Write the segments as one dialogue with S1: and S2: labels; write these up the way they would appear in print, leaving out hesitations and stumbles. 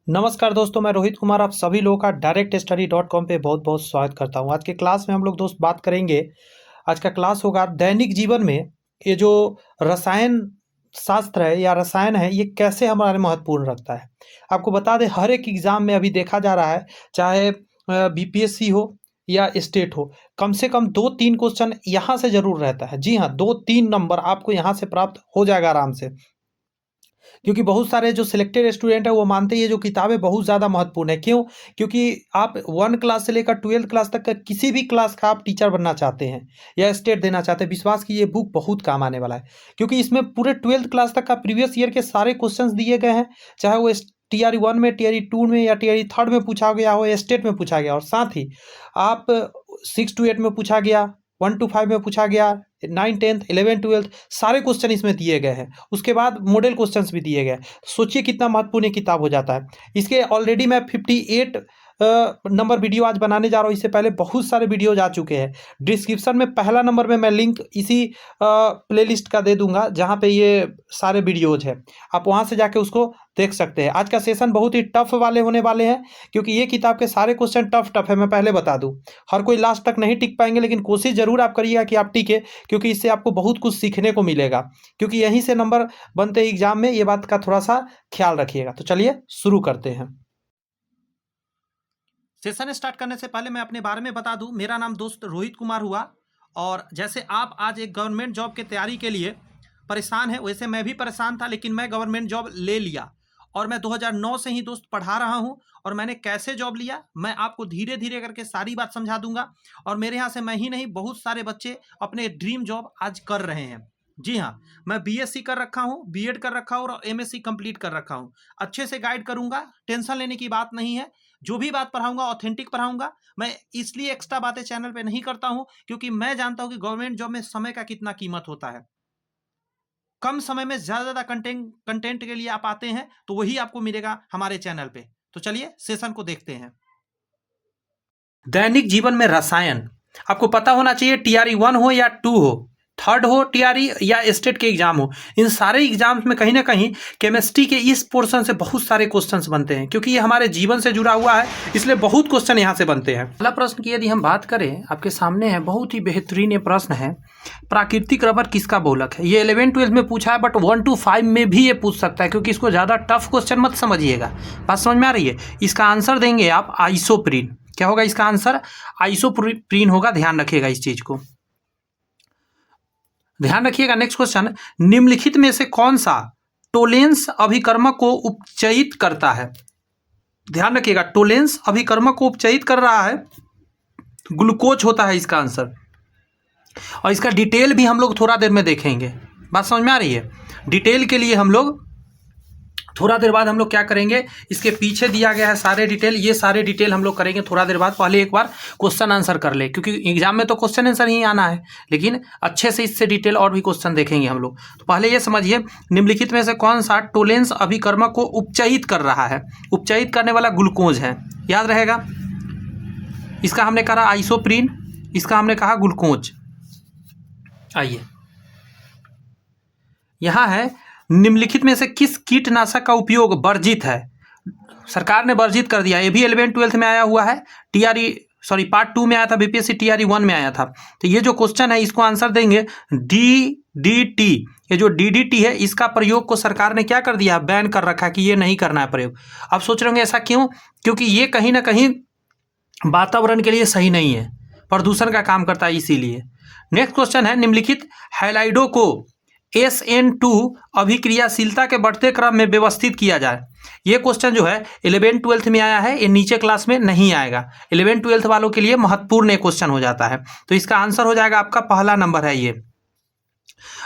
S1: नमस्कार दोस्तों, मैं रोहित कुमार आप सभी लोगों का directstudy.com पे बहुत बहुत स्वागत करता हूं। आज के क्लास में हम लोग दोस्त बात करेंगे। आज का क्लास होगा दैनिक जीवन में ये जो रसायन शास्त्र है या रसायन है, ये कैसे हमारे महत्वपूर्ण रखता है। आपको बता दें, हर एक एग्जाम में अभी देखा जा रहा है, चाहे बीपीएससी हो या स्टेट हो, कम से कम 2-3 क्वेश्चन यहाँ से जरूर रहता है। जी हाँ, 2-3 नंबर आपको यहाँ से प्राप्त हो जाएगा आराम से, क्योंकि बहुत सारे जो सिलेक्टेड स्टूडेंट है वो मानते हैं ये जो किताबें बहुत ज़्यादा महत्वपूर्ण है। क्यों? क्योंकि आप 1 क्लास से लेकर 12th क्लास तक का किसी भी क्लास का आप टीचर बनना चाहते हैं या स्टेट देना चाहते हैं, विश्वास की ये बुक बहुत काम आने वाला है। क्योंकि इसमें पूरे 12th क्लास तक का प्रीवियस ईयर के सारे क्वेश्चंस दिए गए हैं, चाहे वो टीआरई 1 में, टीआरई 2 में या टीआरई 3 में पूछा गया हो या स्टेट में पूछा गया, और साथ ही आप 6 to 8 में पूछा गया, 1 to 5 में पूछा गया, 9, 10th, 11, 12th सारे क्वेश्चन इसमें दिए गए हैं। उसके बाद मॉडल क्वेश्चंस भी दिए गए। सोचिए कितना महत्वपूर्ण किताब हो जाता है। इसके ऑलरेडी मैं 58 नंबर वीडियो आज बनाने जा रहा हूँ। इससे पहले बहुत सारे वीडियो जा चुके हैं। डिस्क्रिप्शन में पहला नंबर में मैं लिंक इसी प्लेलिस्ट का दे दूंगा, जहाँ पे ये सारे वीडियोज है, आप वहाँ से जाके उसको देख सकते हैं। आज का सेशन बहुत ही टफ वाले होने वाले हैं, क्योंकि ये किताब के सारे क्वेश्चन टफ है। मैं पहले बता दूं, हर कोई लास्ट तक नहीं टिक पाएंगे, लेकिन कोशिश जरूर आप करिएगा कि आप टिके, क्योंकि इससे आपको बहुत कुछ सीखने को मिलेगा। क्योंकि यहीं से नंबर बनते हैं एग्जाम में, ये बात का थोड़ा सा ख्याल रखिएगा। तो चलिए शुरू करते हैं। सेशन स्टार्ट करने से पहले मैं अपने बारे में बता दूं, मेरा नाम दोस्त रोहित कुमार हुआ, और जैसे आप आज एक गवर्नमेंट जॉब की तैयारी के लिए परेशान है, वैसे मैं भी परेशान था, लेकिन मैं गवर्नमेंट जॉब ले लिया। और मैं 2009 से ही दोस्त पढ़ा रहा हूं, और मैंने कैसे जॉब लिया मैं आपको धीरे धीरे करके सारी बात समझा दूंगा। और मेरे यहाँ से मैं ही नहीं, बहुत सारे बच्चे अपने ड्रीम जॉब आज कर रहे हैं। जी हाँ, मैं बीएससी कर रखा हूँ, बीएड कर रखा हूँ और एमएससी कंप्लीट कर रखा हूँ। अच्छे से गाइड करूंगा, टेंशन लेने की बात नहीं है। जो भी बात पढ़ाऊंगा ऑथेंटिक पढ़ाऊंगा। मैं इसलिए एक्स्ट्रा बातें चैनल पे नहीं करता हूं, क्योंकि मैं जानता हूं कि गवर्नमेंट जॉब में समय का कितना कीमत होता है। कम समय में ज्यादा कंटेंट के लिए आप आते हैं, तो वही आपको मिलेगा हमारे चैनल पे। तो चलिए सेशन को देखते हैं। दैनिक जीवन में रसायन आपको पता होना चाहिए, टीआरई 1 हो या 2 हो, 3rd हो टीआरई या स्टेट के एग्जाम हो, इन सारे एग्जाम्स में कहीं ना कहीं केमिस्ट्री के इस पोर्शन से बहुत सारे क्वेश्चंस बनते हैं, क्योंकि ये हमारे जीवन से जुड़ा हुआ है, इसलिए बहुत क्वेश्चन यहाँ से बनते हैं। पहला प्रश्न की यदि हम बात करें, आपके सामने है, बहुत ही बेहतरीन ये प्रश्न है। प्राकृतिक रबर किसका बहुलक है? ये 11-12 में पूछा है, बट 1 to 5 में भी ये पूछ सकता है, क्योंकि इसको ज़्यादा टफ क्वेश्चन मत समझिएगा। बात समझ में आ रही है? इसका आंसर देंगे आप आइसोप्रीन। क्या होगा इसका आंसर? आइसोप्रीन होगा। ध्यान रखिएगा इस चीज को, ध्यान रखिएगा। नेक्स्ट क्वेश्चन, निम्नलिखित में से कौन सा टोलेंस अभिकर्मक को उपचयित करता है? ध्यान रखिएगा, टोलेंस अभिकर्मक को उपचयित कर रहा है, ग्लूकोज होता है इसका आंसर। और इसका डिटेल भी हम लोग थोड़ा देर में देखेंगे। बात समझ में आ रही है? डिटेल के लिए हम लोग थोड़ा देर बाद हम लोग क्या करेंगे, इसके पीछे दिया गया है सारे डिटेल, ये सारे डिटेल हम लोग करेंगे थोड़ा देर बाद। पहले एक बार क्वेश्चन आंसर कर ले, क्योंकि एग्जाम में तो क्वेश्चन आंसर ही आना है, लेकिन अच्छे से इससे डिटेल और भी क्वेश्चन देखेंगे हम लोग। तो पहले ये समझिए, निम्नलिखित में से कौन सा टोलेंस अभिकर्मक को उपचयित कर रहा है? उपचयित करने वाला ग्लूकोज है, याद रहेगा। इसका हमने कहा आइसोप्रीन, इसका हमने कहा ग्लूकोज। आइए, यहाँ है, निम्नलिखित में से किस कीटनाशक का उपयोग वर्जित है? सरकार ने वर्जित कर दिया। ये भी 11-12 में आया हुआ है, पार्ट 2 में आया था, बीपीएससी टीआरई 1 में आया था। तो ये जो क्वेश्चन है, इसको आंसर देंगे डीडीटी। ये जो डीडीटी है, इसका प्रयोग को सरकार ने क्या कर दिया? बैन कर रखा है कि ये नहीं करना है प्रयोग। अब सोच रहे होंगे ऐसा क्यों? क्योंकि ये कहीं ना कहीं वातावरण के लिए सही नहीं है, प्रदूषण का काम करता है, इसीलिए। नेक्स्ट क्वेश्चन है, निम्नलिखित हैलाइडो को SN2 अभिक्रियाशीलता के बढ़ते क्रम में व्यवस्थित किया जाए। ये क्वेश्चन जो है 11-12 में आया है, ये नीचे क्लास में नहीं आएगा। 11-12 वालों के लिए महत्वपूर्ण एक क्वेश्चन हो जाता है। तो इसका आंसर हो जाएगा आपका पहला नंबर है। ये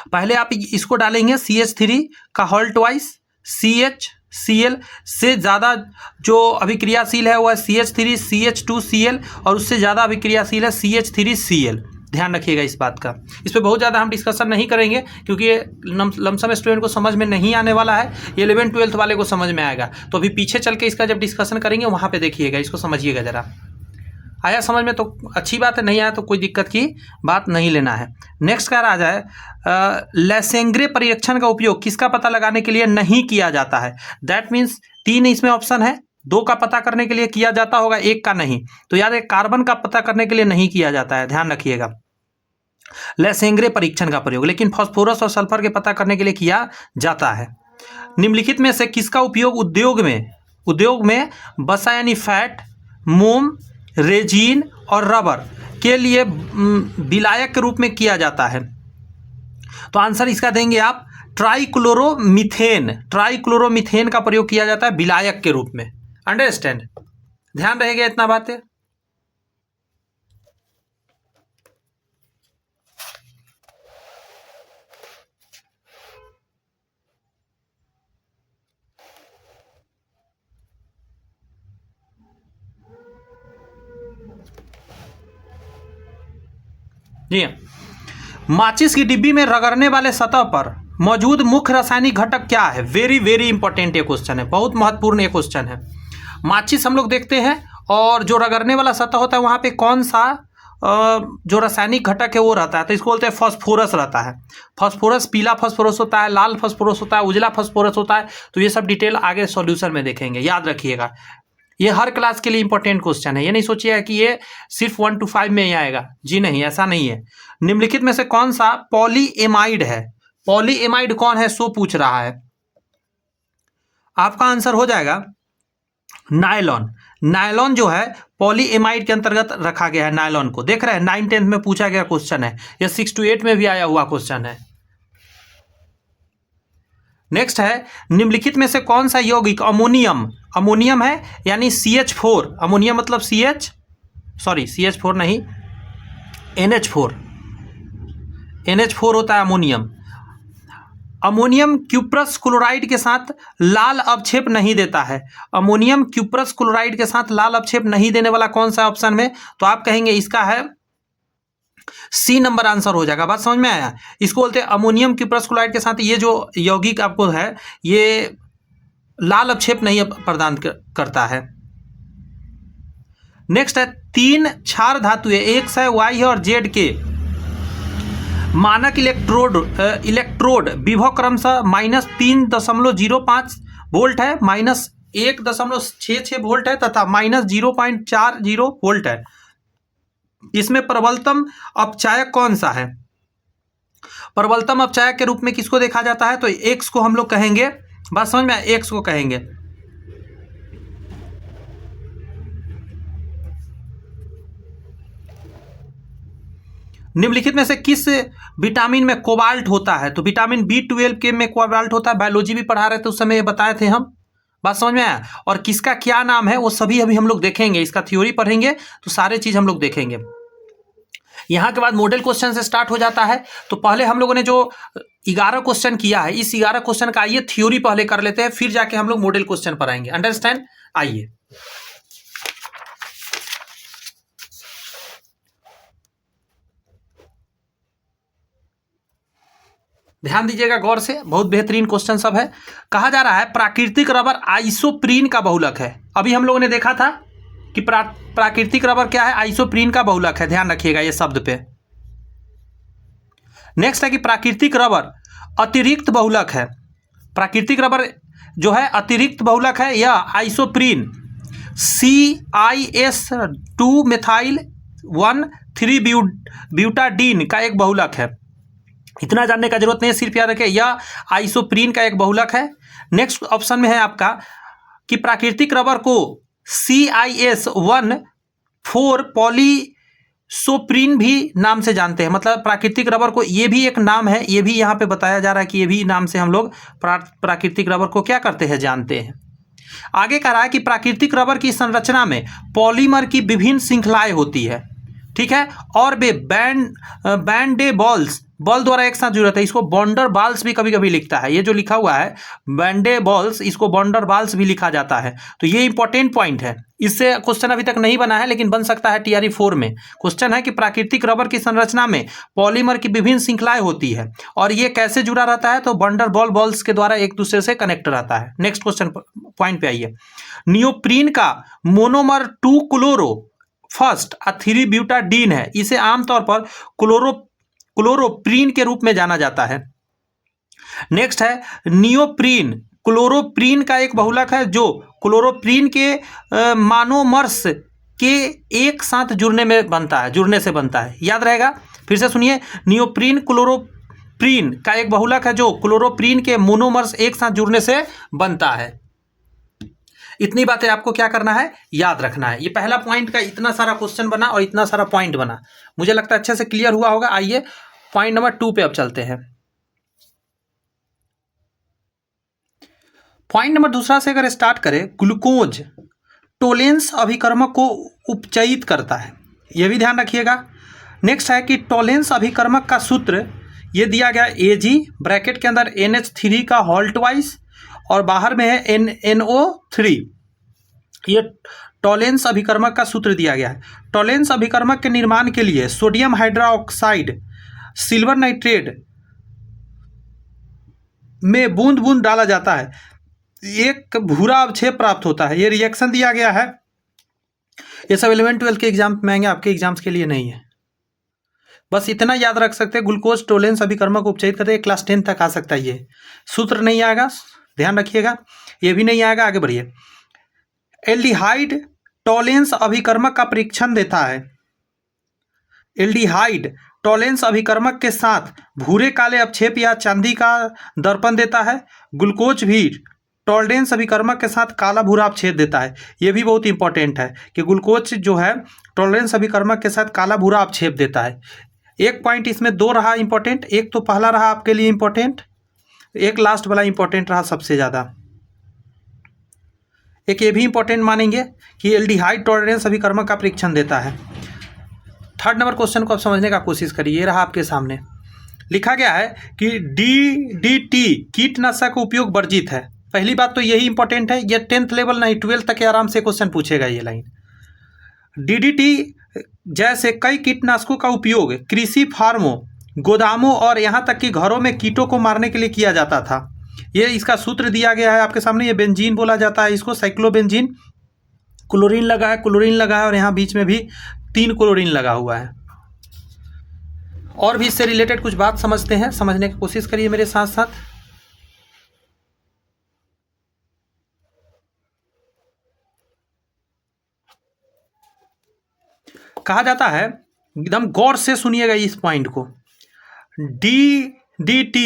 S1: पहले आप इसको डालेंगे CH3 का हॉल्ट वाइज, CHCl से ज़्यादा जो अभिक्रियाशील है वो है CH3 CH2Cl, और उससे ज़्यादा अभिक्रियाशील है CH3Cl। ध्यान रखिएगा इस बात का। इस पर बहुत ज़्यादा हम डिस्कशन नहीं करेंगे, क्योंकि ये लमसम स्टूडेंट को समझ में नहीं आने वाला है, ये 11-12 वाले को समझ में आएगा। तो अभी पीछे चल के इसका जब डिस्कशन करेंगे, वहाँ पे देखिएगा, इसको समझिएगा ज़रा। आया समझ में तो अच्छी बात है, नहीं आया तो कोई दिक्कत की बात नहीं लेना है। नेक्स्ट का आ जाए, लेसेंग्रे परीक्षण का उपयोग किसका पता लगाने के लिए नहीं किया जाता है? दैट मीन्स 3 इसमें ऑप्शन है, 2 का पता करने के लिए किया जाता होगा, 1 का नहीं। तो याद है कार्बन का पता करने के लिए नहीं किया जाता है, ध्यान रखिएगा, लेसेंग्रे परीक्षण का प्रयोग। लेकिन फास्फोरस और सल्फर के पता करने के लिए किया जाता है। निम्नलिखित में से किसका उपयोग उद्योग में वसा यानी फैट, मोम, रेजिन और रबर के लिए विलायक के रूप में किया जाता है? तो आंसर इसका देंगे आप ट्राइक्लोरोमीथेन का प्रयोग किया जाता है विलायक के रूप में। अंडरस्टैंड, ध्यान रहेगा इतना बातें। जी हाँ, माचिस की डिब्बी में रगड़ने वाले सतह पर मौजूद मुख्य रासायनिक घटक क्या है? वेरी वेरी इंपॉर्टेंट ये क्वेश्चन है, बहुत महत्वपूर्ण ये क्वेश्चन है। माचिस हम लोग देखते हैं और जो रगड़ने वाला सतह होता है वहाँ पे कौन सा जो रासायनिक घटक है वो रहता है, तो इसको बोलते हैं फास्फोरस रहता है। फास्फोरस पीला फास्फोरस होता है, लाल फास्फोरस होता है, उजला फास्फोरस होता है। तो ये सब डिटेल आगे सॉल्यूशन में देखेंगे, याद रखिएगा। ये हर क्लास के लिए इंपॉर्टेंट क्वेश्चन है, ये नहीं सोचिएगा कि ये सिर्फ 1 to 5 में ही आएगा, जी नहीं, ऐसा नहीं है। निम्नलिखित में से कौन सा पॉलीएमाइड है? पॉलीएमाइड कौन है सो पूछ रहा है। आपका आंसर हो जाएगा नायलॉन। नायलॉन जो है पॉलीएमाइड के अंतर्गत रखा गया है। नायलॉन को देख रहे हैं, 9th 10th में पूछा गया क्वेश्चन है, यह 6 to 8 में भी आया हुआ क्वेश्चन है। नेक्स्ट है, निम्नलिखित में से कौन सा यौगिक अमोनियम है यानी CH4, अमोनियम मतलब CH4 नहीं, NH4 होता है अमोनियम। अमोनियम क्यूप्रस क्लोराइड के साथ लाल अवक्षेप नहीं देता है। अमोनियम क्यूप्रस क्लोराइड के साथ लाल अवक्षेप नहीं देने वाला कौन सा ऑप्शन में? तो आप कहेंगे इसका है C नंबर आंसर हो जाएगा। बात समझ में आया? इसको बोलते हैं अमोनियम क्यूप्रस क्लोराइड के साथ ये जो यौगिक आपको है ये लाल अवक्षेप नहीं प्रदान करता है। नेक्स्ट है, 3 क्षार धातु है, X है, Y है और Z के मानक इलेक्ट्रोड विभव क्रमशः -3.05 वोल्ट है, -1.66 वोल्ट है तथा -0.40 वोल्ट है। इसमें प्रबलतम अपचायक कौन सा है? प्रबलतम अपचायक के रूप में किसको देखा जाता है? तो X को हम लोग कहेंगे, बात समझ में, X को कहेंगे। निम्नलिखित में से किस विटामिन में कोबाल्ट होता है? तो विटामिन B12 के में कोबाल्ट होता है। बायोलॉजी भी पढ़ा रहे थे उस समय, ये बताए थे हम। बात समझ में आया? और किसका क्या नाम है वो सभी अभी हम लोग देखेंगे, इसका थ्योरी पढ़ेंगे तो सारे चीज हम लोग देखेंगे। यहाँ के बाद मॉडल क्वेश्चन से स्टार्ट हो जाता है। तो पहले हम लोगों ने जो 11 क्वेश्चन किया है, इस 11 क्वेश्चन का आइए थ्योरी पहले कर लेते हैं, फिर जाके हम लोग मॉडल क्वेश्चन पर आएंगे। अंडरस्टैंड? आइए, ध्यान दीजिएगा गौर से, बहुत बेहतरीन क्वेश्चन सब है। कहा जा रहा है प्राकृतिक रबर आइसोप्रीन का बहुलक है। अभी हम लोगों ने देखा था कि प्राकृतिक रबर क्या है? आइसोप्रीन का बहुलक है, ध्यान रखिएगा ये शब्द पे। नेक्स्ट है कि प्राकृतिक रबर अतिरिक्त बहुलक है। प्राकृतिक रबर जो है अतिरिक्त बहुलक है, यह आइसोप्रीन CIS2 मेथाइल 1,3 ब्यूटाडीन का एक बहुलक है। इतना जानने का जरूरत नहीं है, सिर्फ याद रखें यह आइसोप्रीन का एक बहुलक है। नेक्स्ट ऑप्शन में है आपका कि प्राकृतिक रबर को CIS1,4 पॉलीसोप्रीन भी नाम से जानते हैं। मतलब प्राकृतिक रबर को ये भी एक नाम है, ये भी यहाँ पे बताया जा रहा है कि ये भी नाम से हम लोग प्राकृतिक रबर को क्या करते हैं, जानते हैं। आगे कह रहा है कि प्राकृतिक रबर की संरचना में पॉलीमर की विभिन्न श्रृंखलाएं होती है, ठीक है, और वे बैंडे बॉल द्वारा एक साथ जुड़ते हैं। इसको बॉन्डर बाल्स भी कभी कभी लिखता है, ये जो लिखा हुआ है बैंडे बॉल्स, इसको बॉन्डर बाल्स भी लिखा जाता है। तो ये इंपॉर्टेंट पॉइंट है, इससे क्वेश्चन अभी तक नहीं बना है लेकिन बन सकता है TRE 4 में। क्वेश्चन है कि प्राकृतिक रबर की संरचना में पॉलीमर की विभिन्न श्रृंखलाएं होती है और ये कैसे जुड़ा रहता है? तो बॉन्डर बॉल्स के द्वारा एक दूसरे से कनेक्ट रहता है। नेक्स्ट क्वेश्चन पॉइंट पे आइए। नियोप्रीन का मोनोमर 2 क्लोरो फर्स्ट 3 ब्यूटाडीन है। इसे आमतौर पर क्लोरोप्रीन के रूप में जाना जाता है। नेक्स्ट है नियोप्रीन क्लोरोप्रीन का एक बहुलक है जो क्लोरोप्रीन के मोनोमर्स के एक साथ जुड़ने से बनता है। याद रहेगा, फिर से सुनिए, नियोप्रीन क्लोरोप्रीन का एक बहुलक है जो क्लोरोप्रीन के मोनोमर्स एक साथ जुड़ने से बनता है। इतनी बातें आपको क्या करना है, याद रखना है। ये पहला पॉइंट का इतना सारा क्वेश्चन बना और इतना सारा पॉइंट बना, मुझे लगता है अच्छे से क्लियर हुआ होगा। आइए पॉइंट नंबर 2 पे अब चलते हैं। पॉइंट नंबर दूसरा से अगर स्टार्ट करें, ग्लूकोज टोलेंस अभिकर्मक को उपचयित करता है, यह भी ध्यान रखिएगा। नेक्स्ट है कि टोलेंस अभिकर्मक का सूत्र ये दिया गया Ag ब्रैकेट के अंदर NH3 का हॉल्ट वाइज और बाहर में है NO3। ये टोलेंस अभिकर्मक का सूत्र दिया गया है। टोलेंस अभिकर्मक के निर्माण के लिए सोडियम हाइड्रोक्साइड सिल्वर नाइट्रेट में बूंद बूंद डाला जाता है, एक भूरा अवक्षेप प्राप्त होता है। ये रिएक्शन दिया गया है। ये सब 11 12 के एग्जाम में आएंगे, आपके एग्जाम्स के लिए नहीं है। बस इतना याद रख सकते हैं, ग्लूकोज टोलेंस अभिकर्मक को उपचयित करते हैं, क्लास 10 तक आ सकता है। ये सूत्र नहीं आएगा, ध्यान रखिएगा। ये भी नहीं आएगा, आगे बढ़िए। एल्डिहाइड टोलेंस अभिकर्मक का परीक्षण देता है। एल्डिहाइड टोलेंस अभिकर्मक के साथ भूरे काले अवक्षेप या चांदी का दर्पण देता है। ग्लूकोज भी टोलेंस अभिकर्मक के साथ काला भूरा अवक्षेप देता है। यह भी बहुत इंपॉर्टेंट है कि ग्लूकोज जो है टोलेंस अभिकर्मक के साथ काला भूरा अवक्षेप देता है। एक पॉइंट इसमें 2 रहा इंपॉर्टेंट, एक तो पहला रहा आपके लिए इंपॉर्टेंट, एक लास्ट वाला इंपॉर्टेंट रहा सबसे ज़्यादा। एक ये भी इंपॉर्टेंट मानेंगे कि एल्डिहाइड टोलेंस अभिकर्मक का परीक्षण देता है। थर्ड नंबर क्वेश्चन को आप समझने का कोशिश करिए। ये रहा आपके सामने, लिखा गया है कि DDT कीटनाशक उपयोग वर्जित है। पहली बात तो यही इंपॉर्टेंट है, ये 10th लेवल नहीं 12th तक के आराम से क्वेश्चन पूछेगा ये लाइन। DDT जैसे कई कीटनाशकों का उपयोग कृषि फार्मों, गोदामों और यहाँ तक कि घरों में कीटों को मारने के लिए किया जाता था। ये इसका सूत्र दिया गया है आपके सामने। ये बेंजीन बोला जाता है इसको, साइक्लोबेंजीन। क्लोरीन लगा है और यहाँ बीच में भी 3 क्लोरीन लगा हुआ है। और भी इससे रिलेटेड कुछ बात समझते हैं, समझने की कोशिश करिए मेरे साथ साथ। कहा जाता है, एकदम गौर से सुनिएगा इस पॉइंट को, DDT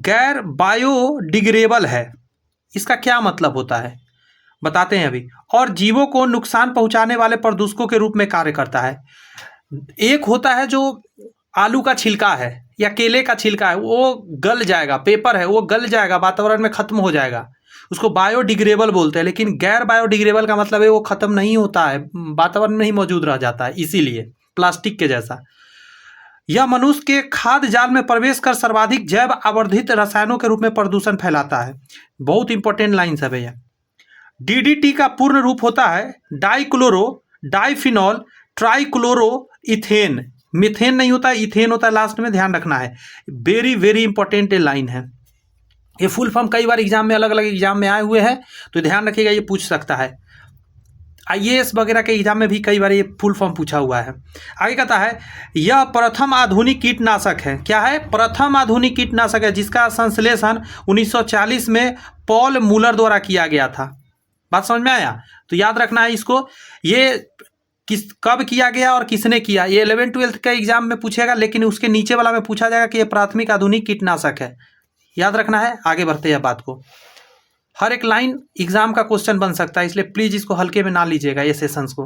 S1: गैर बायोडिग्रेडेबल है। इसका क्या मतलब होता है बताते हैं अभी। और जीवों को नुकसान पहुंचाने वाले प्रदूषकों के रूप में कार्य करता है। एक होता है जो आलू का छिलका है या केले का छिलका है, वो गल जाएगा, पेपर है वो गल जाएगा, वातावरण में खत्म हो जाएगा, उसको बायोडिग्रेडेबल बोलते हैं। लेकिन गैर बायोडिग्रेडेबल का मतलब है वो खत्म नहीं होता है, वातावरण में ही मौजूद रह जाता है, इसीलिए प्लास्टिक के जैसा। यह मनुष्य के खाद्य जाल में प्रवेश कर सर्वाधिक जैव आवर्धित रसायनों के रूप में प्रदूषण फैलाता है। बहुत इंपॉर्टेंट लाइन है भैया। DDT का पूर्ण रूप होता है डाइक्लोरो डाइफिनॉल ट्राइक्लोरो इथेन। मिथेन नहीं होता है, इथेन होता है लास्ट में, ध्यान रखना है। वेरी वेरी इंपॉर्टेंट लाइन है। ये फुल फॉर्म कई बार एग्जाम में, अलग अलग एग्जाम में आए हुए हैं, तो ध्यान रखिएगा, ये पूछ सकता है। IAS वगैरह के एग्जाम में भी कई बार ये फुल फॉर्म पूछा हुआ है। आगे कहता है, यह प्रथम आधुनिक कीटनाशक है। क्या है? प्रथम आधुनिक कीटनाशक है, जिसका संश्लेषण 1940 में पॉल मूलर द्वारा किया गया था। बात समझ में आया? तो याद रखना है इसको। ये कब किया गया और किसने किया, ये 11 12 का एग्जाम में पूछेगा, लेकिन उसके नीचे वाला में पूछा जाएगा कि यह प्राथमिक आधुनिक कीटनाशक है। याद रखना है। आगे बढ़ते हैं बात को। हर एक लाइन एग्जाम का क्वेश्चन बन सकता है, इसलिए प्लीज इसको हल्के में ना लीजिएगा। ये सेशंस को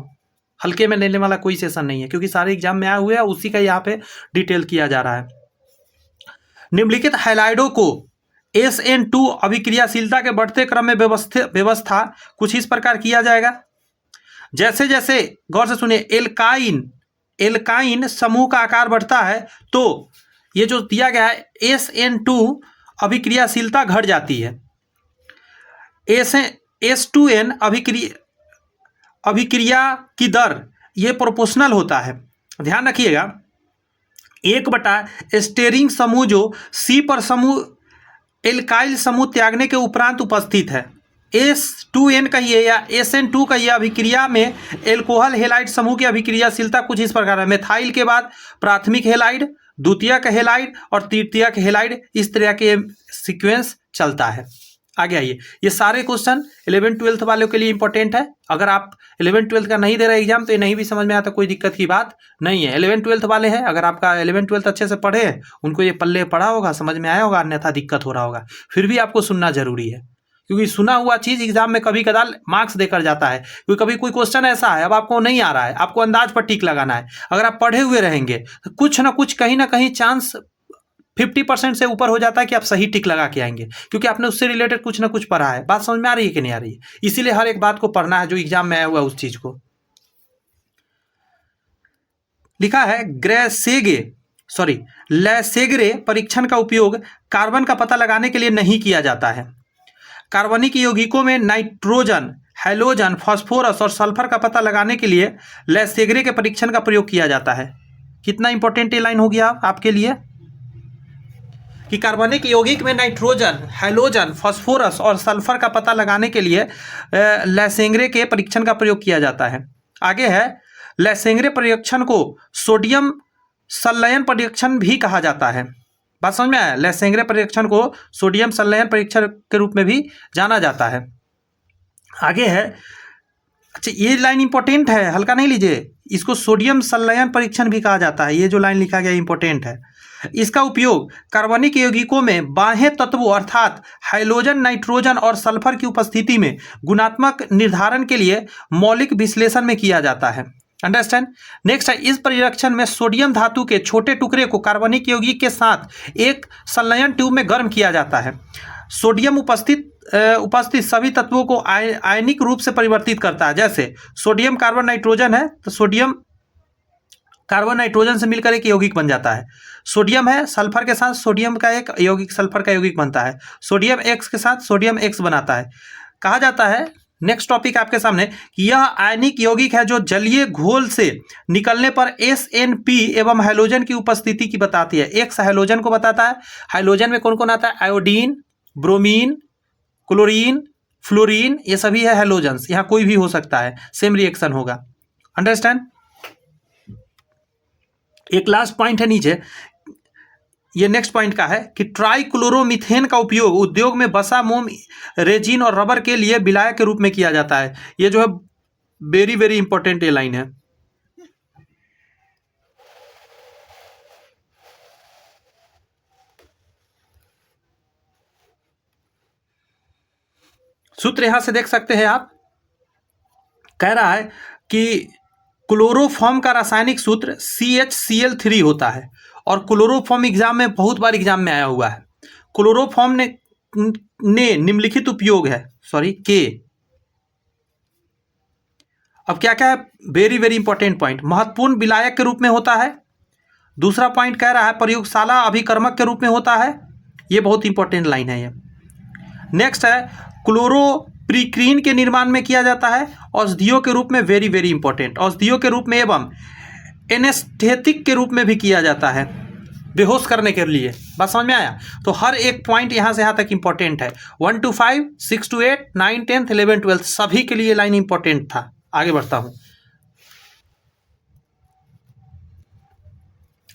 S1: हल्के में लेने वाला कोई सेशन नहीं है, क्योंकि सारे एग्जाम में आए हुए हैं, उसी का यहाँ पे डिटेल किया जा रहा है। निम्नलिखित हैलाइडों को SN2 अभिक्रियाशीलता के बढ़ते क्रम में व्यवस्था कुछ इस प्रकार किया जाएगा। जैसे जैसे, गौर से सुनिए, एल्काइन समूह का आकार बढ़ता है, तो ये जो दिया गया है SN2 अभिक्रियाशीलता घट जाती है। S2N अभिक्रिया की दर ये प्रोपोर्शनल होता है। ध्यान रखिएगा, 1 स्टेरिंग समूह जो C पर समूह एल्काइल समूह त्यागने के उपरांत उपस्थित है। S2N कहिए या SN2 कहिए, अभिक्रिया में एल्कोहल हेलाइड समूह की अभिक्रियाशीलता कुछ इस प्रकार है। मेथाइल के बाद प्राथमिक हेलाइड, द्वितीयक हेलाइड और तृतीयक हेलाइड, इस तरह के सीक्वेंस चलता है। आगे आइए, ये सारे क्वेश्चन 11th-12th वालों के लिए इंपॉर्टेंट है। अगर आप 11th-12th का नहीं दे रहे एग्जाम तो ये नहीं भी समझ में आता, कोई दिक्कत की बात नहीं है। 11th-12th वाले हैं, अगर आपका 11th-12th अच्छे से पढ़े हैं, उनको ये पल्ले पढ़ा होगा, समझ में आया होगा, अन्यथा दिक्कत हो रहा होगा। फिर भी आपको सुनना जरूरी है, क्योंकि सुना हुआ चीज एग्जाम में कभी कदार मार्क्स देकर जाता है। क्योंकि कभी कोई क्वेश्चन ऐसा है, अब आपको नहीं आ रहा है, आपको अंदाज पर टिक लगाना है। अगर आप पढ़े हुए रहेंगे तो कुछ ना कुछ कहीं ना कहीं चांस 50% से ऊपर हो जाता है कि आप सही टिक लगा के आएंगे, क्योंकि आपने उससे रिलेटेड कुछ ना कुछ पढ़ा है। बात समझ में आ रही है कि नहीं आ रही है? इसीलिए हर एक बात को पढ़ना है जो एग्जाम में आया हुआ उस चीज को। लिखा है लैसेग्रे परीक्षण का उपयोग कार्बन का पता लगाने के लिए नहीं किया जाता है। कार्बनिक यौगिकों में नाइट्रोजन, हैलोजन, फास्फोरस और सल्फर का पता लगाने के लिए लैसेग्रे के परीक्षण का प्रयोग किया जाता है। कितना इंपॉर्टेंट ये लाइन हो गया आपके लिए कि कार्बनिक यौगिक में नाइट्रोजन, हैलोजन, फास्फोरस और सल्फर का पता लगाने के लिए लैसेग्रे के परीक्षण का प्रयोग किया जाता है। आगे है, लैसेग्रे परीक्षण को सोडियम संलयन परीक्षण भी कहा जाता है। बात समझ में आया? लैसेग्रे परीक्षण को सोडियम संलयन परीक्षण के रूप में भी जाना जाता है। आगे है, अच्छा ये लाइन इंपॉर्टेंट है, हल्का नहीं लीजिए, इसको सोडियम संलयन परीक्षण भी कहा जाता है। ये जो लाइन लिखा गया इंपॉर्टेंट है। इसका उपयोग कार्बनिक यौगिकों में बाह्य तत्वों अर्थात हाइड्रोजन, नाइट्रोजन और सल्फर की उपस्थिति में गुणात्मक निर्धारण के लिए मौलिक विश्लेषण में किया जाता है। अंडरस्टैंड? नेक्स्ट है, इस परीक्षण में सोडियम धातु के छोटे टुकड़े को कार्बनिक यौगिक के साथ एक संलयन ट्यूब में गर्म किया जाता है। सोडियम उपस्थित सभी तत्वों को आयनिक रूप से परिवर्तित करता है। जैसे सोडियम कार्बन नाइट्रोजन है तो सोडियम कार्बन नाइट्रोजन से मिलकर एक यौगिक बन जाता है। सोडियम है, सल्फर के साथ सोडियम का एक यौगिक सल्फर का यौगिक बनता है। सोडियम एक्स के साथ सोडियम एक्स बनाता है। कहा जाता है, नेक्स्ट टॉपिक आपके सामने, कि यह आयनिक यौगिक है जो जलीय घोल से निकलने पर SNP एवं हैलोजन की उपस्थिति की बताती है। एक्स हैलोजन को बताता है। हैलोजन में कौन कौन आता है? आयोडीन, ब्रोमीन, क्लोरीन, फ्लोरीन, ये सभी है हैलोजन्स। यहाँ कोई भी हो सकता है, सेम रिएक्शन होगा। अंडरस्टैंड? एक लास्ट पॉइंट है नीचे, ये नेक्स्ट पॉइंट का है कि ट्राइक्लोरोमीथेन का उपयोग उद्योग में वसा, मोम, रेजिन और रबर के लिए विलायक के रूप में किया जाता है। ये जो है वेरी वेरी इंपॉर्टेंट ये लाइन है। सूत्र यहां से देख सकते हैं आप, कह रहा है कि क्लोरोफॉर्म का रासायनिक सूत्र CHCl3 होता है। और क्लोरोफॉर्म एग्जाम में बहुत बार एग्जाम में आया हुआ है। क्लोरोफॉर्म ने निम्नलिखित उपयोग है, के। अब क्या क्या है? वेरी वेरी इंपॉर्टेंट पॉइंट, महत्वपूर्ण विलायक के रूप में होता है। दूसरा पॉइंट कह रहा है प्रयोगशाला अभिकर्मक के रूप में होता है। ये बहुत इंपॉर्टेंट लाइन है ये। नेक्स्ट है, क्लोरोप्रीक्रीन के निर्माण में किया जाता है। औषधियों के रूप में, वेरी वेरी इंपॉर्टेंट, औषधियों के रूप में एवं एनेस्थेटिक के रूप में भी किया जाता है, बेहोश करने के लिए। बात समझ में आया? तो हर एक पॉइंट यहाँ से यहाँ तक इंपॉर्टेंट है। 1 to 5, 6 to 8, 9, 10, 11, 12 सभी के लिए लाइन इंपॉर्टेंट था। आगे बढ़ता हूँ।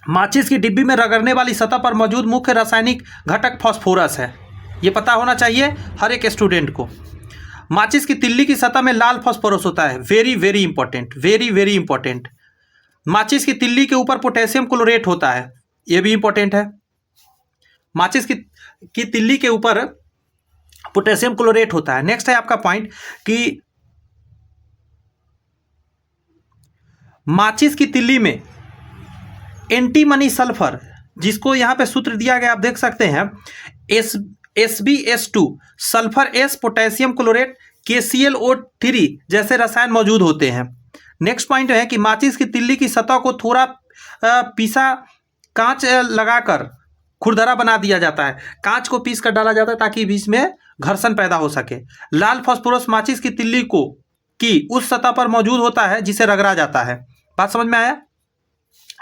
S1: माचिस की डिब्बी में रगड़ने वाली सतह पर मौजूद मुख्य रासायनिक घटक फास्फोरस है। ये पता होना चाहिए हर एक स्टूडेंट को। माचिस की तिल्ली की सतह में लाल फास्फोरस होता है। Very very important, very very important. माचिस की तिल्ली के ऊपर पोटेशियम क्लोरेट होता है। यह भी इंपॉर्टेंट है। माचिस की तिल्ली के ऊपर पोटेशियम क्लोरेट होता है। नेक्स्ट है आपका पॉइंट कि माचिस की तिल्ली में एंटीमनी सल्फर, जिसको यहां पे सूत्र दिया गया आप देख सकते हैं, SbS2, sulphur S, potassium chlorate, KClO3 जैसे रसायन मौजूद होते हैं। नेक्स्ट पॉइंट है कि माचिस की तिल्ली की सतह को थोड़ा पीसा कांच लगाकर खुरदरा बना दिया जाता है। कांच को पीस कर डाला जाता है ताकि बीच में घर्षण पैदा हो सके। लाल फास्फोरस माचिस की तिल्ली की उस सतह पर मौजूद होता है जिसे रगड़ा जाता है। बात समझ में आया?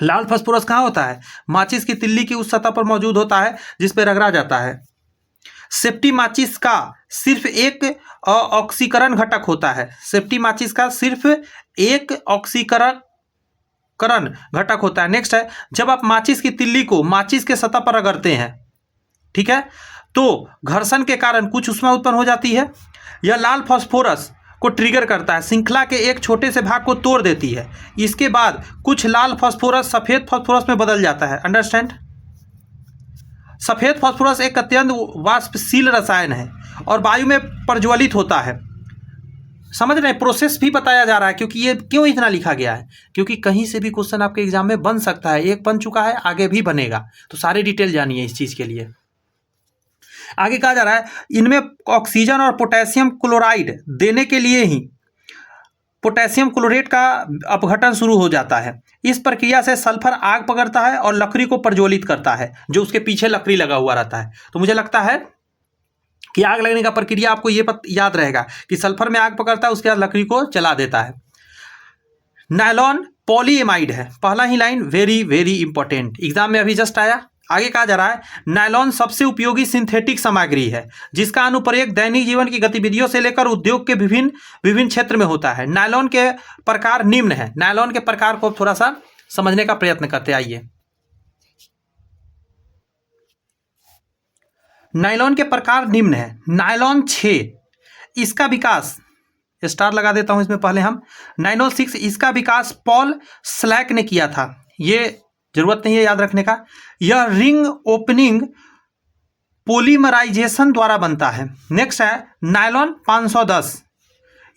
S1: लाल फास्फोरस कहाँ होता है? माचिस की तिल्ली की उस सतह पर मौजूद होता है जिस पर रगड़ा जाता है। सेफ्टी माचिस का सिर्फ एक ऑक्सीकरण घटक होता है। सेफ्टी माचिस का सिर्फ एक ऑक्सीकरण घटक होता है। नेक्स्ट है, जब आप माचिस की तिल्ली को माचिस के सतह पर रगड़ते हैं, ठीक है, तो घर्षण के कारण कुछ ऊष्मा उत्पन्न हो जाती है। यह लाल फास्फोरस को ट्रिगर करता है, श्रृंखला के एक छोटे से भाग को तोड़ देती है। इसके बाद कुछ लाल फास्फोरस सफेद फास्फोरस में बदल जाता है। अंडरस्टैंड? सफेद फास्फोरस एक अत्यंत वाष्पशील रसायन है और वायु में प्रज्वलित होता है। समझ रहे हैं? प्रोसेस भी बताया जा रहा है, क्योंकि ये क्यों इतना लिखा गया है, क्योंकि कहीं से भी क्वेश्चन आपके एग्जाम में बन सकता है। एक बन चुका है, आगे भी बनेगा, तो सारी डिटेल जानिए इस चीज के लिए। आगे कहा जा रहा है इनमें ऑक्सीजन और पोटेशियम क्लोराइड देने के लिए ही पोटेशियम क्लोरेट का अपघटन शुरू हो जाता है। इस प्रक्रिया से सल्फर आग पकड़ता है और लकड़ी को प्रज्वलित करता है, जो उसके पीछे लकड़ी लगा हुआ रहता है। तो मुझे लगता है कि आग लगने का प्रक्रिया आपको ये याद रहेगा कि सल्फर में आग पकड़ता है, उसके बाद लकड़ी को जला देता है। नायलॉन पॉलीएमाइड है, पहला ही line very very important, exam में अभी जस्ट आया। आगे कहा जा रहा है नायलॉन सबसे उपयोगी सिंथेटिक सामग्री है जिसका अनुप्रयोग दैनिक जीवन की गतिविधियों से लेकर उद्योग के विभिन्न क्षेत्र में होता है। नायलॉन के प्रकार निम्न है। नायलॉन के प्रकार को थोड़ा सा समझने का प्रयत्न करते आइए। नायलॉन के प्रकार निम्न है। नायलॉन 6, इसका विकास स्टार लगा देता हूं इसमें पहले हम। नायलॉन 6, इसका विकास पॉल स्लैक ने किया था। ये जरूरत नहीं है याद रखने का। यह रिंग ओपनिंग पॉलीमराइजेशन द्वारा बनता है। नेक्स्ट है नायलॉन 510,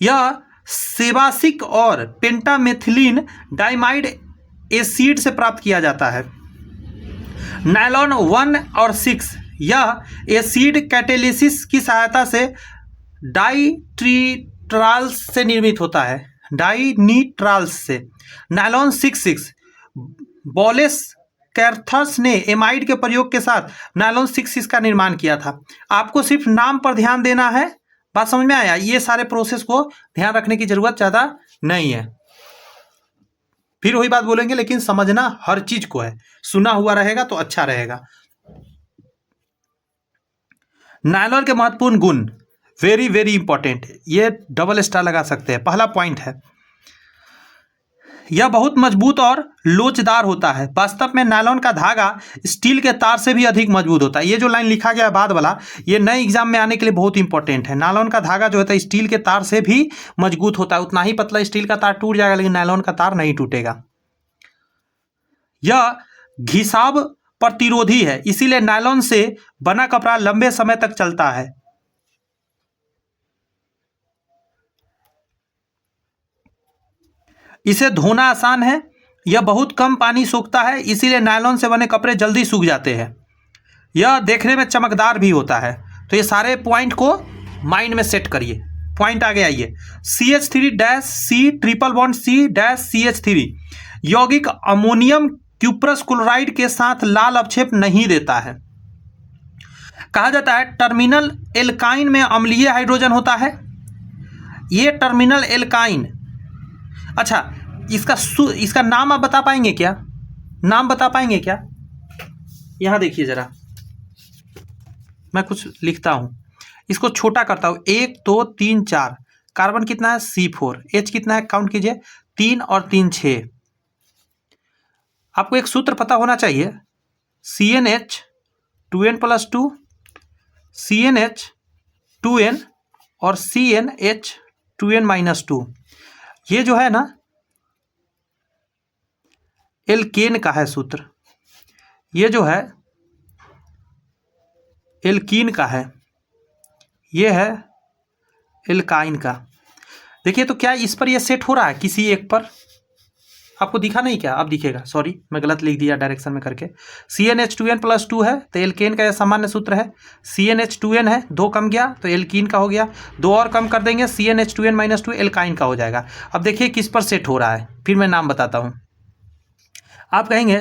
S1: यह सेबासिक और पेंटामेथिलीन डाइमाइड एसिड से प्राप्त किया जाता है। नायलॉन 1 और 6, यह एसिड कैटेलिसिस की सहायता से डाइट्रिट्राल्स से निर्मित होता है, डाइनिट्राल्स से। नायलॉन 6 बॉलेस कैर्थस ने एमाइड के प्रयोग के साथ नायलॉन 6 का निर्माण किया था। आपको सिर्फ नाम पर ध्यान देना है। बात समझ में आया? ये सारे प्रोसेस को ध्यान रखने की जरूरत ज्यादा नहीं है। फिर वही बात बोलेंगे, लेकिन समझना हर चीज को है, सुना हुआ रहेगा तो अच्छा रहेगा। नायलॉन के महत्वपूर्ण गुण वेरी वेरी इंपॉर्टेंट, ये डबल स्टार लगा सकते हैं। पहला पॉइंट है यह बहुत मजबूत और लोचदार होता है। वास्तव में नायलॉन का धागा स्टील के तार से भी अधिक मजबूत होता है। ये जो लाइन लिखा गया बाद वाला, ये नए एग्जाम में आने के लिए बहुत इंपॉर्टेंट है। नायलॉन का धागा जो होता है स्टील के तार से भी मजबूत होता है। उतना ही पतला स्टील का तार टूट जाएगा, लेकिन नायलॉन का तार नहीं टूटेगा। यह घिसाव प्रतिरोधी है, इसीलिए नायलॉन से बना कपड़ा लंबे समय तक चलता है। इसे धोना आसान है। यह बहुत कम पानी सोखता है, इसीलिए नायलॉन से बने कपड़े जल्दी सूख जाते हैं। यह देखने में चमकदार भी होता है। तो ये सारे पॉइंट को माइंड में सेट करिए। पॉइंट आगे आइए। CH3-C ट्रिपल बॉन्ड C-CH3 यौगिक अमोनियम क्यूप्रस क्लोराइड के साथ लाल अवक्षेप नहीं देता है। कहा जाता है टर्मिनल एल्काइन में अम्लीय हाइड्रोजन होता है। ये टर्मिनल एल्काइन, अच्छा इसका नाम आप बता पाएंगे क्या? नाम बता पाएंगे क्या? यहां देखिए जरा, मैं कुछ लिखता हूं, इसको छोटा करता हूं। 1 2 3 4, कार्बन कितना है? C4, H कितना है? काउंट कीजिए, 3 और 3 6। आपको एक सूत्र पता होना चाहिए, CnH 2n+2, CnH 2n और CnH 2n-2। ये जो है ना एल्केन का है सूत्र, ये जो है एल्कीन का है, ये है एल्काइन का। देखिए तो क्या इस पर ये सेट हो रहा है किसी एक पर? आपको दिखा नहीं क्या? अब दिखेगा, सॉरी मैं गलत लिख दिया डायरेक्शन में करके। CnH 2n+2 है तो एल्केन का यह सामान्य सूत्र है। CnH 2n है, 2 कम गया तो एल्कीन का हो गया, 2 और कम कर देंगे CnH 2n-2 एल्काइन का हो जाएगा। अब देखिए किस पर सेट हो रहा है, फिर मैं नाम बताता हूँ। आप कहेंगे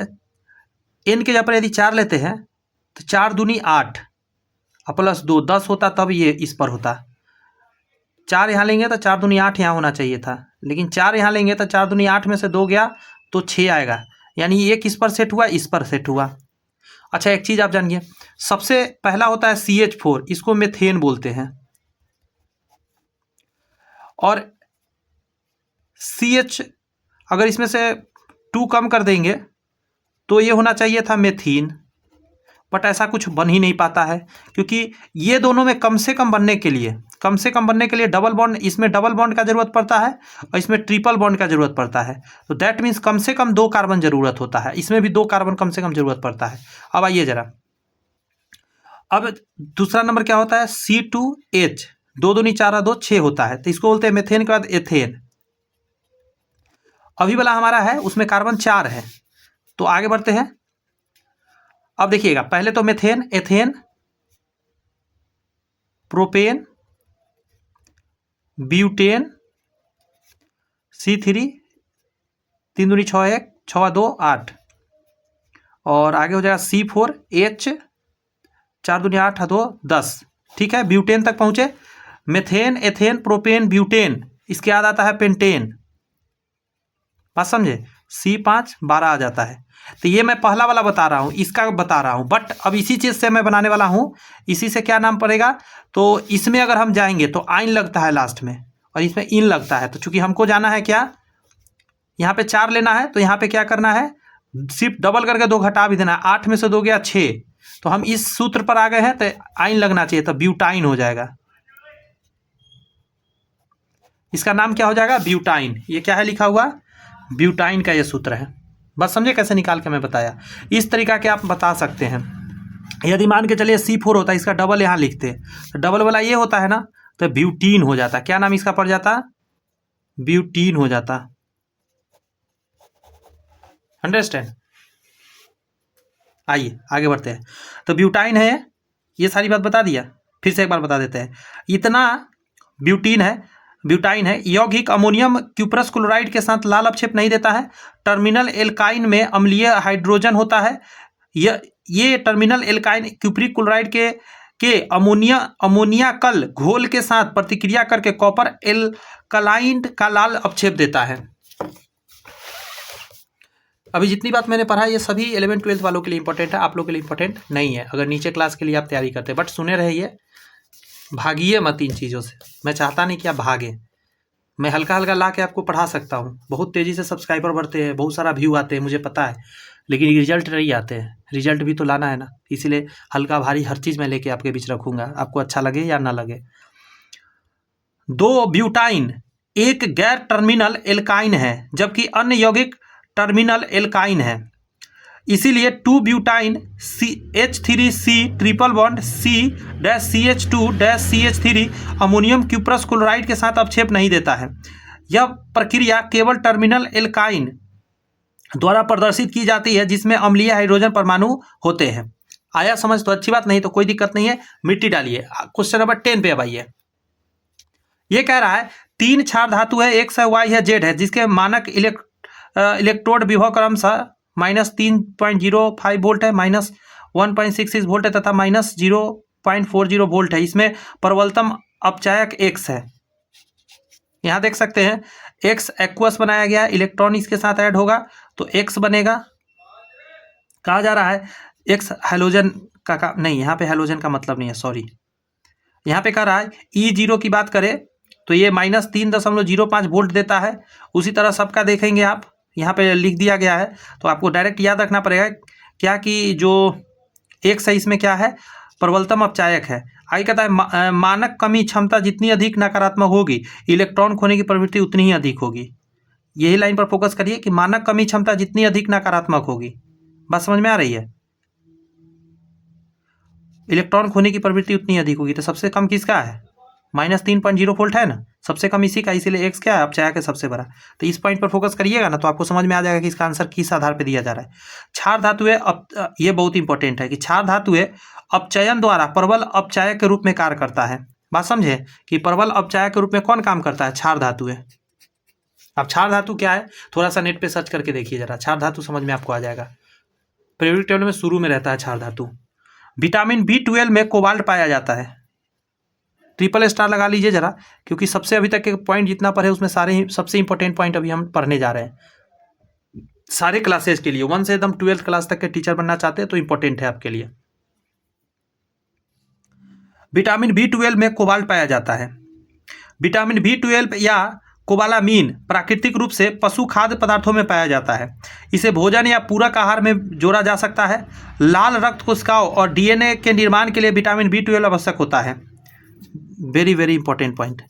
S1: n के जगह पर यदि 4 लेते हैं तो 4 दूनी 8 और +2 10 होता, तब ये इस पर होता। 4 यहाँ लेंगे तो 4 दूनी 8 यहाँ होना चाहिए था, लेकिन 4 यहाँ लेंगे तो 4 दूनी 8 में से 2 गया तो 6 आएगा, यानी ये किस पर सेट हुआ? इस पर सेट हुआ। अच्छा एक चीज़ आप जानिए, सबसे पहला होता है CH4, इसको मेथेन बोलते हैं, और CH अगर इसमें से 2 कम कर देंगे तो ये होना चाहिए था मेथीन, बट ऐसा कुछ बन ही नहीं पाता है, क्योंकि ये दोनों में कम से कम बनने के लिए डबल बॉन्ड, इसमें डबल बॉन्ड का जरूरत पड़ता है और इसमें ट्रिपल बॉन्ड का जरूरत पड़ता है। तो दैट मीन्स कम से कम 2 कार्बन जरूरत होता है, इसमें भी 2 कार्बन कम से कम जरूरत पड़ता है। अब आइए जरा, अब दूसरा नंबर क्या होता है, C2H, 2 दूनी 4 2 6 होता है, तो इसको बोलते हैं मेथेन के बाद एथेन। अभी वाला हमारा है उसमें कार्बन 4 है, तो आगे बढ़ते हैं। अब देखिएगा, पहले तो methane, ethane, propane, butane, C3, 3 दूनी 6 1 6 2 8, और आगे हो जाएगा C4H, 4 दूनी 8 2 10। ठीक है, ब्यूटेन तक पहुंचे। मेथेन, एथेन, प्रोपेन, ब्यूटेन, इसके बाद आता है पेंटेन, बात समझे, C5 12 आ जाता है। तो ये मैं पहला वाला बता रहा हूँ, इसका बता रहा हूँ, बट अब इसी चीज़ से मैं बनाने वाला हूँ। इसी से क्या नाम पड़ेगा, तो इसमें अगर हम जाएंगे तो आइन लगता है लास्ट में, और इसमें इन लगता है। तो चूंकि हमको जाना है क्या, यहाँ पे 4 लेना है, तो यहाँ पे क्या करना है, सिर्फ डबल करके 2 घटा भी देना है। 8 में से 2 गया 6, तो हम इस सूत्र पर आ गए हैं, तो आइन लगना चाहिए, तो ब्यूटाइन हो जाएगा। इसका नाम क्या हो जाएगा, ब्यूटाइन। ये क्या है लिखा हुआ, ब्यूटाइन का ये सूत्र है। बस समझे कैसे निकाल के मैं बताया, इस तरीका के आप बता सकते हैं। यदि मान के चलिए C4 होता है, इसका डबल यहाँ लिखते, तो डबल वाला ये होता है ना, तो ब्यूटीन हो जाता। क्या नाम इसका पड़ जाता, ब्यूटीन हो जाता। अंडरस्टैंड। आइए आगे बढ़ते हैं। तो ब्यूटाइन है, ये सारी बात बता दिया, फिर से एक बार बता देते हैं। इतना ब्यूटीन है, ब्यूटाइन है, यौगिक अमोनियम क्यूप्रस क्लोराइड के साथ लाल अपक्षेप नहीं देता है। टर्मिनल एल्काइन में अम्लीय हाइड्रोजन होता है। ये टर्मिनल एल्काइन क्यूप्रिक क्लोराइड के अमोनिया कल घोल के साथ प्रतिक्रिया करके कॉपर एल्कलाइन का लाल अपक्षेप देता है। अभी जितनी बात मैंने पढ़ा ये सभी 11 12 वालों के लिए इंपॉर्टेंट है, आप लोग के लिए इंपॉर्टेंट नहीं है, अगर नीचे क्लास के लिए आप तैयारी करते हैं। बट सुने रहिए, भागिए मत इन चीज़ों से। मैं चाहता नहीं कि आप भागें, मैं हल्का हल्का ला के आपको पढ़ा सकता हूँ। बहुत तेज़ी से सब्सक्राइबर बढ़ते हैं, बहुत सारा व्यू आते हैं, मुझे पता है, लेकिन रिजल्ट नहीं आते हैं। रिजल्ट भी तो लाना है ना, इसीलिए हल्का भारी हर चीज़ मैं लेके आपके बीच रखूँगा, आपको अच्छा लगे या ना लगे। 2 ब्यूटाइन एक गैर टर्मिनल एल्काइन है, जबकि अन्य यौगिक टर्मिनल एल्काइन है। इसीलिए 2 butyne H3C triple bond C-CH2-CH3 ammonium cuprous chloride के साथ अपक्षेप नहीं देता है। यह प्रक्रिया केवल टर्मिनल एल्काइन द्वारा प्रदर्शित की जाती है, जिसमें अम्लीय हाइड्रोजन परमाणु होते हैं। आया समझ, तो अच्छी बात, नहीं तो कोई दिक्कत नहीं है, मिट्टी डालिए। क्वेश्चन नंबर 10 पे अब आइए। ये कह रहा है 3 क्षार धातु है, X है, Y है, Z है, जिसके मानक इलेक्ट्रोड विभव क्रमशः -3.05 वोल्ट है, -1.66 वोल्ट है तथा -0.40 वोल्ट है। इसमें प्रबलतम अपचायक X है। यहाँ देख सकते हैं X एक्वस बनाया गया है, इलेक्ट्रॉन इसके साथ ऐड होगा तो X बनेगा। कहा जा रहा है X हैलोजन का नहीं, यहाँ पे हैलोजन का मतलब नहीं है, सॉरी। यहाँ पे कह रहा है E0 की बात करें तो ये -3.05 वोल्ट देता है। उसी तरह सबका देखेंगे आप, यहाँ पे लिख दिया गया है, तो आपको डायरेक्ट याद रखना पड़ेगा क्या कि जो X है इसमें क्या है, प्रबलतम अपचायक है। आगे कहता है मानक कमी क्षमता जितनी अधिक नकारात्मक होगी, इलेक्ट्रॉन खोने की प्रवृत्ति उतनी ही अधिक होगी। यही लाइन पर फोकस करिए कि मानक कमी क्षमता जितनी अधिक नकारात्मक होगी। बात समझ में आ रही है, इलेक्ट्रॉन खोने की प्रवृत्ति उतनी अधिक होगी। तो सबसे कम किसका है, -3.0 वोल्ट है ना, सबसे कम इसी का, इसीलिए X क्या है, अपचायक है सबसे बड़ा। तो इस पॉइंट पर फोकस करिएगा ना, तो आपको समझ में आ जाएगा कि इसका आंसर किस आधार पर दिया जा रहा है। क्षार धातु है, ये बहुत इंपॉर्टेंट है कि क्षार धातु है अपचयन द्वारा प्रबल अपचायक के रूप में कार्य करता है। बात समझे कि प्रबल अपचायक के रूप में कौन काम करता है, क्षार धातु है। अब क्षार धातु क्या है, थोड़ा सा नेट पे सर्च करके देखिए जरा, क्षार धातु समझ में आपको आ जाएगा। पीरियोडिक टेबल में शुरू में रहता है क्षार धातु। विटामिन B12 में कोबाल्ट पाया जाता है। ट्रिपल स्टार लगा लीजिए जरा, क्योंकि सबसे अभी तक के पॉइंट जितना पढ़े उसमें सारे ही सबसे इंपॉर्टेंट पॉइंट अभी हम पढ़ने जा रहे हैं सारे क्लासेस के लिए। 1 से एकदम 12th क्लास तक के टीचर बनना चाहते हैं तो इंपॉर्टेंट है आपके लिए। विटामिन B12 में कोबाल्ट पाया जाता है। विटामिन B12 या कोबालामीन प्राकृतिक रूप से पशु खाद्य पदार्थों में पाया जाता है। इसे भोजन या पूरक आहार में जोड़ा जा सकता है। लाल रक्त कोशिकाओं और डीएनए के निर्माण के लिए विटामिन B12 आवश्यक होता है। Very very important point.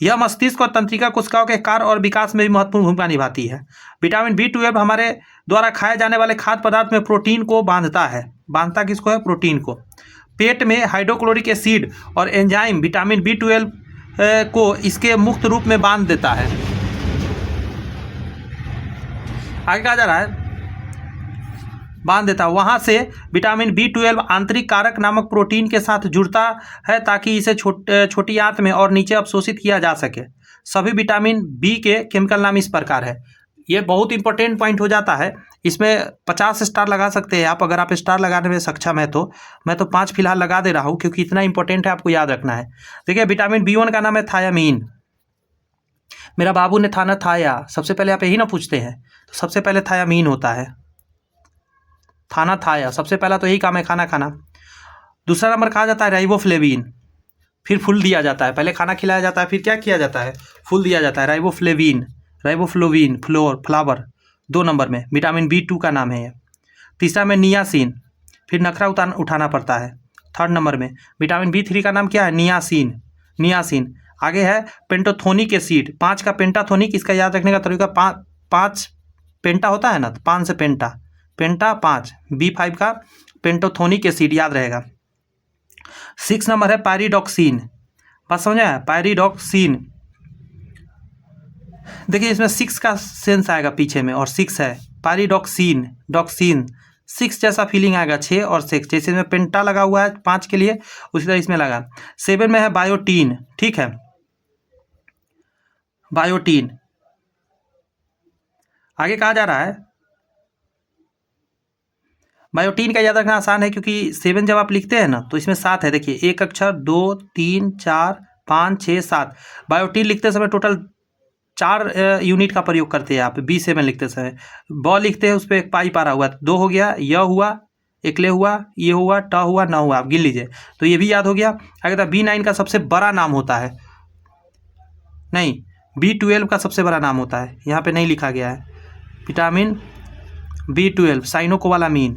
S1: यह मस्तिष्क और तंत्रिका कोशिकाओं के कार्य और विकास में भी महत्वपूर्ण भूमिका निभाती है। विटामिन B12 हमारे द्वारा खाए जाने वाले खाद्य पदार्थ में प्रोटीन को बांधता है। बांधता किसको है? प्रोटीन को। पेट में हाइड्रोक्लोरिक एसिड और एंजाइम विटामिन B12 को इसके मुक्त रूप में बांध देता है। आगे कहा जा रहा है बांध देता है। वहाँ से विटामिन B12 आंतरिक कारक नामक प्रोटीन के साथ जुड़ता है ताकि इसे छोटी आंत में और नीचे अवशोषित किया जा सके। सभी विटामिन बी के केमिकल नाम इस प्रकार है। ये बहुत इंपॉर्टेंट पॉइंट हो जाता है। इसमें 50 स्टार लगा सकते हैं आप, अगर आप स्टार लगाने में सक्षम है तो। मैं तो 5 फिलहाल लगा दे रहा हूँ क्योंकि इतना इंपॉर्टेंट है, आपको याद रखना है। देखिए विटामिन B1 का नाम है थायामीन। मेरा बाबू ने था ना थाया, सबसे पहले आप यही ना पूछते हैं, तो सबसे पहले थायामीन होता है। थाना थाया सबसे पहला तो यही काम है, खाना खाना। दूसरा नंबर कहा जाता है राइबोफ्लेविन, फिर फूल दिया जाता है। पहले खाना खिलाया जाता है, फिर क्या किया जाता है? फूल दिया जाता है। राइबोफ्लोविन फ्लावर 2 नंबर में। विटामिन B2 का नाम है ये। तीसरा में नियासिन, फिर नखरा उठाना पड़ता है। 3rd नंबर में विटामिन B3 का नाम क्या है? नियासिन। आगे है पेंटोथोनिक एसिड। 5 का पेंटाथोनिक, इसका याद रखने का तरीका 5 पेंटा होता है ना, 5 से पेंटा 5। B5 का पेंटोथोनिक एसिड याद रहेगा। 6 नंबर है पायरिडॉक्सिन। बात समझ आया? पायरिडॉक्सिन। देखिए इसमें 6 का सेंस आएगा पीछे में, और 6 है पायरिडॉक्सिन 6 जैसा फीलिंग आएगा। 6 और 6 जैसे इसमें पेंटा लगा हुआ है 5 के लिए, उसी तरह इसमें लगा। 7 में है बायोटीन। ठीक है, बायोटीन। आगे कहा जा रहा है बायोटीन का याद रखना आसान है क्योंकि 7 जब आप लिखते हैं ना तो इसमें 7 है। देखिए एक अक्षर 2 3 4 5 6 7। बायोटीन लिखते समय टोटल 4 यूनिट का प्रयोग करते हैं आप। B7 लिखते समय लिखते हैं, उस पर एक पाई पारा हुआ, 2 हो गया, य हुआ, एकले हुआ, ये हुआ, ट हुआ, न हुआ, आप गिन लीजिए। तो ये भी याद हो गया। आगे था B9 का सबसे बड़ा नाम होता है, नहीं B12 का सबसे बड़ा नाम होता है, यहाँ पे नहीं लिखा गया है। Vitamin B12 साइनोकोबालामीन।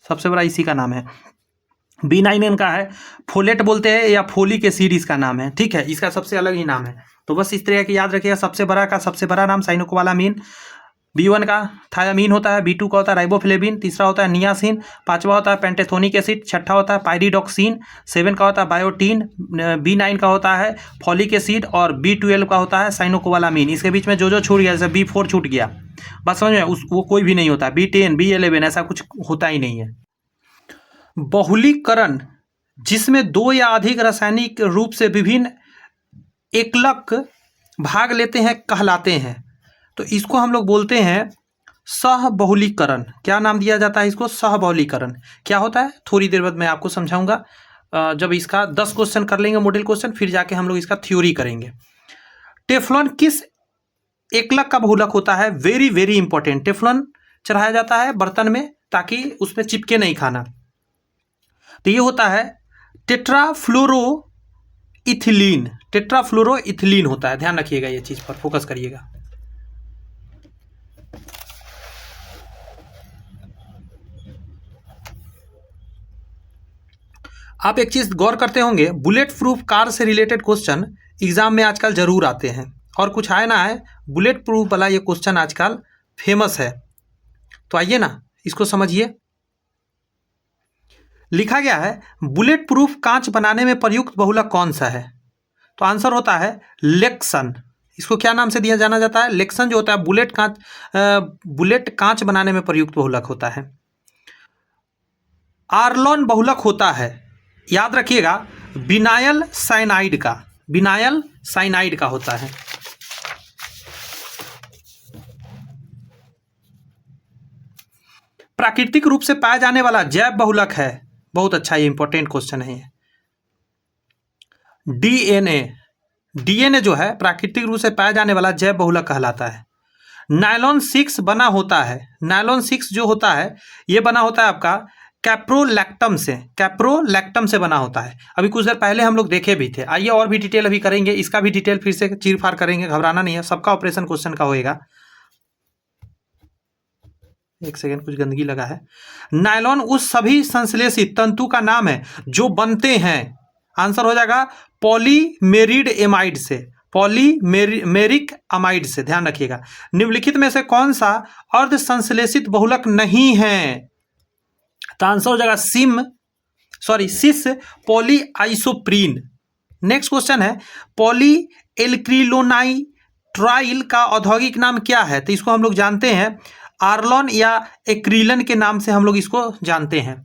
S1: सबसे बड़ा इसी का नाम है। B9 इनका है, फोलेट बोलते हैं या फोलिक एसिड इसका नाम है। ठीक है, इसका सबसे अलग ही नाम है। तो बस इस तरह के याद रखिएगा। सबसे बड़ा नाम साइनोकोबालामीन। B1 का थायामीन होता है, B2 का होता है राइबोफ्लेविन, तीसरा होता है नियासिन, 5वां होता है पेंटेथोनिक एसिड, 6ठा होता है पायरिडॉक्सिन, 7 का होता है बायोटीन, B9 का होता है फॉलिक एसिड, और B12 का होता है साइनोकोबालामीन। इसके बीच में जो छूट गया, जैसे B4 छूट गया, बस समझ में, वो कोई भी नहीं होता। B10 B11 ऐसा कुछ होता ही नहीं है। बहुलीकरण जिसमें 2 या अधिक रासायनिक रूप से विभिन्न एकलक भाग लेते हैं कहलाते हैं। तो इसको हम लोग बोलते हैं सहबहुलीकरण। क्या नाम दिया जाता है इसको? सहबहुलीकरण। क्या होता है थोड़ी देर बाद मैं आपको समझाऊंगा। जब इसका 10 क्वेश्चन कर लेंगे मॉडल क्वेश्चन, फिर जाके हम लोग इसका थ्योरी करेंगे। टेफ्लॉन किस एकलक का बहुलक होता है? Very very important. टेफ्लॉन चढ़ाया जाता है बर्तन में ताकि उसमें चिपके नहीं खाना। तो ये होता है टेट्राफ्लोरोइथिलीन होता है। ध्यान रखिएगा, ये चीज पर फोकस करिएगा। आप एक चीज गौर करते होंगे, बुलेट प्रूफ कार से रिलेटेड क्वेश्चन एग्जाम में आजकल जरूर आते हैं, और कुछ आए ना आए, बुलेट प्रूफ वाला ये क्वेश्चन आजकल फेमस है। तो आइए ना इसको समझिए। लिखा गया है बुलेट प्रूफ कांच बनाने में प्रयुक्त बहुलक कौन सा है? तो आंसर होता है लेक्सन। इसको क्या नाम से दिया जाना जाता है? लेक्सन जो होता है बुलेट कांच बनाने में प्रयुक्त बहुलक होता है। आर्लॉन बहुलक होता है, याद रखिएगा, विनाइल साइनाइड का होता है। प्राकृतिक रूप से पाया जाने वाला जैव बहुलक है। बहुत अच्छा, ये इंपॉर्टेंट क्वेश्चन है। डीएनए जो है प्राकृतिक रूप से पाया जाने वाला जैव बहुलक कहलाता है। नायलॉन 6 बना होता है, नायलॉन 6 जो होता है ये बना होता है आपका कैप्रोलैक्टम से, कैप्रोलैक्टम से बना होता है। अभी कुछ देर पहले हम लोग देखे भी थे। आइए और भी डिटेल अभी करेंगे, इसका भी डिटेल फिर से चीर फाड़ करेंगे, घबराना नहीं है, सबका ऑपरेशन क्वेश्चन का होएगा। एक सेकेंड, कुछ गंदगी लगा है। नायलॉन उस सभी संश्लेषित तंतु का नाम है जो बनते हैं, आंसर हो जाएगा पॉलीमेरिड एमाइड से, पॉलीमेरिक अमाइड से, ध्यान रखिएगा। निम्नलिखित में से कौन सा अर्ध संश्लेषित बहुलक नहीं है? तो आंसर हो जाएगा सिस पॉलीआइसोप्रीन। नेक्स्ट क्वेश्चन है पॉली एल्क्रिलोनाइट्राइल का औद्योगिक नाम क्या है? तो इसको हम लोग जानते हैं आर्लॉन या एक्रिलन के नाम से हम लोग इसको जानते हैं।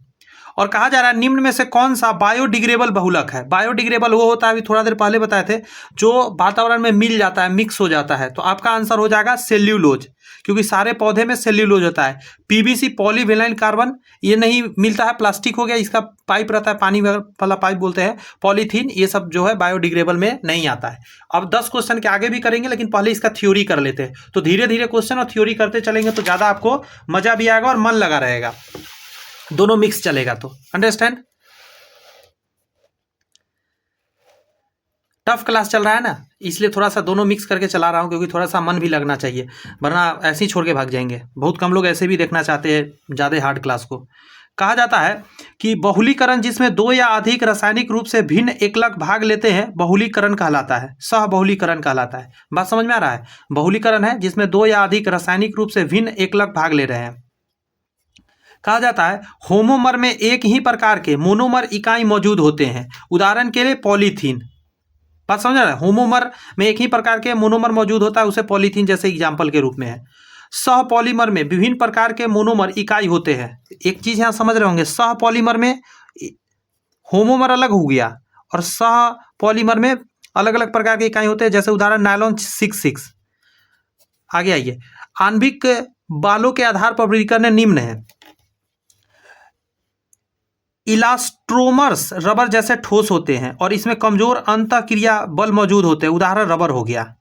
S1: और कहा जा रहा है निम्न में से कौन सा बायोडिग्रेडेबल बहुलक है? बायोडिग्रेडेबल वो होता है, अभी थोड़ा देर पहले बताए थे, जो वातावरण में मिल जाता है, मिक्स हो जाता है। तो आपका आंसर हो जाएगा सेल्यूलोज, क्योंकि सारे पौधे में सेल्यूलोज होता है। पीवीसी पॉलीविनाइल कार्बन ये नहीं मिलता है, प्लास्टिक हो गया, इसका पाइप रहता है, पानी वाला पाइप बोलते हैं, पॉलीथीन, ये सब जो है बायोडिग्रेडेबल में नहीं आता है। अब 10 क्वेश्चन के आगे भी करेंगे, लेकिन पहले इसका थ्योरी कर लेते हैं। तो धीरे धीरे क्वेश्चन और थ्योरी करते चलेंगे तो ज़्यादा आपको मजा भी आएगा और मन लगा रहेगा, दोनों मिक्स चलेगा। तो अंडरस्टैंड? टफ क्लास चल रहा है ना, इसलिए थोड़ा सा दोनों मिक्स करके चला रहा हूँ, क्योंकि थोड़ा सा मन भी लगना चाहिए, वरना ऐसे ही छोड़ के भाग जाएंगे। बहुत कम लोग ऐसे भी देखना चाहते हैं ज़्यादा हार्ड क्लास को। कहा जाता है कि बहुलीकरण जिसमें 2 या अधिक रासायनिक रूप से भिन्न एकलक भाग लेते हैं बहुलीकरण कहलाता है, सह बहुलीकरण कहलाता है। बात समझ में आ रहा है? बहुलीकरण है जिसमें 2 या अधिक रासायनिक रूप से भिन्न एकलक भाग ले रहे हैं। कहा जाता है होमोमर में एक ही प्रकार के मोनोमर इकाई मौजूद होते हैं, उदाहरण के लिए पॉलीथीन। बात समझ रहा है? होमोमर में एक ही प्रकार के मोनोमर मौजूद होता है, उसे पॉलीथीन जैसे एग्जाम्पल के रूप में है। सह पॉलीमर में विभिन्न प्रकार के मोनोमर इकाई होते हैं। एक चीज यहां समझ रहे होंगे, सह पॉलीमर में होमोमर अलग हो गया और सह पॉलीमर में अलग अलग प्रकार के इकाई होते हैं, जैसे उदाहरण नायलॉन 6। आगे आइए, आणविक बालों के आधार पर वर्गीकरण निम्न है। इलास्ट्रोमर्स रबर जैसे ठोस होते हैं और इसमें कमजोर अंतःक्रिया बल मौजूद होते हैं, उदाहरण रबर हो गया।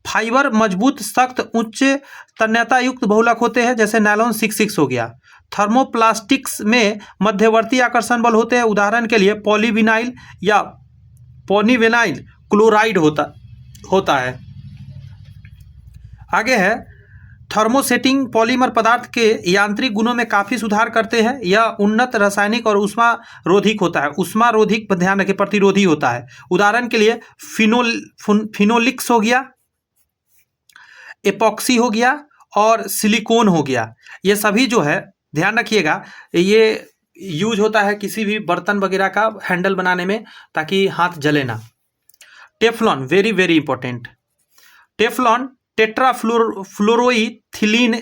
S1: फाइबर मजबूत, सख्त, उच्च तन्यता युक्त बहुलक होते हैं, जैसे नायलॉन 6 हो गया। थर्मोप्लास्टिक्स में मध्यवर्ती आकर्षण बल होते हैं, उदाहरण के लिए पॉलीविनाइल या पॉलीविनाइल क्लोराइड होता है। आगे है थर्मोसेटिंग पॉलीमर पदार्थ के यांत्रिक गुणों में काफ़ी सुधार करते हैं। यह उन्नत रासायनिक और ऊष्मा रोधिक होता है, ऊष्मा रोधिक पर ध्यान रखें, प्रतिरोधी होता है। उदाहरण के लिए फिनोलिक्स हो गया, एपॉक्सी हो गया और सिलिकॉन हो गया। ये सभी जो है ध्यान रखिएगा, ये यूज होता है किसी भी बर्तन वगैरह का हैंडल बनाने में, ताकि हाथ जले ना। Teflon very very important. Teflon tetrafluoroethylene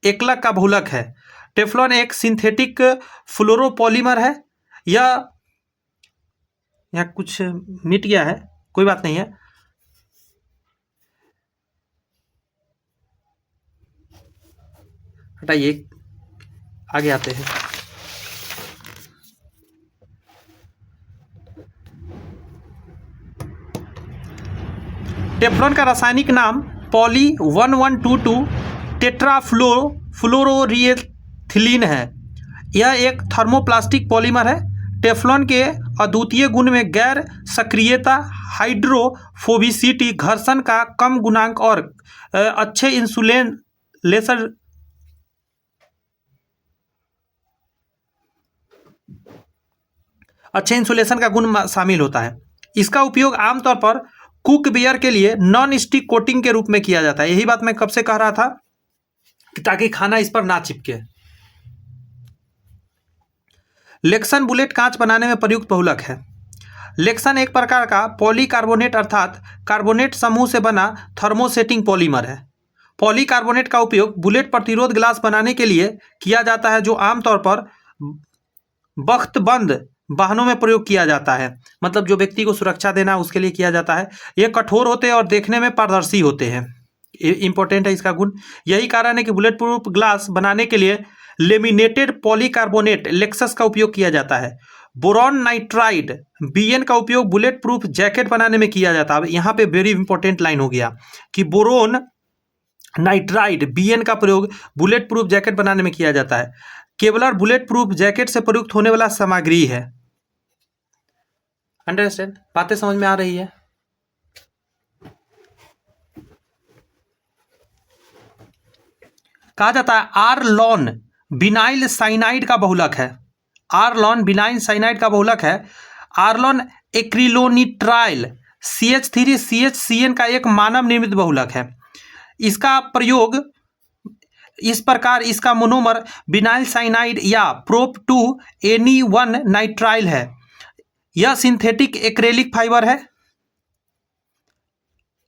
S1: एकलक का बहुलक है। टेफ्लॉन एक सिंथेटिक फ्लोरोपॉलीमर है। यह कुछ मिट गया है, कोई बात नहीं है। हटाइए, आगे आते हैं। टेफ्लॉन का रासायनिक नाम पॉली 1122 टेट्राफ्लोरोइथिलीन है। यह एक थर्मोप्लास्टिक पॉलीमर है। टेफ्लॉन के अद्वितीय गुण में गैर सक्रियता, हाइड्रोफोबिसिटी, घर्षण का कम गुणांक और अच्छे इंसुलेशन का गुण शामिल होता है। इसका उपयोग आमतौर पर कुकवेयर के लिए नॉन स्टिक कोटिंग के रूप में किया जाता है। यही बात मैं कब से कह रहा था कि ताकि खाना इस पर ना चिपके। लेक्सन बुलेट कांच बनाने में प्रयुक्त बहुलक है। लेक्सन एक प्रकार का पॉलीकार्बोनेट अर्थात कार्बोनेट समूह से बना थर्मोसेटिंग पॉलीमर है। पॉलीकार्बोनेट का उपयोग बुलेट प्रतिरोध ग्लास बनाने के लिए किया जाता है, जो आमतौर पर बख्तबंद वाहनों में प्रयोग किया जाता है, मतलब जो व्यक्ति को सुरक्षा देना उसके लिए किया जाता है। ये कठोर होते हैं और देखने में पारदर्शी होते हैं, इंपॉर्टेंट है इसका गुण। यही कारण है कि बुलेट प्रूफ ग्लास बनाने के लिए लेमिनेटेड पॉलीकार्बोनेट लेक्सस का उपयोग किया जाता है। बोरॉन नाइट्राइड BN का उपयोग बुलेट प्रूफ जैकेट बनाने में किया जाता है। अब यहाँ पे वेरी इंपॉर्टेंट लाइन हो गया कि बोरोन नाइट्राइड BN का प्रयोग बुलेट प्रूफ जैकेट बनाने में किया जाता है। केवलर बुलेट प्रूफ जैकेट से प्रयुक्त होने वाला सामग्री है। अंडरस्टैंड? बातें समझ में आ रही है? कहा जाता है आरलॉन विनाइल साइनाइड का बहुलक है। आरलॉन विनाइल साइनाइड का बहुलक है। आरलॉन एक्रिलोनिट्राइल CH3CHCN का एक मानव निर्मित बहुलक है। इसका प्रयोग इस प्रकार इसका मोनोमर विनाइल साइनाइड या प्रोप 2 Ni1 नाइट्राइल है। यह सिंथेटिक एक्रेलिक फाइबर है।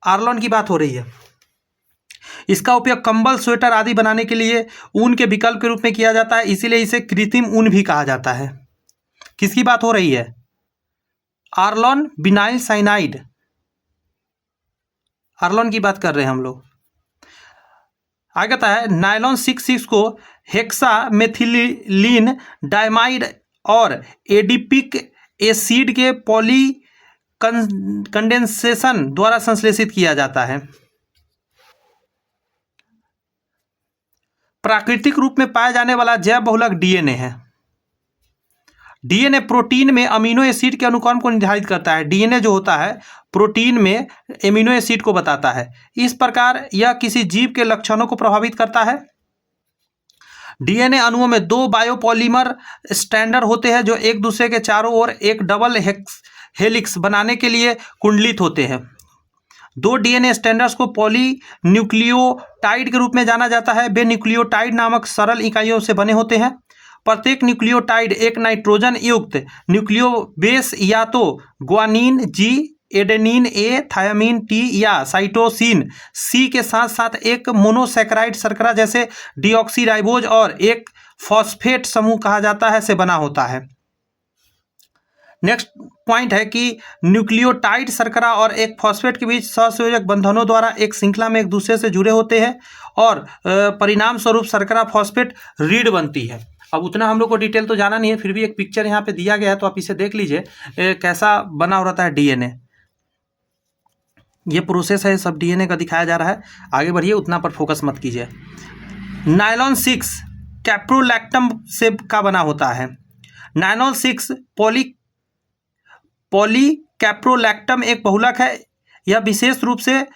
S1: आरलॉन की बात हो रही है। इसका उपयोग कंबल, स्वेटर आदि बनाने के लिए ऊन के विकल्प के रूप में किया जाता है, इसीलिए इसे कृत्रिम ऊन भी कहा जाता है। किसकी बात हो रही है? आरलॉन विनाइल साइनाइड, आरलॉन की बात कर रहे हैं हम लोग। आगे कहता है नायलॉन 6 को हेक्सा मेथिलीन डायमाइड और एडिपिक एसिड के पॉली कंडेंसेशन द्वारा संश्लेषित किया जाता है। प्राकृतिक रूप में पाया जाने वाला जैव बहुलक DNA है। DNA प्रोटीन में अमीनो एसिड के अनुक्रम को निर्धारित करता है। DNA जो होता है प्रोटीन में एमिनो एसिड को बताता है। इस प्रकार यह किसी जीव के लक्षणों को प्रभावित करता है। DNA अणुओं में 2 बायोपॉलीमर स्ट्रैंड होते हैं जो एक दूसरे के चारों ओर एक डबल हेलिक्स बनाने के लिए कुंडलित होते हैं। 2 DNA स्ट्रैंड्स को पॉलीन्यूक्लियोटाइड के रूप में जाना जाता है। वे न्यूक्लियोटाइड नामक सरल इकाइयों से बने होते हैं। प्रत्येक न्यूक्लियोटाइड एक नाइट्रोजन युक्त न्यूक्लियोबेस या तो guanine G, adenine A, thiamine T या साइटोसिन C के साथ साथ एक मोनोसैकेराइड शर्करा जैसे डीऑक्सीराइबोज और एक फॉस्फेट समूह कहा जाता है से बना होता है। नेक्स्ट पॉइंट है कि न्यूक्लियोटाइड शर्करा और एक फॉस्फेट के बीच सहसंयोजक बंधनों द्वारा एक श्रृंखला में एक दूसरे से जुड़े होते हैं और परिणाम स्वरूप शर्करा फॉस्फेट रीढ़ बनती है। अब उतना हम लोग को डिटेल तो जाना नहीं है, फिर भी एक पिक्चर यहाँ पे दिया गया है तो आप इसे देख लीजिए कैसा बना हो रहता है DNA। ये प्रोसेस है, सब DNA का दिखाया जा रहा है। आगे बढ़िए, उतना पर फोकस मत कीजिए। नायलॉन 6 कैप्रोलैक्टम से का बना होता है। नायलॉन 6 पॉलीकैप्रोलैक्टम एक बहुलक है। यह विशेष रूप से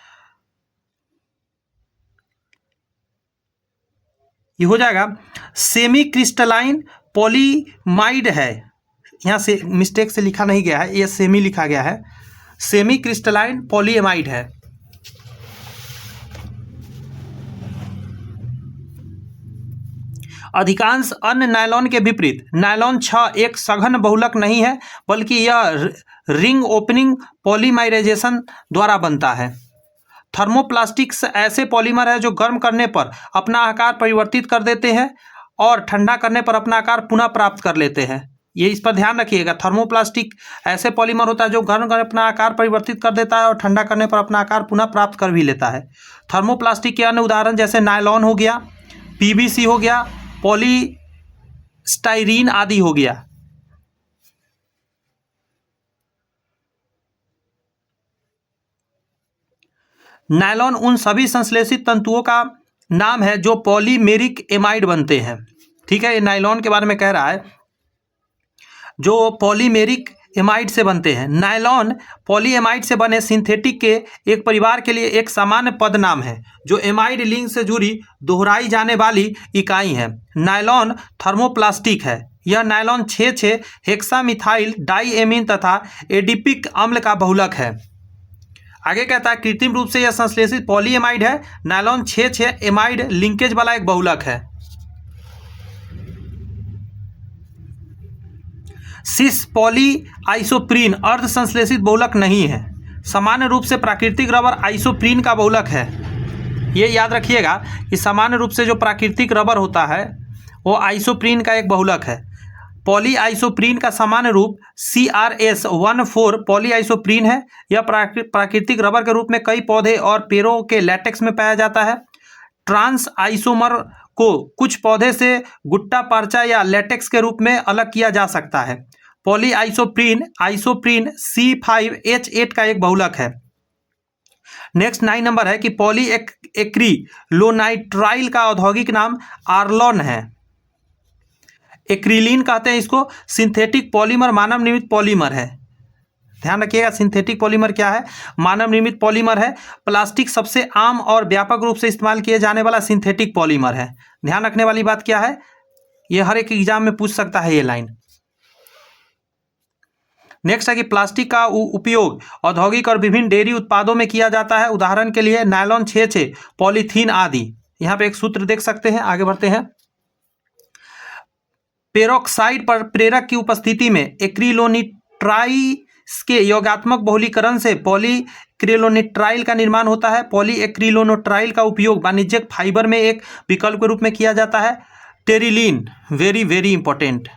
S1: ये हो जाएगा सेमी क्रिस्टलाइन पॉलीमाइड है। यहाँ से मिस्टेक से लिखा नहीं गया है, ये सेमी लिखा गया है। सेमी क्रिस्टलाइन पॉलीएमाइड है। अधिकांश अन्य नायलॉन के विपरीत नायलॉन 6 एक सघन बहुलक नहीं है, बल्कि यह रिंग ओपनिंग पॉलीमराइजेशन द्वारा बनता है। थर्मोप्लास्टिक्स ऐसे पॉलीमर है जो गर्म करने पर अपना आकार परिवर्तित कर देते हैं और ठंडा करने पर अपना आकार पुनः प्राप्त कर लेते हैं। ये इस पर ध्यान रखिएगा। थर्मोप्लास्टिक ऐसे पॉलीमर होता है जो गर्म करने अपना आकार परिवर्तित कर देता है और ठंडा करने पर अपना आकार पुनः प्राप्त कर भी लेता है। थर्मोप्लास्टिक के अन्य उदाहरण जैसे नायलॉन हो गया, PVC हो गया, पॉलीस्टाइरीन आदि हो गया। नायलॉन उन सभी संश्लेषित तंतुओं का नाम है जो पॉलीमेरिक एमाइड बनते हैं। ठीक है, ये नायलॉन के बारे में कह रहा है जो पॉलीमेरिक एमाइड से बनते हैं। नायलॉन पॉलीएमाइड से बने सिंथेटिक के एक परिवार के लिए एक सामान्य पद नाम है जो एमाइड लिंक से जुड़ी दोहराई जाने वाली इकाई है। नायलॉन थर्मोप्लास्टिक है। यह नायलॉन 6 हेक्सामिथाइल डाइएमीन तथा एडिपिक अम्ल का बहुलक है। आगे कहता है कृत्रिम रूप से यह संश्लेषित पॉलीएमाइड है। नायलॉन 6 एमाइड लिंकेज वाला एक बहुलक है। सिस पॉली आइसोप्रीन अर्ध संश्लेषित बहुलक नहीं है। सामान्य रूप से प्राकृतिक रबर आइसोप्रीन का बहुलक है। ये याद रखिएगा कि सामान्य रूप से जो प्राकृतिक रबर होता है वो आइसोप्रीन का एक बहुलक है। पॉली आइसोप्रीन का सामान्य रूप CRS14 पॉली आइसोप्रीन है। यह प्राकृतिक रबर के रूप में कई पौधे और पेड़ों के लैटेक्स में पाया जाता है। ट्रांस आइसोमर को कुछ पौधे से गुट्टा पर्चा या लैटेक्स के रूप में अलग किया जा सकता है। पॉली आइसोप्रीन C5H8 का एक बहुलक है। नेक्स्ट 9 नंबर है कि पॉलीएक्रिलोनाइट्राइल का औद्योगिक नाम आर्लॉन है। एक्रिलीन कहते हैं इसको। सिंथेटिक पॉलीमर मानव निर्मित पॉलीमर है। ध्यान रखिएगा, सिंथेटिक पॉलीमर क्या है? मानव निर्मित पॉलीमर है। प्लास्टिक सबसे आम और व्यापक रूप से इस्तेमाल किए जाने वाला सिंथेटिक पॉलीमर है। ध्यान रखने वाली बात क्या है, ये हर एक एग्जाम में पूछ सकता है ये लाइन। नेक्स्ट है कि प्लास्टिक का उपयोग औद्योगिक और विभिन्न डेयरी उत्पादों में किया जाता है। उदाहरण के लिए नायलॉन 6 पॉलीथीन आदि। यहाँ पे एक सूत्र देख सकते हैं। आगे बढ़ते हैं। पेरोक्साइड पर प्रेरक की उपस्थिति में एक्रिलोनिट्राइल के योगात्मक बहुलीकरण से पॉलीक्रिलोनिट्राइल का निर्माण होता है। पॉलीएक्रिलोनिट्राइल का उपयोग वाणिज्यिक फाइबर में एक विकल्प के रूप में किया जाता है। Terylene, very very important.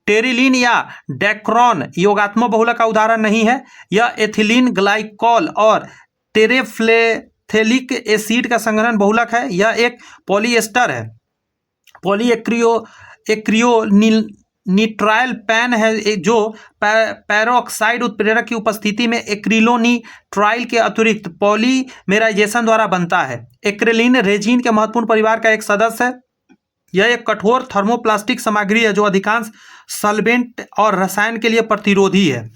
S1: Terylene या डेक्रॉन योगात्मक बहुलक का उदाहरण नहीं है। यह एथिलीन ग्लाइकॉल और टेरेफ्लेथेलिक एसिड का संघनन बहुलक है। यह एक पॉलीएस्टर है। पॉलीएक्रियोनिट्राइल पैन है जो पेरोक्साइड उत्प्रेरक की उपस्थिति में एक्रिलोनिट्राइल के अतिरिक्त पॉलीमेराइजेशन द्वारा बनता है। एक्रिलीन रेजिन के महत्वपूर्ण परिवार का एक सदस्य है। यह एक कठोर थर्मोप्लास्टिक सामग्री है जो अधिकांश सॉल्वेंट और रसायन के लिए प्रतिरोधी है।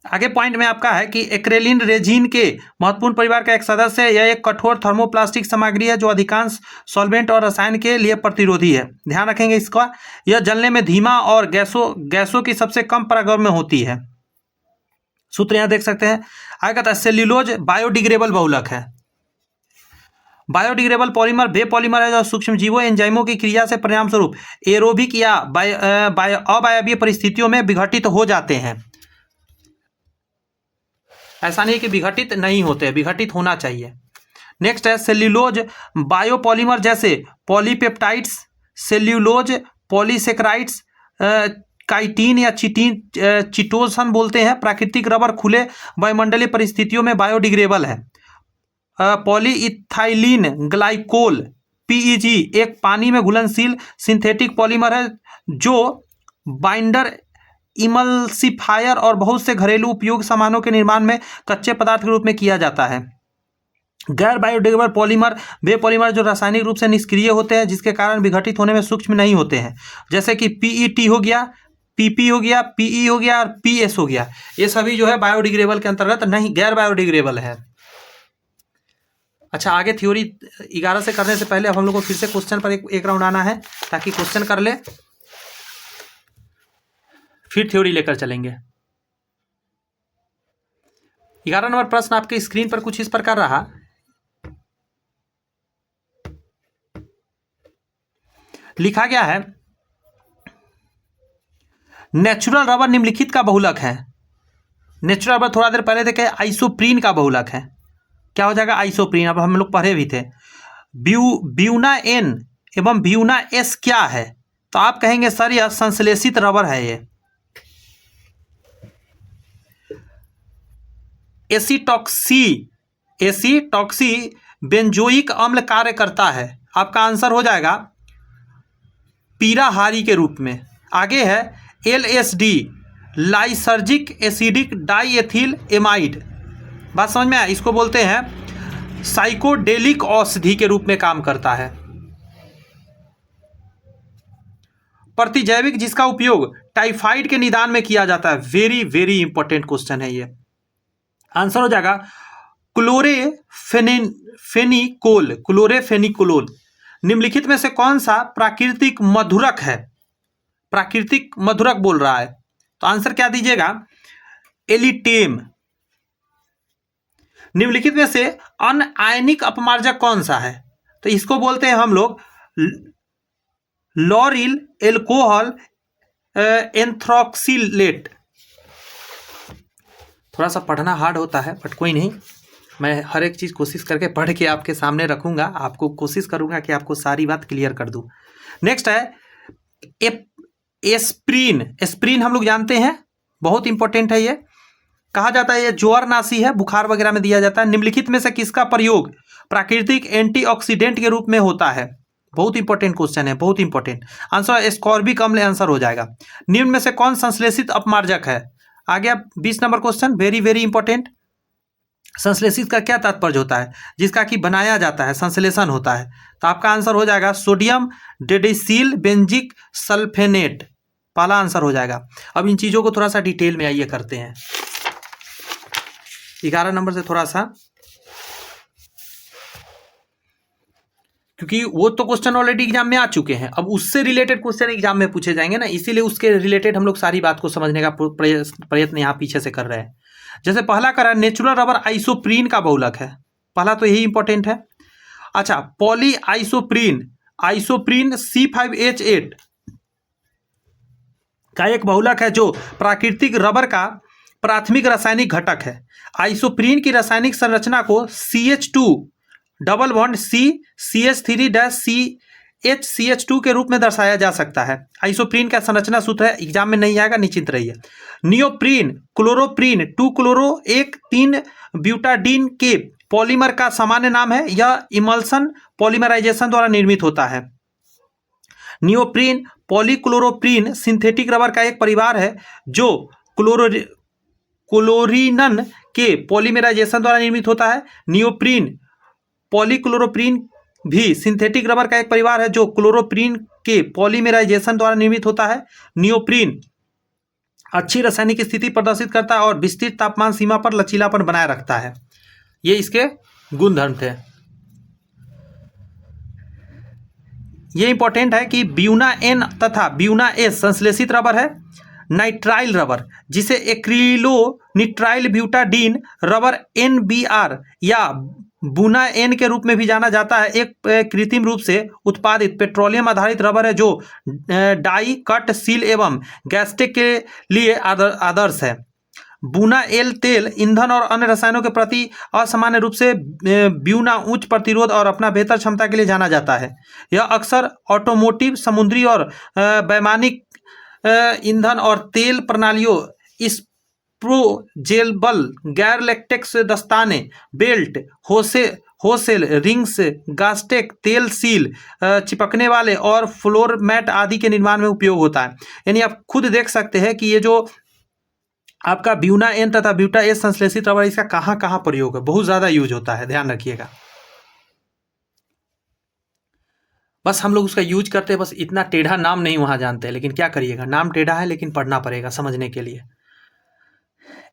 S1: आगे पॉइंट में आपका है कि एक्रिलीन रेजिन के महत्वपूर्ण परिवार का एक सदस्य है। यह एक कठोर थर्मोप्लास्टिक सामग्री है जो अधिकांश सॉल्वेंट और रसायन के लिए प्रतिरोधी है। ध्यान रखेंगे इसका। यह जलने में धीमा और गैसों की सबसे कम पारगम्य होती है। सूत्र यहां देख सकते हैं। आगे कहता है सेल्यूलोज बायोडिग्रेडेबल बहुलक है। बायोडिग्रेडेबल पॉलीमर वे पॉलीमर है जो सूक्ष्म जीवों एंजाइमों की क्रिया से परिणाम स्वरूप एरोबिक या अवायवीय परिस्थितियों में विघटित हो जाते हैं। ऐसा नहीं कि विघटित नहीं होते, विघटित होना चाहिए। नेक्स्ट है सेल्यूलोज बायोपॉलीमर जैसे पॉलीपेप्टाइड्स, सेल्यूलोज पॉलीसेक्राइड्स, काइटिन या चिटोसन बोलते हैं। प्राकृतिक रबर खुले वायुमंडलीय परिस्थितियों में बायोडिग्रेडेबल है। पॉलीइथाइलिन ग्लाइकोल पीईजी एक पानी में घुलनशील सिंथेटिक पॉलीमर है जो बाइंडर, इमल्सिफायर और बहुत से घरेलू उपयोग सामानों के निर्माण में कच्चे पदार्थ के रूप में किया जाता है। गैर बायोडिग्रेडेबल पॉलीमर वे पॉलीमर जो रासायनिक रूप से निष्क्रिय होते हैं जिसके कारण विघटित होने में सूक्ष्म नहीं होते हैं, जैसे कि पीईटी हो गया, पीपी हो गया, पीई हो गया और पीएस हो गया। ये सभी जो है बायोडिग्रेडेबल के अंतर्गत नहीं, गैर बायोडिग्रेडेबल है। अच्छा, आगे थ्योरी 11 से करने से पहले अब हम लोग को फिर से क्वेश्चन पर एक राउंड आना है ताकि क्वेश्चन कर ले, फिर थ्योरी लेकर चलेंगे। 11 नंबर प्रश्न आपके स्क्रीन पर कुछ इस प्रकार रहा। लिखा गया है नेचुरल रबर निम्नलिखित का बहुलक है। नेचुरल रबर थोड़ा देर पहले देखे आइसोप्रीन का बहुलक है। क्या हो जाएगा? आइसोप्रीन। अब हम लोग पढ़े भी थे। ब्यूना एन एवं ब्यूना एस क्या है? तो आप कहेंगे सर यह संश्लेषित रबर है। ये एसीटॉक्सी बेंजोइक अम्ल कार्य करता है। आपका आंसर हो जाएगा पीराहारी के रूप में। आगे है LSD lysergic acidic diethyl amide. बात समझ में आया? इसको बोलते हैं साइकोडेलिक औषधि के रूप में काम करता है। प्रतिजैविक जिसका उपयोग टाइफाइड के निदान में किया जाता है। वेरी वेरी इंपॉर्टेंट क्वेश्चन है ये। आंसर हो जाएगा क्लोरेफेनिकोल। निम्नलिखित में से कौन सा प्राकृतिक मधुरक है? प्राकृतिक मधुरक बोल रहा है, तो आंसर क्या दीजिएगा? एलिटेम। निम्नलिखित में से अनआयनिक अपमार्जक कौन सा है? तो इसको बोलते हैं हम लोग लॉरिल एल्कोहल एंथ्रोक्सिलेट। थोड़ा सा पढ़ना हार्ड होता है बट कोई नहीं, मैं हर एक चीज़ कोशिश करके पढ़ के आपके सामने रखूंगा। आपको कोशिश करूंगा कि आपको सारी बात क्लियर कर दूं। नेक्स्ट है एस्प्रीन। एस्प्रीन हम लोग जानते हैं, बहुत इंपॉर्टेंट है ये। कहा जाता है ये ज्वरनाशी है, बुखार वगैरह में दिया जाता है। निम्नलिखित में से किसका प्रयोग प्राकृतिक एंटीऑक्सीडेंट के रूप में होता है? बहुत इंपॉर्टेंट क्वेश्चन है, बहुत इंपॉर्टेंट। आंसर एस्कॉर्बिक अम्ल आंसर हो जाएगा। निम्न में से कौन संश्लेषित अपमार्जक है? आ गया 20 number question, very very important. संश्लेषित का क्या तात्पर्य होता है? जिसका कि बनाया जाता है, संश्लेषण होता है। तो आपका आंसर हो जाएगा सोडियम डेडिसिल बेंजिक सल्फेनेट, पहला आंसर हो जाएगा। अब इन चीज़ों को थोड़ा सा डिटेल में आइए करते हैं। 11 नंबर से थोड़ा सा, क्योंकि वो तो क्वेश्चन ऑलरेडी एग्जाम में आ चुके हैं, अब उससे रिलेटेड क्वेश्चन एग्जाम में पूछे जाएंगे ना, इसीलिए उसके रिलेटेड हम लोग सारी बात को समझने का प्रयत्न यहाँ पीछे से कर रहे हैं। जैसे पहला करा, नेचुरल रबर आइसोप्रीन का बहुलक है, पहला तो यही इंपॉर्टेंट है। अच्छा, पॉली आइसोप्रीन, आइसोप्रीन C5H8 का एक बहुलक है जो प्राकृतिक रबर का प्राथमिक रासायनिक घटक है। आइसोप्रीन की रासायनिक संरचना को CH2 डबल बॉन्ड CH3-CHCH2 के रूप में दर्शाया जा सकता है। आइसोप्रीन का संरचना सूत्र है, एग्जाम में नहीं आएगा, निश्चिंत रहिए। नियोप्रीन, क्लोरोप्रीन 2 क्लोरो 1,3 ब्यूटाडीन के पॉलीमर का सामान्य नाम है। यह इमल्सन पॉलीमराइजेशन द्वारा निर्मित होता है। नियोप्रीन पॉलीक्लोरोप्रीन सिंथेटिक रबर का एक परिवार है जो क्लोरीनन के पॉलीमराइजेशन द्वारा निर्मित होता है। नियोप्रीन पॉलीक्लोरोप्रीन भी सिंथेटिक रबर का एक परिवार है जो क्लोरोप्रीन के पॉलीमराइजेशन द्वारा निर्मित होता है। नियोप्रीन अच्छी रासायनिक स्थिति प्रदर्शित करता है और विस्तृत तापमान सीमा पर लचीलापन बनाए रखता है। ये इसके गुणधर्म थे। ये इंपॉर्टेंट है कि ब्यूना N तथा ब्यूना S संश्लेषित रबर है। नाइट्राइल रबर, जिसे एक्रिलोनिट्राइल ब्यूटाडीन रबर NBR या बुना N के रूप में भी जाना जाता है, एक कृत्रिम रूप से उत्पादित पेट्रोलियम आधारित रबर है जो डाई, कट, सील एवं गैस्टिक के लिए आदर्श है। बुना एल तेल ईंधन और अन्य रसायनों के प्रति असामान्य रूप से ब्यूना उच्च प्रतिरोध और अपना बेहतर क्षमता के लिए जाना जाता है। यह अक्सर ऑटोमोटिव, समुद्री और वैमानिक ईंधन और तेल प्रणालियों, स्प्रोजेलेबल गैर लेटेक्स दस्ताने, बेल्ट, होसेल, रिंग्स, गास्टेक, तेल सील, चिपकने वाले और फ्लोर मैट आदि के निर्माण में उपयोग होता है। यानी आप खुद देख सकते हैं कि ये जो आपका ब्यूना N तथा ब्यूटा S संश्लेषित रबर, इसका कहाँ कहाँ प्रयोग है, बहुत ज़्यादा यूज होता है, ध्यान रखिएगा। बस हम लोग उसका यूज करते हैं, बस इतना टेढ़ा नाम नहीं वहाँ जानते हैं, लेकिन क्या करिएगा, नाम टेढ़ा है लेकिन पढ़ना पड़ेगा समझने के लिए।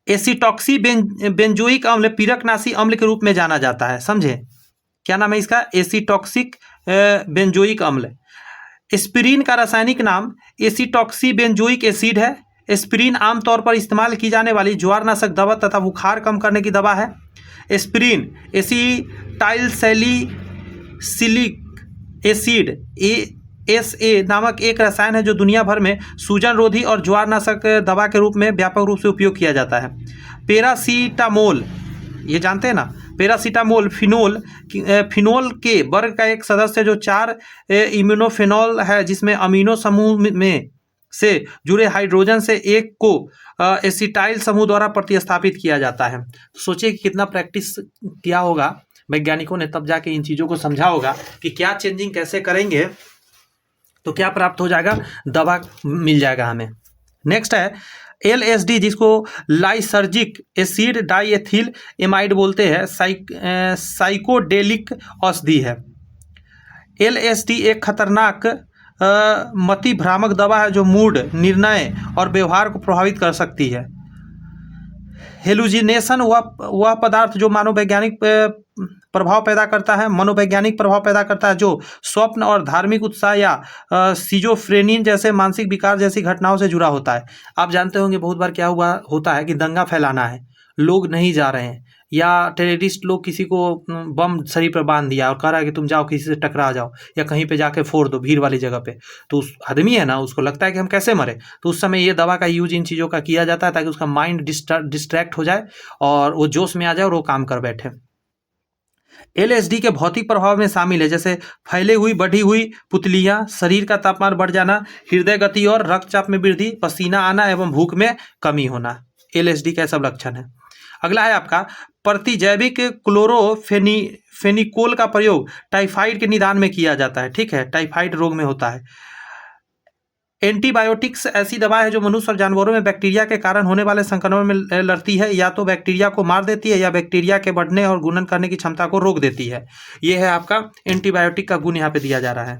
S1: एसिटॉक्सी बेंजोइक अम्ल पीरकनाशी अम्ल के रूप में जाना जाता है, समझे? क्या नाम है इसका? एसिटॉक्सिक बेंजोइक अम्ल। एस्पिरिन का रासायनिक नाम एसिटॉक्सी बेंजोइक एसिड है। एस्पिरिन आमतौर पर इस्तेमाल की जाने वाली ज्वारनाशक दवा तथा बुखार कम करने की दवा है। एस्पिरिन एसिटाइलसैलिसिलिक एसिड ASA नामक एक रसायन है जो दुनिया भर में सूजन रोधी और ज्वारनाशक दवा के रूप में व्यापक रूप से उपयोग किया जाता है। पैरासीटामोल, ये जानते हैं ना, पैरासीटामोल फिनोल के वर्ग का एक सदस्य जो 4 इम्यूनोफेनॉल है, जिसमें अमीनो समूह में से जुड़े हाइड्रोजन से एक को एसिटाइल समूह द्वारा प्रतिस्थापित किया जाता है। सोचिए कि कितना प्रैक्टिस किया होगा वैज्ञानिकों ने, तब जाके इन चीज़ों को समझा होगा कि क्या चेंजिंग कैसे करेंगे तो क्या प्राप्त हो जाएगा, दवा मिल जाएगा हमें। नेक्स्ट है LSD, जिसको लाइसर्जिक एसिड डाइएथिल एमाइड बोलते हैं, साइकोडेलिक औषधि है। LSD एक खतरनाक मति भ्रामक दवा है जो मूड, निर्णय और व्यवहार को प्रभावित कर सकती है। हेलुजिनेशन वह पदार्थ जो मनोवैज्ञानिक प्रभाव पैदा करता है, जो स्वप्न और धार्मिक उत्साह या सिजोफ्रेनिन जैसे मानसिक विकार जैसी घटनाओं से जुड़ा होता है। आप जानते होंगे बहुत बार क्या होता है कि दंगा फैलाना है, लोग नहीं जा रहे हैं, या टेररिस्ट लोग किसी को बम शरीर पर बांध दिया और कह रहा है कि तुम जाओ किसी से टकरा जाओ या कहीं पे जाके फोड़ दो भीड़ वाली जगह पे, तो उस आदमी है ना, उसको लगता है कि हम कैसे मरे, तो उस समय ये दवा का यूज इन चीज़ों का किया जाता है ताकि उसका माइंड डिस्ट्रैक्ट हो जाए और वो जोश में आ जाए और वो काम कर बैठे। LSD के भौतिक प्रभाव में शामिल है जैसे फैली हुई बढ़ी हुई पुतलियाँ, शरीर का तापमान बढ़ जाना, हृदय गति और रक्तचाप में वृद्धि, पसीना आना एवं भूख में कमी होना, LSD का सब लक्षण है। अगला है आपका प्रतिजैविक क्लोरोफेनिकोल का प्रयोग टाइफाइड के निदान में किया जाता है। ठीक है, टाइफाइड रोग में होता है। एंटीबायोटिक्स ऐसी दवा है जो मनुष्य और जानवरों में बैक्टीरिया के कारण होने वाले संक्रमण में लड़ती है, या तो बैक्टीरिया को मार देती है या बैक्टीरिया के बढ़ने और गुणन करने की क्षमता को रोक देती है। ये है आपका एंटीबायोटिक का गुण यहाँ पे दिया जा रहा है।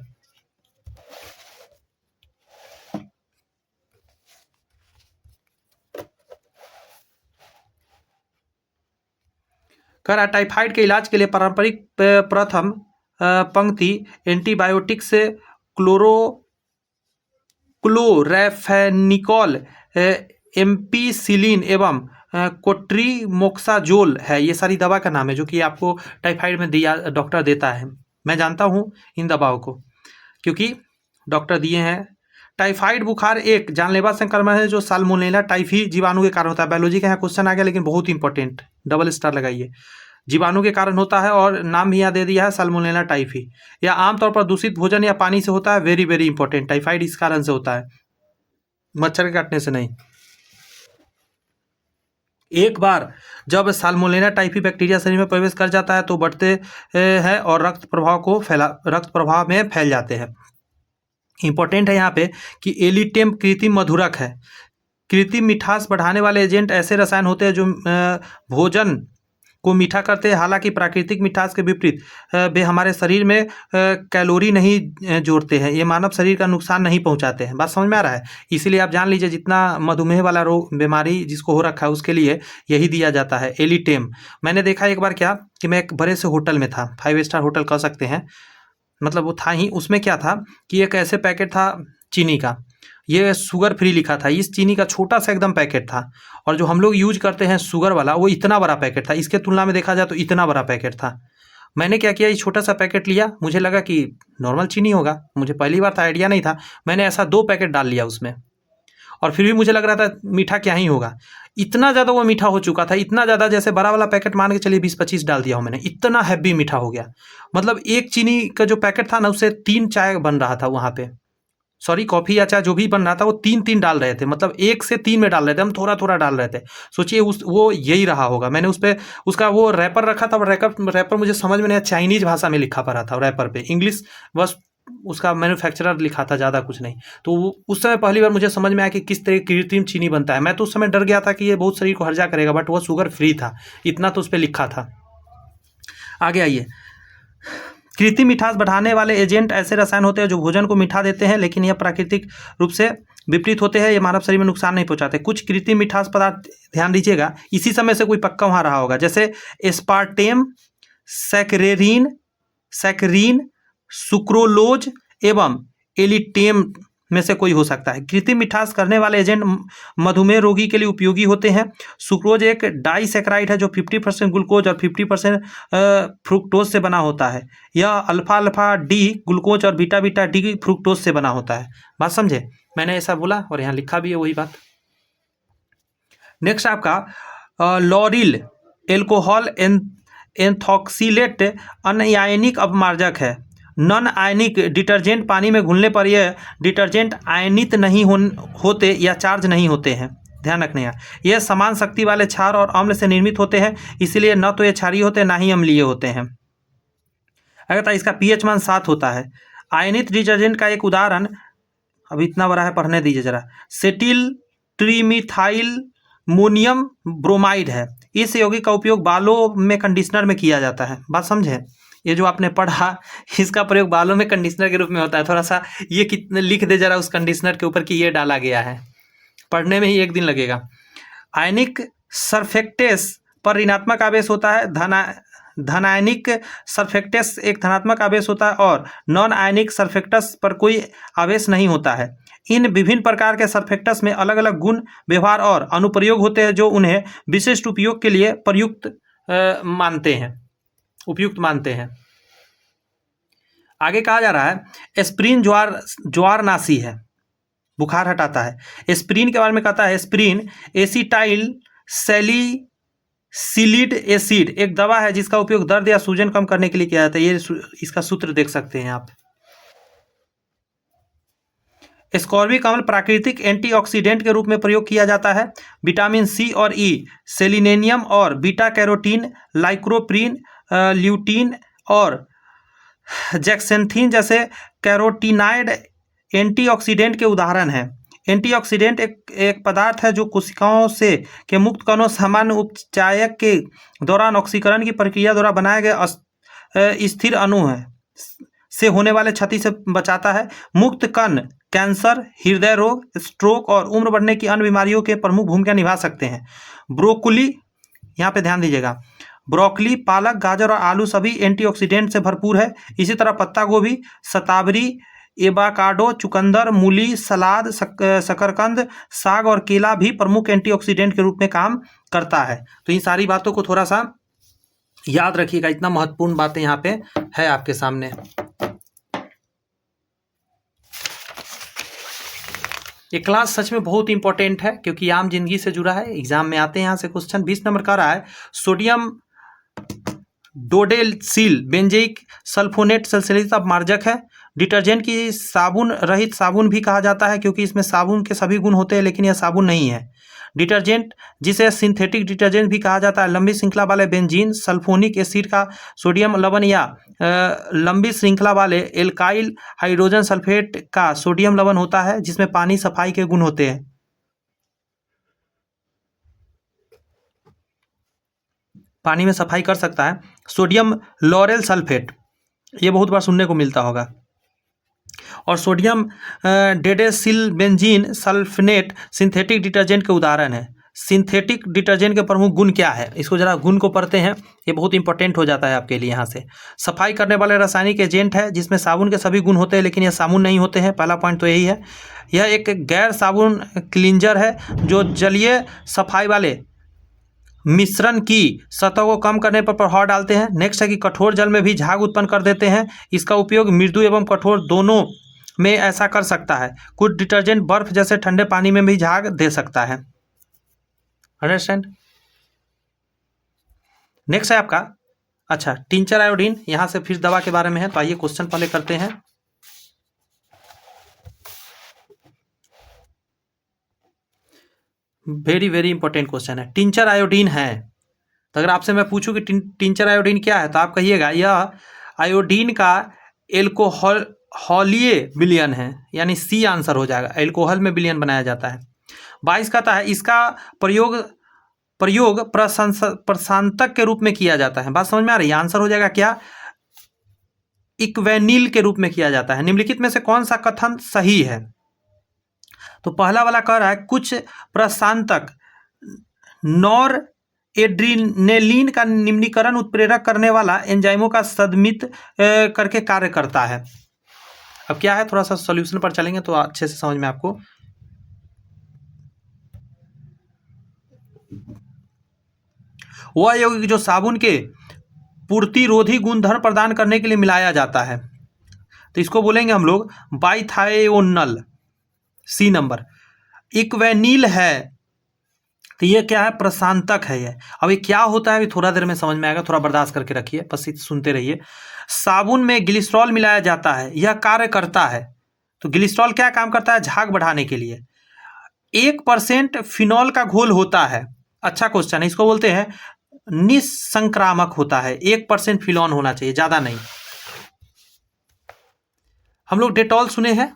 S1: कह रहा टाइफाइड के इलाज के लिए पारंपरिक प्रथम पंक्ति एंटीबायोटिक से क्लोरैफेनिकोल, एम्पिसिलिन एवं कोट्रीमोक्साजोल है। ये सारी दवा का नाम है जो कि आपको टाइफाइड में दिया डॉक्टर देता है। मैं जानता हूँ इन दवाओं को क्योंकि डॉक्टर दिए हैं। टाइफाइड बुखार एक जानलेवा संक्रमण है जो साल्मोनेला टाइफी जीवाणु के कारण होता है। बायोलॉजी का यहाँ क्वेश्चन आ गया लेकिन बहुत इंपॉर्टेंट, डबल स्टार लगाइए। जीवाणु के कारण होता है और नाम भी यहाँ दे दिया है साल्मोनेला टाइफी। यह आमतौर पर दूषित भोजन या पानी से होता है। वेरी वेरी इंपॉर्टेंट, टाइफाइड इस कारण से होता है, मच्छर के काटने से नहीं। एक बार जब साल्मोनेला टाइफी बैक्टीरिया शरीर में प्रवेश कर जाता है तो बढ़ते हैं और रक्त प्रवाह में फैल जाते हैं। इंपॉर्टेंट है यहाँ पे कि एलिटेम कृत्रिम मधुरक है। कृत्रिम मिठास बढ़ाने वाले एजेंट ऐसे रसायन होते हैं जो भोजन को मीठा करते हैं। हालांकि प्राकृतिक मिठास के विपरीत वे हमारे शरीर में कैलोरी नहीं जोड़ते हैं। ये मानव शरीर का नुकसान नहीं पहुंचाते हैं। बात समझ में आ रहा है? इसीलिए आप जान लीजिए जितना मधुमेह वाला रोग बीमारी जिसको हो रखा है उसके लिए यही दिया जाता है, एलिटेम। मैंने देखा एक बार क्या कि मैं एक बड़े से होटल में था, 5 स्टार होटल कह सकते हैं, मतलब वो था ही। उसमें क्या था कि एक ऐसे पैकेट था चीनी का, ये शुगर फ्री लिखा था। इस चीनी का छोटा सा एकदम पैकेट था और जो हम लोग यूज करते हैं शुगर वाला वो इतना बड़ा पैकेट था। इसके तुलना में देखा जाए तो इतना बड़ा पैकेट था। मैंने क्या किया, ये छोटा सा पैकेट लिया, मुझे लगा कि नॉर्मल चीनी होगा, मुझे पहली बार था, आइडिया नहीं था। मैंने ऐसा 2 पैकेट डाल लिया उसमें और फिर भी मुझे लग रहा था मीठा क्या ही होगा। इतना ज़्यादा वो मीठा हो चुका था, इतना ज़्यादा जैसे बड़ा वाला पैकेट मान के चलिए 20-25 डाल दिया हूँ मैंने, इतना हैवी मीठा हो गया। मतलब एक चीनी का जो पैकेट था ना उससे 3 चाय बन रहा था वहाँ पे, सॉरी कॉफ़ी या चाय जो भी बन रहा था वो 3-3 डाल रहे थे, मतलब 1 से 3 में डाल रहे थे, हम थोड़ा थोड़ा डाल रहे थे। सोचिए वो यही रहा होगा। मैंने उस पर उसका वो रैपर रखा था, रैपर मुझे समझ में नहीं, चाइनीज़ भाषा में लिखा पड़ा था रैपर पे, इंग्लिश बस उसका मैन्युफैक्चरर लिखा था, ज़्यादा कुछ नहीं। तो उस समय पहली बार मुझे समझ में आया कि किस तरह कृत्रिम चीनी बनता है। मैं तो उस समय डर गया था कि ये बहुत शरीर को हर्जा करेगा, बट वो शुगर फ्री था, इतना तो उस पर लिखा था। आगे आइए। कृत्रिम मिठास बढ़ाने वाले एजेंट ऐसे रसायन होते हैं जो भोजन को मीठा देते हैं, लेकिन यह प्राकृतिक रूप से विपरीत होते हैं। ये मानव शरीर में नुकसान नहीं पहुंचाते। कुछ कृत्रिम मिठास पदार्थ ध्यान दीजिएगा, इसी समय से कोई पक्का वहाँ रहा होगा, जैसे एस्पार्टेम, सैकरीन, सुक्रोलोज एवं एलिटेम में से कोई हो सकता है। कृत्रिम मिठास करने वाले एजेंट मधुमेह रोगी के लिए उपयोगी होते हैं। सुक्रोज एक डाइसैकेराइड है जो 50% ग्लूकोज और 50% फ्रुक्टोज से बना होता है। यह अल्फा डी ग्लूकोज और बीटा डी फ्रुक्टोज से बना होता है। बात समझे? मैंने ऐसा बोला और यहाँ लिखा भी है वही बात। नेक्स्ट आपका लॉरिल एल्कोहल एंथॉक्सिलेट अनआयनिक अपमार्जक है। नॉन आयनिक डिटर्जेंट पानी में घुलने पर यह डिटर्जेंट आयनित नहीं होते या चार्ज नहीं होते हैं। ध्यान रखने का, यह समान शक्ति वाले क्षार और अम्ल से निर्मित होते हैं, इसलिए न तो ये क्षारीय होते ना ही अम्लीय होते हैं। अगर इसका pH मान 7 होता है। आयनित डिटर्जेंट का एक उदाहरण, अभी इतना बड़ा है पढ़ने दीजिए जरा, सेटिल ट्रीमिथाइल मोनियम ब्रोमाइड है। इस यौगिक का उपयोग बालों में कंडीशनर में किया जाता है। बात समझे? ये जो आपने पढ़ा इसका प्रयोग बालों में कंडीशनर के रूप में होता है। थोड़ा सा ये कितने लिख दे जरा उस कंडीशनर के ऊपर कि ये डाला गया है, पढ़ने में ही 1 दिन लगेगा। आयनिक सरफेक्टेस पर ऋणात्मक आवेश होता है। धनायनिक सरफेक्टेस एक धनात्मक आवेश होता है और नॉन आयनिक सरफेक्टस पर कोई आवेश नहीं होता है। इन विभिन्न प्रकार के सरफेक्टस में अलग अलग गुण, व्यवहार और अनुप्रयोग होते हैं जो उन्हें विशिष्ट उपयोग के लिए उपयुक्त मानते हैं। आगे कहा जा रहा है एस्प्रिन ज्वारनाशी है, बुखार हटाता है। एस्प्रिन के बारे में कहता है एस्प्रिन एसिटाइल सैलिसिलिक एसिड एक दवा है जिसका उपयोग दर्द या सूजन कम करने के लिए किया जाता है। ये इसका सूत्र देख सकते हैं आप। एस्कॉर्बिक अम्ल प्राकृतिक एंटीऑक्सीडेंट के रूप में प्रयोग किया जाता है। विटामिन सी और ई, सेलिनियम और बीटा कैरोटीन, लाइकोप्रीन, ल्यूटीन और जैक्सेंथिन जैसे कैरोटीनाइड एंटीऑक्सीडेंट के उदाहरण हैं। एंटीऑक्सीडेंट एक पदार्थ है जो कोशिकाओं से के मुक्त कणों सामान्य उपचायक के दौरान ऑक्सीकरण की प्रक्रिया द्वारा बनाए गए स्थिर अणु है से होने वाले क्षति से बचाता है। मुक्त कण कैंसर, हृदय रोग, स्ट्रोक और उम्र बढ़ने की अन्य बीमारियों के प्रमुख भूमिका निभा सकते हैं। ब्रोकोली, यहाँ पे ध्यान दीजिएगा, ब्रोकली, पालक, गाजर और आलू सभी एंटीऑक्सीडेंट से भरपूर है। इसी तरह पत्ता गोभी, शतावरी, एवाकाडो, चुकंदर, मूली, सलाद, शकरकंद, साग और केला भी प्रमुख एंटीऑक्सीडेंट के रूप में काम करता है। तो इन सारी बातों को थोड़ा सा याद रखिएगा, इतना महत्वपूर्ण बातें यहाँ पे है आपके सामने। ये क्लास सच में बहुत इंपॉर्टेंट है क्योंकि आम जिंदगी से जुड़ा है, एग्जाम में आते हैं यहाँ से क्वेश्चन। 20 नंबर का रहा है सोडियम डोडेलसिल बेंजोइक सल्फोनेट सल्फोनेट अपमार्जक है। डिटर्जेंट की साबुन रहित साबुन भी कहा जाता है क्योंकि इसमें साबुन के सभी गुण होते हैं, लेकिन यह साबुन नहीं है। डिटर्जेंट जिसे सिंथेटिक डिटर्जेंट भी कहा जाता है, लंबी श्रृंखला वाले बेंजीन सल्फोनिक एसिड का सोडियम लवण या लंबी श्रृंखला वाले एल्काइल हाइड्रोजन सल्फेट का सोडियम लवण होता है जिसमें पानी सफाई के गुण होते हैं। पानी में सफाई कर सकता है। सोडियम लॉरेल सल्फेट, ये बहुत बार सुनने को मिलता होगा। और सोडियम डेडेसिलबेंजीन सल्फनेट सिंथेटिक डिटर्जेंट के उदाहरण है। सिंथेटिक डिटर्जेंट के प्रमुख गुण क्या है, इसको जरा गुण को पढ़ते हैं, ये बहुत इंपॉर्टेंट हो जाता है आपके लिए। यहाँ से सफाई करने वाले रासायनिक एजेंट है जिसमें साबुन के सभी गुण होते हैं लेकिन यह साबुन नहीं होते हैं, पहला पॉइंट तो यही है। यह एक गैर साबुन क्लींजर है जो जलीय सफाई वाले मिश्रण की सतह को कम करने पर प्रभाव डालते हैं। नेक्स्ट है कि कठोर जल में भी झाग उत्पन्न कर देते हैं। इसका उपयोग मृदु एवं कठोर दोनों में ऐसा कर सकता है। कुछ डिटर्जेंट बर्फ जैसे ठंडे पानी में भी झाग दे सकता है। अंडरस्टैंड। नेक्स्ट है आपका अच्छा टिंचर आयोडीन, यहां से फिर दवा के बारे में है, तो आइए क्वेश्चन पहले करते हैं। वेरी वेरी इंपॉर्टेंट क्वेश्चन है। टिंचर आयोडीन है, तो अगर आपसे मैं पूछूं कि टिंचर आयोडीन क्या है तो आप कहिएगा यह आयोडीन का एल्कोहलीय विलयन है, यानी सी आंसर हो जाएगा। एल्कोहल में विलयन बनाया जाता है। 22 कहता है इसका प्रयोग प्रशांतक के रूप में किया जाता है। बात समझ में आ रही है? आंसर हो जाएगा क्या, इक्वेनिल के रूप में किया जाता है। निम्नलिखित में से कौन सा कथन सही है? तो पहला वाला कह रहा है कुछ प्रशांतक नॉर एड्रीनेलिन का निम्नीकरण उत्प्रेरक करने वाला एंजाइमों का सदमित करके कार्य करता है। अब क्या है, थोड़ा सा सॉल्यूशन पर चलेंगे तो अच्छे से समझ में आपको। वह यौगिक जो साबुन के पूर्तिरोधी गुणधर्म प्रदान करने के लिए मिलाया जाता है, तो इसको बोलेंगे हम लोग बाइथायोनल। सी नंबर इक्वेनिल है, तो ये क्या है, प्रशांतक है ये। अब ये क्या होता है अभी थोड़ा देर में समझ में आएगा, थोड़ा बर्दाश्त करके रखिए, बस सुनते रहिए। साबुन में ग्लिसरॉल मिलाया जाता है, यह कार्य करता है। तो ग्लिसरॉल क्या काम करता है, झाग बढ़ाने के लिए। 1% फिनॉल का घोल होता है। अच्छा क्वेश्चन है, इसको बोलते हैं निसंक्रामक होता है। 1% फिनॉल होना चाहिए, ज्यादा नहीं। हम लोग डेटॉल सुने हैं,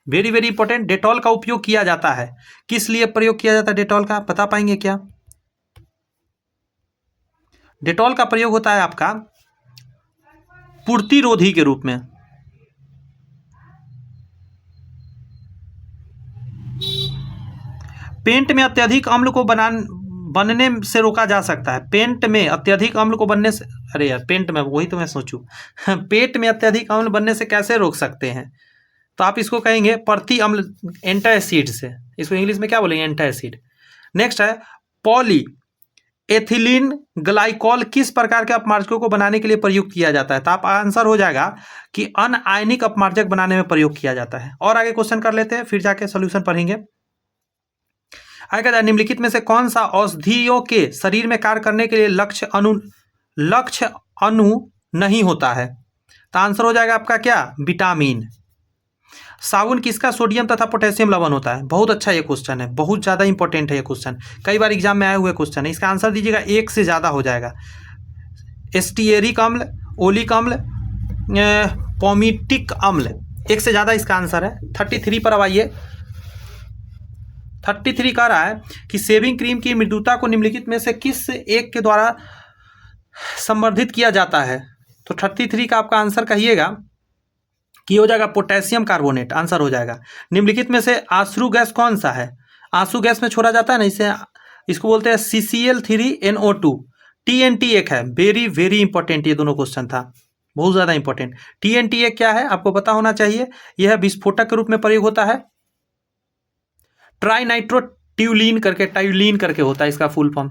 S1: वेरी वेरी इंपॉर्टेंट। डेटॉल का उपयोग किया जाता है, किस लिए प्रयोग किया जाता है डेटॉल का, बता पाएंगे क्या? डेटॉल का प्रयोग होता है आपका पूर्तिरोधी के रूप में। पेंट में अत्यधिक अम्ल को बनने से रोका जा सकता है। पेंट में अत्यधिक अम्ल को बनने से, अरे यार पेंट में, वही तो मैं सोचूं पेट में अत्यधिक अम्ल बनने से कैसे रोक सकते हैं? तो आप इसको कहेंगे प्रति अम्ल, एंटासिड से। इसको इंग्लिश में क्या बोलेंगे, एंटासिड। नेक्स्ट है पॉली एथिलीन ग्लाइकॉल किस प्रकार के अपमार्जकों को बनाने के लिए प्रयुक्त किया जाता है? तो आप आंसर हो जाएगा कि अनआयनिक अपमार्जक बनाने में प्रयोग किया जाता है। और आगे क्वेश्चन कर लेते हैं, फिर जाके सोल्यूशन पढ़ेंगे। आगे निम्नलिखित में से कौन सा औषधियों के शरीर में कार्य करने के लिए लक्ष्य अणु नहीं होता है? तो आंसर हो जाएगा आपका क्या, विटामिन। साबुन किसका सोडियम तथा पोटेशियम लवण होता है? बहुत अच्छा ये क्वेश्चन है, बहुत ज़्यादा इंपॉर्टेंट है ये क्वेश्चन, कई बार एग्जाम में आए हुए क्वेश्चन है। इसका आंसर दीजिएगा, एक से ज़्यादा हो जाएगा। एस्टियरिक अम्ल, ओलिक अम्ल, पोमिटिक अम्ल, 1 से ज़्यादा इसका आंसर है। 33 पर अब आइए। 33 कह रहा है कि शेविंग क्रीम की मृदुता को निम्नलिखित में से किस एक के द्वारा संवर्धित किया जाता है। तो 33 का आपका आंसर कहिएगा कि हो जाएगा पोटेशियम कार्बोनेट, आंसर हो जाएगा। निम्नलिखित में से आंसू गैस कौन सा है? आंसू गैस में छोड़ा जाता है ना, इसे इसको बोलते हैं CCl3NO2। TNT एक है, वेरी वेरी इंपॉर्टेंट, ये दोनों क्वेश्चन था, बहुत ज़्यादा इंपॉर्टेंट। TNT एक क्या है आपको पता होना चाहिए, यह विस्फोटक के रूप में प्रयोग होता है। ट्राई नाइट्रो ट्यूलिन करके होता है इसका फुल फॉर्म।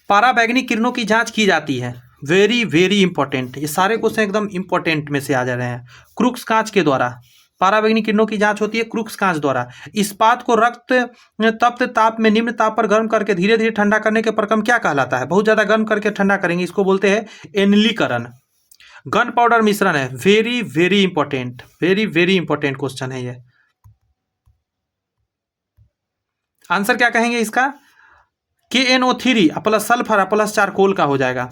S1: पराबैंगनी किरणों की जांच की जाती है, वेरी वेरी इंपॉर्टेंट, ये सारे क्वेश्चन एकदम इंपॉर्टेंट में से आ जा रहे हैं। क्रूक्स कांच के द्वारा पराबैंगनी किरणों की जांच होती है क्रूक्स कांच द्वारा। इस्पात को रक्त तप्त ताप में निम्न ताप पर गर्म करके धीरे धीरे ठंडा करने के प्रक्रम क्या कहलाता है? बहुत ज्यादा गर्म करके ठंडा करेंगे, इसको बोलते हैं एनिलीकरण। गन पाउडर मिश्रण है, very very important, very very important question है ये। आंसर क्या कहेंगे इसका? KNO3 plus sulphur plus charcoal का हो जाएगा।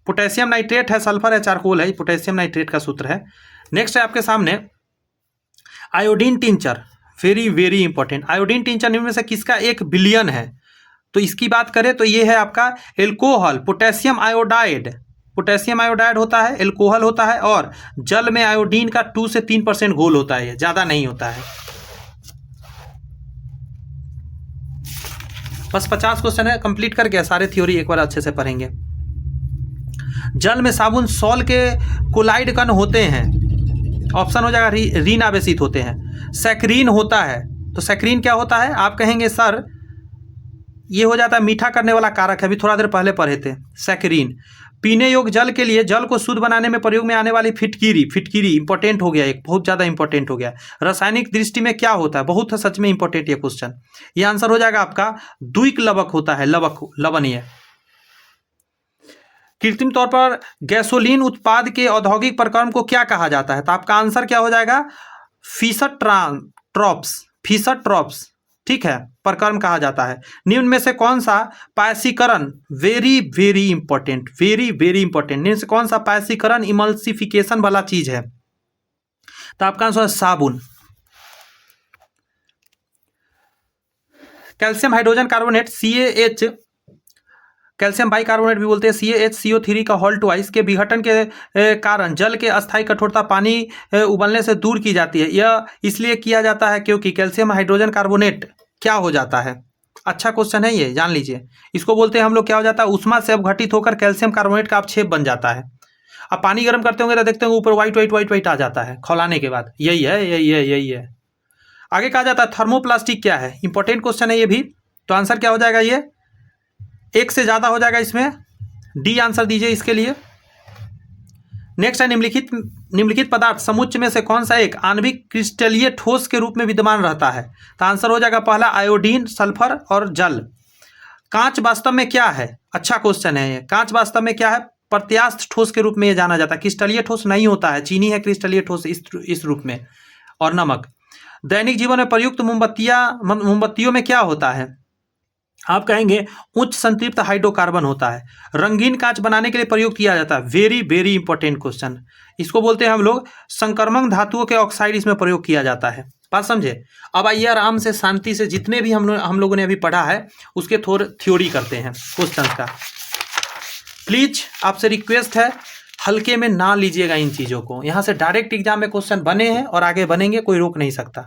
S1: पोटेशियम नाइट्रेट है, सल्फर है, चारकोल है, पोटेशियम नाइट्रेट का सूत्र है। नेक्स्ट है आपके सामने iodine tincture, very very important. Iodine tincture निम्न में से किसका 1 बिलियन है? तो इसकी बात करें तो ये है आपका alcohol potassium iodide. Potassium iodide होता है, एल्कोहल होता है, और जल में आयोडीन का 2 से 3% घोल होता है, ज़्यादा नहीं होता है। बस 50 क्वेश्चन है, कंप्लीट कर गया, सारे थ्योरी एक बार अच्छे से पढ़ेंगे। जल में साबुन सॉल के कोलाइड कण होते हैं, ऑप्शन हो जाएगा रीन आवेशित होते हैं। सैकरीन होता है, तो सैकरीन क्या होता है? आप कहेंगे सर ये हो जाता है मीठा करने वाला कारक है, अभी थोड़ा देर पहले पढ़े थे सैकरीन। पीने योग्य जल के लिए जल को शुद्ध बनाने में प्रयोग में आने वाली फिटकीरी इंपॉर्टेंट हो गया, एक बहुत ज़्यादा इंपॉर्टेंट हो गया। रासायनिक दृष्टि में क्या होता है? बहुत सच में इंपॉर्टेंट ये क्वेश्चन। ये आंसर हो जाएगा आपका द्विक लवक होता है, लवणीय। कृत्रिम तौर पर गैसोलीन उत्पाद के औद्योगिक प्रक्रम को क्या कहा जाता है? तो आपका आंसर क्या हो जाएगा? फिशर-ट्रॉप्स, ठीक है, प्रक्रम कहा जाता है। निम्न में से कौन सा पायसीकरण, very very important, very very important, निम्न से कौन सा पायसीकरण इमल्सिफिकेशन वाला चीज है? तो आपका आंसर है साबुन। Calcium hydrogen carbonate CaH, calcium bicarbonate भी बोलते हैं, CaHCO3 का हॉल ट्वाइस के विघटन के कारण जल के अस्थायी कठोरता पानी उबलने से दूर की जाती है। यह इसलिए किया जाता है क्योंकि कैल्शियम हाइड्रोजन कार्बोनेट क्या हो जाता है? अच्छा क्वेश्चन है ये, जान लीजिए। इसको बोलते हैं हम लोग, क्या हो जाता है? उष्मा से अपघटित होकर कैल्शियम कार्बोनेट का अपक्षेप बन जाता है। अब पानी गर्म करते होंगे तो देखते होंगे ऊपर व्हाइट आ जाता है खौलाने के बाद, यही है। आगे कहा जाता है थर्मोप्लास्टिक क्या है? इंपॉर्टेंट क्वेश्चन है ये भी। तो आंसर क्या हो जाएगा? ये 1 से ज़्यादा हो जाएगा इसमें, डी आंसर दीजिए इसके लिए। नेक्स्ट है निम्नलिखित पदार्थ समुच्चय में से कौन सा एक आणविक क्रिस्टलीय ठोस के रूप में विद्यमान रहता है? तो आंसर हो जाएगा पहला आयोडीन, सल्फर और जल। कांच वास्तव में क्या है? अच्छा क्वेश्चन है ये। कांच वास्तव में क्या है? प्रत्यास्थ ठोस के रूप में ये जाना जाता है, क्रिस्टलीय ठोस नहीं होता है, चीनी है क्रिस्टलीय ठोस इस रूप में, और नमक। दैनिक जीवन में प्रयुक्त मोमबत्तियों में क्या होता है? आप कहेंगे उच्च संतृप्त हाइड्रोकार्बन होता है। रंगीन कांच बनाने के लिए प्रयोग किया जाता है, वेरी वेरी इंपॉर्टेंट क्वेश्चन। इसको बोलते हैं हम लोग संक्रमण धातुओं के ऑक्साइड, इसमें प्रयोग किया जाता है। बात समझे? अब आइए आराम से शांति से जितने भी हम लोगों ने अभी पढ़ा है उसके थोड़े थ्योरी करते हैं क्वेश्चन का। प्लीज आपसे रिक्वेस्ट है, हल्के में ना लीजिएगा इन चीज़ों को। यहाँ से डायरेक्ट एग्जाम में क्वेश्चन बने हैं और आगे बनेंगे, कोई रोक नहीं सकता।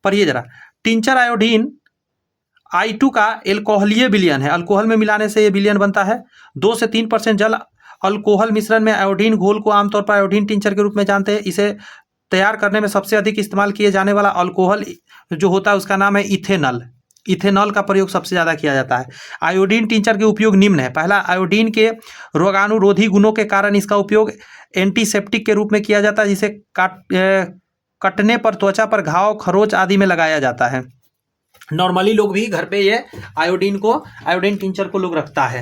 S1: पढ़िए जरा। टिंचर आयोडीन I2 का एल्कोहलीय विलयन है, अल्कोहल में मिलाने से ये विलयन बनता है। 2 से 3% जल अल्कोहल मिश्रण में आयोडीन घोल को आमतौर पर आयोडीन टिंचर के रूप में जानते हैं। इसे तैयार करने में सबसे अधिक इस्तेमाल किए जाने वाला अल्कोहल जो होता है उसका नाम है इथेनॉल। इथेनॉल का प्रयोग सबसे ज़्यादा किया जाता है। आयोडीन टिंचर के उपयोग निम्न है। पहला, आयोडीन के रोगाणुरोधी गुणों के कारण इसका उपयोग एंटीसेप्टिक के रूप में किया जाता है, जिसे कटने पर त्वचा पर घाव, खरोच आदि में लगाया जाता है। नॉर्मली लोग भी घर पे ये आयोडीन टिंचर को लोग रखता है।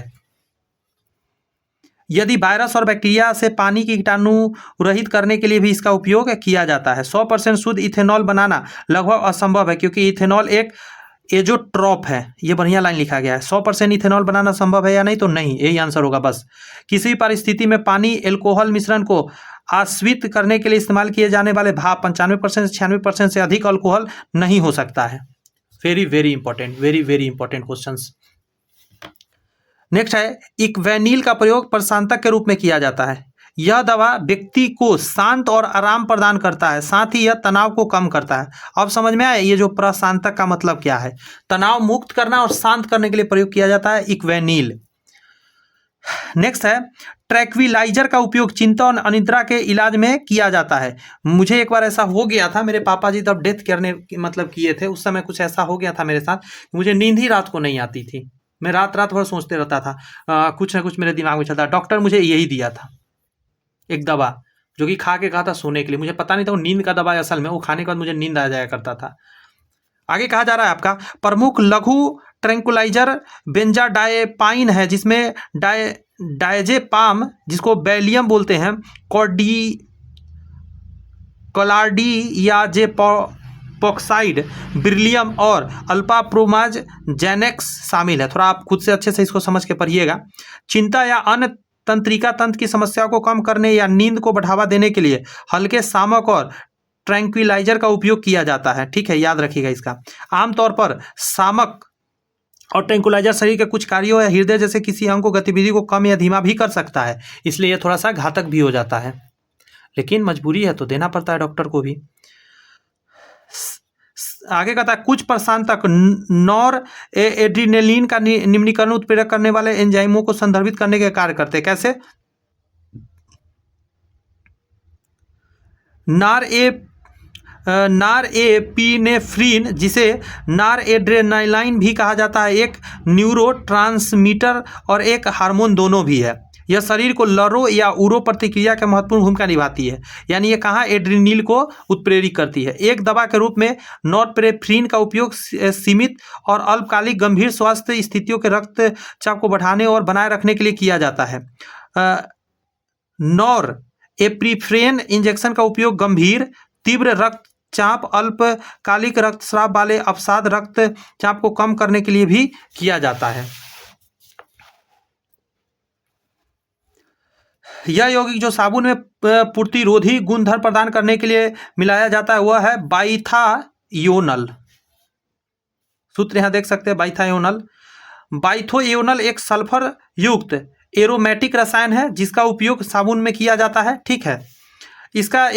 S1: यदि वायरस और बैक्टीरिया से पानी की कीटाणु रहित करने के लिए भी इसका उपयोग किया जाता है। 100% शुद्ध इथेनॉल बनाना लगभग असंभव है, क्योंकि इथेनॉल एक एजोट्रॉप है। ये बढ़िया लाइन लिखा गया है। 100% इथेनॉल बनाना संभव है या नहीं? तो नहीं, यही आंसर होगा बस। किसी परिस्थिति में पानी एल्कोहल मिश्रण को आश्वित करने के लिए इस्तेमाल किए जाने वाले भाप 95% से 96% से अधिक अल्कोहल नहीं हो सकता है। Very very important, very very important questions. Next है, इक्वेनिल का प्रयोग प्रशांतक के रूप में किया जाता है। यह दवा व्यक्ति को शांत और आराम प्रदान करता है, साथ ही यह तनाव को कम करता है। अब समझ में आया ये जो प्रशांतक का मतलब क्या है? तनाव मुक्त करना और शांत करने के लिए प्रयोग किया जाता है इक्वेनिल। नेक्स्ट है, ट्रैंक्विलाइजर का उपयोग चिंता और अनिद्रा के इलाज में किया जाता है। मुझे एक बार ऐसा हो गया था, मेरे पापा जी तब डेथ करने मतलब किए थे, उस समय कुछ ऐसा हो गया था मेरे साथ, मुझे नींद ही रात को नहीं आती थी। मैं रात रात भर सोचते रहता था, कुछ ना कुछ मेरे दिमाग में चलता। डॉक्टर मुझे यही दिया था एक दवा, जो कि खा के कहा था सोने के लिए। मुझे पता नहीं था वो नींद का दवा है असल में, वो खाने के बाद मुझे नींद आ जाया करता था। आगे कहा जा रहा है आपका प्रमुख लघु ट्रैंक्विलाइजर बेंजाडायपाइन है, जिसमें डायजेपाम, जिसको बैलियम बोलते हैं, क्लार्डियाजेपॉक्साइड, ब्रिलियम और अल्पाप्रोमाज जेनेक्स शामिल है। थोड़ा आप खुद से अच्छे से इसको समझ के पढ़िएगा। चिंता या अन्य तंत्रिका तंत्र की समस्याओं को कम करने या नींद को बढ़ावा देने के लिए हल्के शामक और ट्रैंक्विलाइजर का उपयोग किया जाता है। ठीक है, याद रखिएगा इसका। आमतौर पर शामक और ट्रैंक्विलाइजर शरीर के कुछ कार्यों या हृदय जैसे किसी अंग को गतिविधि को कम या धीमा भी कर सकता है, इसलिए यह थोड़ा सा घातक भी हो जाता है, लेकिन मजबूरी है तो देना पड़ता है डॉक्टर को भी। आगे कहता है कुछ प्रशांतक नॉर एड्रिनलिन का निम्नीकरण उत्प्रेरक करने वाले एंजाइमों को संदर्भित करने के कार्य करते हैं। कैसे? नॉरएपिनेफ्रिन, जिसे नॉरएड्रेनालाइन भी कहा जाता है, एक न्यूरोट्रांसमीटर और एक हार्मोन दोनों भी है। यह शरीर को लरो या उरो प्रतिक्रिया की महत्वपूर्ण भूमिका निभाती है, यानी ये कहाँ एड्रेनलिन को उत्प्रेरित करती है। एक दवा के रूप में नॉरपेनेफ्रिन का उपयोग सीमित और अल्पकालिक गंभीर स्वास्थ्य स्थितियों के रक्तचाप को बढ़ाने और बनाए रखने के लिए किया जाता है। नॉरएपिनेफ्रिन इंजेक्शन का उपयोग गंभीर तीव्र रक्तचाप, अल्पकालिक रक्तस्राव वाले अवसाद रक्तचाप को कम करने के लिए भी किया जाता है। यह यौगिक जो साबुन में प्रतिरोधी गुणधर्म प्रदान करने के लिए मिलाया जाता है वह है बाइथायोनल। सूत्र यहां देख सकते हैं, बाइथायोनल। बाइथोयोनल एक सल्फर युक्त एरोमेटिक रसायन है जिसका उपयोग साबुन में किया जाता है। ठीक है, इसका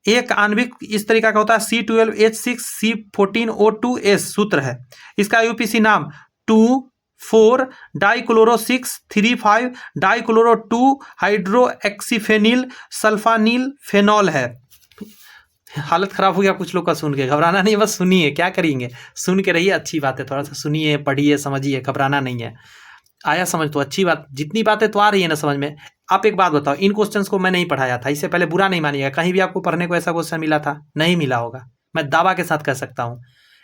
S1: एक आणविक इस तरीका का होता है C12H6C14O2S सूत्र है। इसका यूपीसी नाम 2,4 डाइक्लोरो 6,3,5 डाइक्लोरो 2 हाइड्रोक्सीफेनिल सल्फानिल फेनॉल है। हालत खराब हो गया कुछ लोग का सुन के, घबराना नहीं, बस सुनिए, क्या करेंगे, सुन के रहिए, अच्छी बात है, थोड़ा सा सुनिए, पढ़िए, समझिए, घबराना नहीं है। आया समझ तो अच्छी बात, जितनी बातें तो आ रही है ना समझ में। आप एक बात बताओ, इन क्वेश्चंस को मैं नहीं पढ़ाया था, इससे पहले बुरा नहीं मानिएगा, कहीं भी आपको पढ़ने को ऐसा क्वेश्चन मिला था? नहीं मिला होगा, मैं दावा के साथ कह सकता हूं।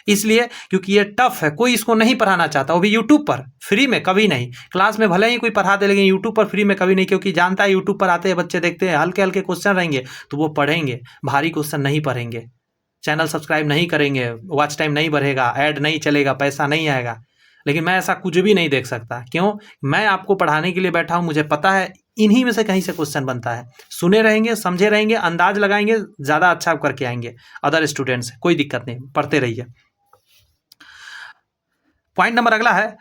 S1: इसलिए क्योंकि ये टफ है, कोई इसको नहीं पढ़ाना चाहता, वो भी यूट्यूब पर फ्री में कभी नहीं। क्लास में भले ही कोई पढ़ा दे, लेकिन यूट्यूब पर फ्री में कभी नहीं, क्योंकि जानता है यूट्यूब पर आते हैं बच्चे, देखते हैं हल्के हल्के क्वेश्चन रहेंगे तो वो पढ़ेंगे, भारी क्वेश्चन नहीं पढ़ेंगे। चैनल सब्सक्राइब नहीं करेंगे, वॉच टाइम नहीं बढ़ेगा, ऐड नहीं चलेगा, पैसा नहीं आएगा। लेकिन मैं ऐसा कुछ भी नहीं देख सकता, क्यों? मैं आपको पढ़ाने के लिए बैठा हूं, मुझे पता है इन्हीं में से कहीं से क्वेश्चन बनता है। सुने रहेंगे, समझे रहेंगे, अंदाज लगाएंगे, ज़्यादा अच्छा करके आएंगे अदर स्टूडेंट्स, कोई दिक्कत नहीं, पढ़ते रहिए। पॉइंट नंबर अगला है,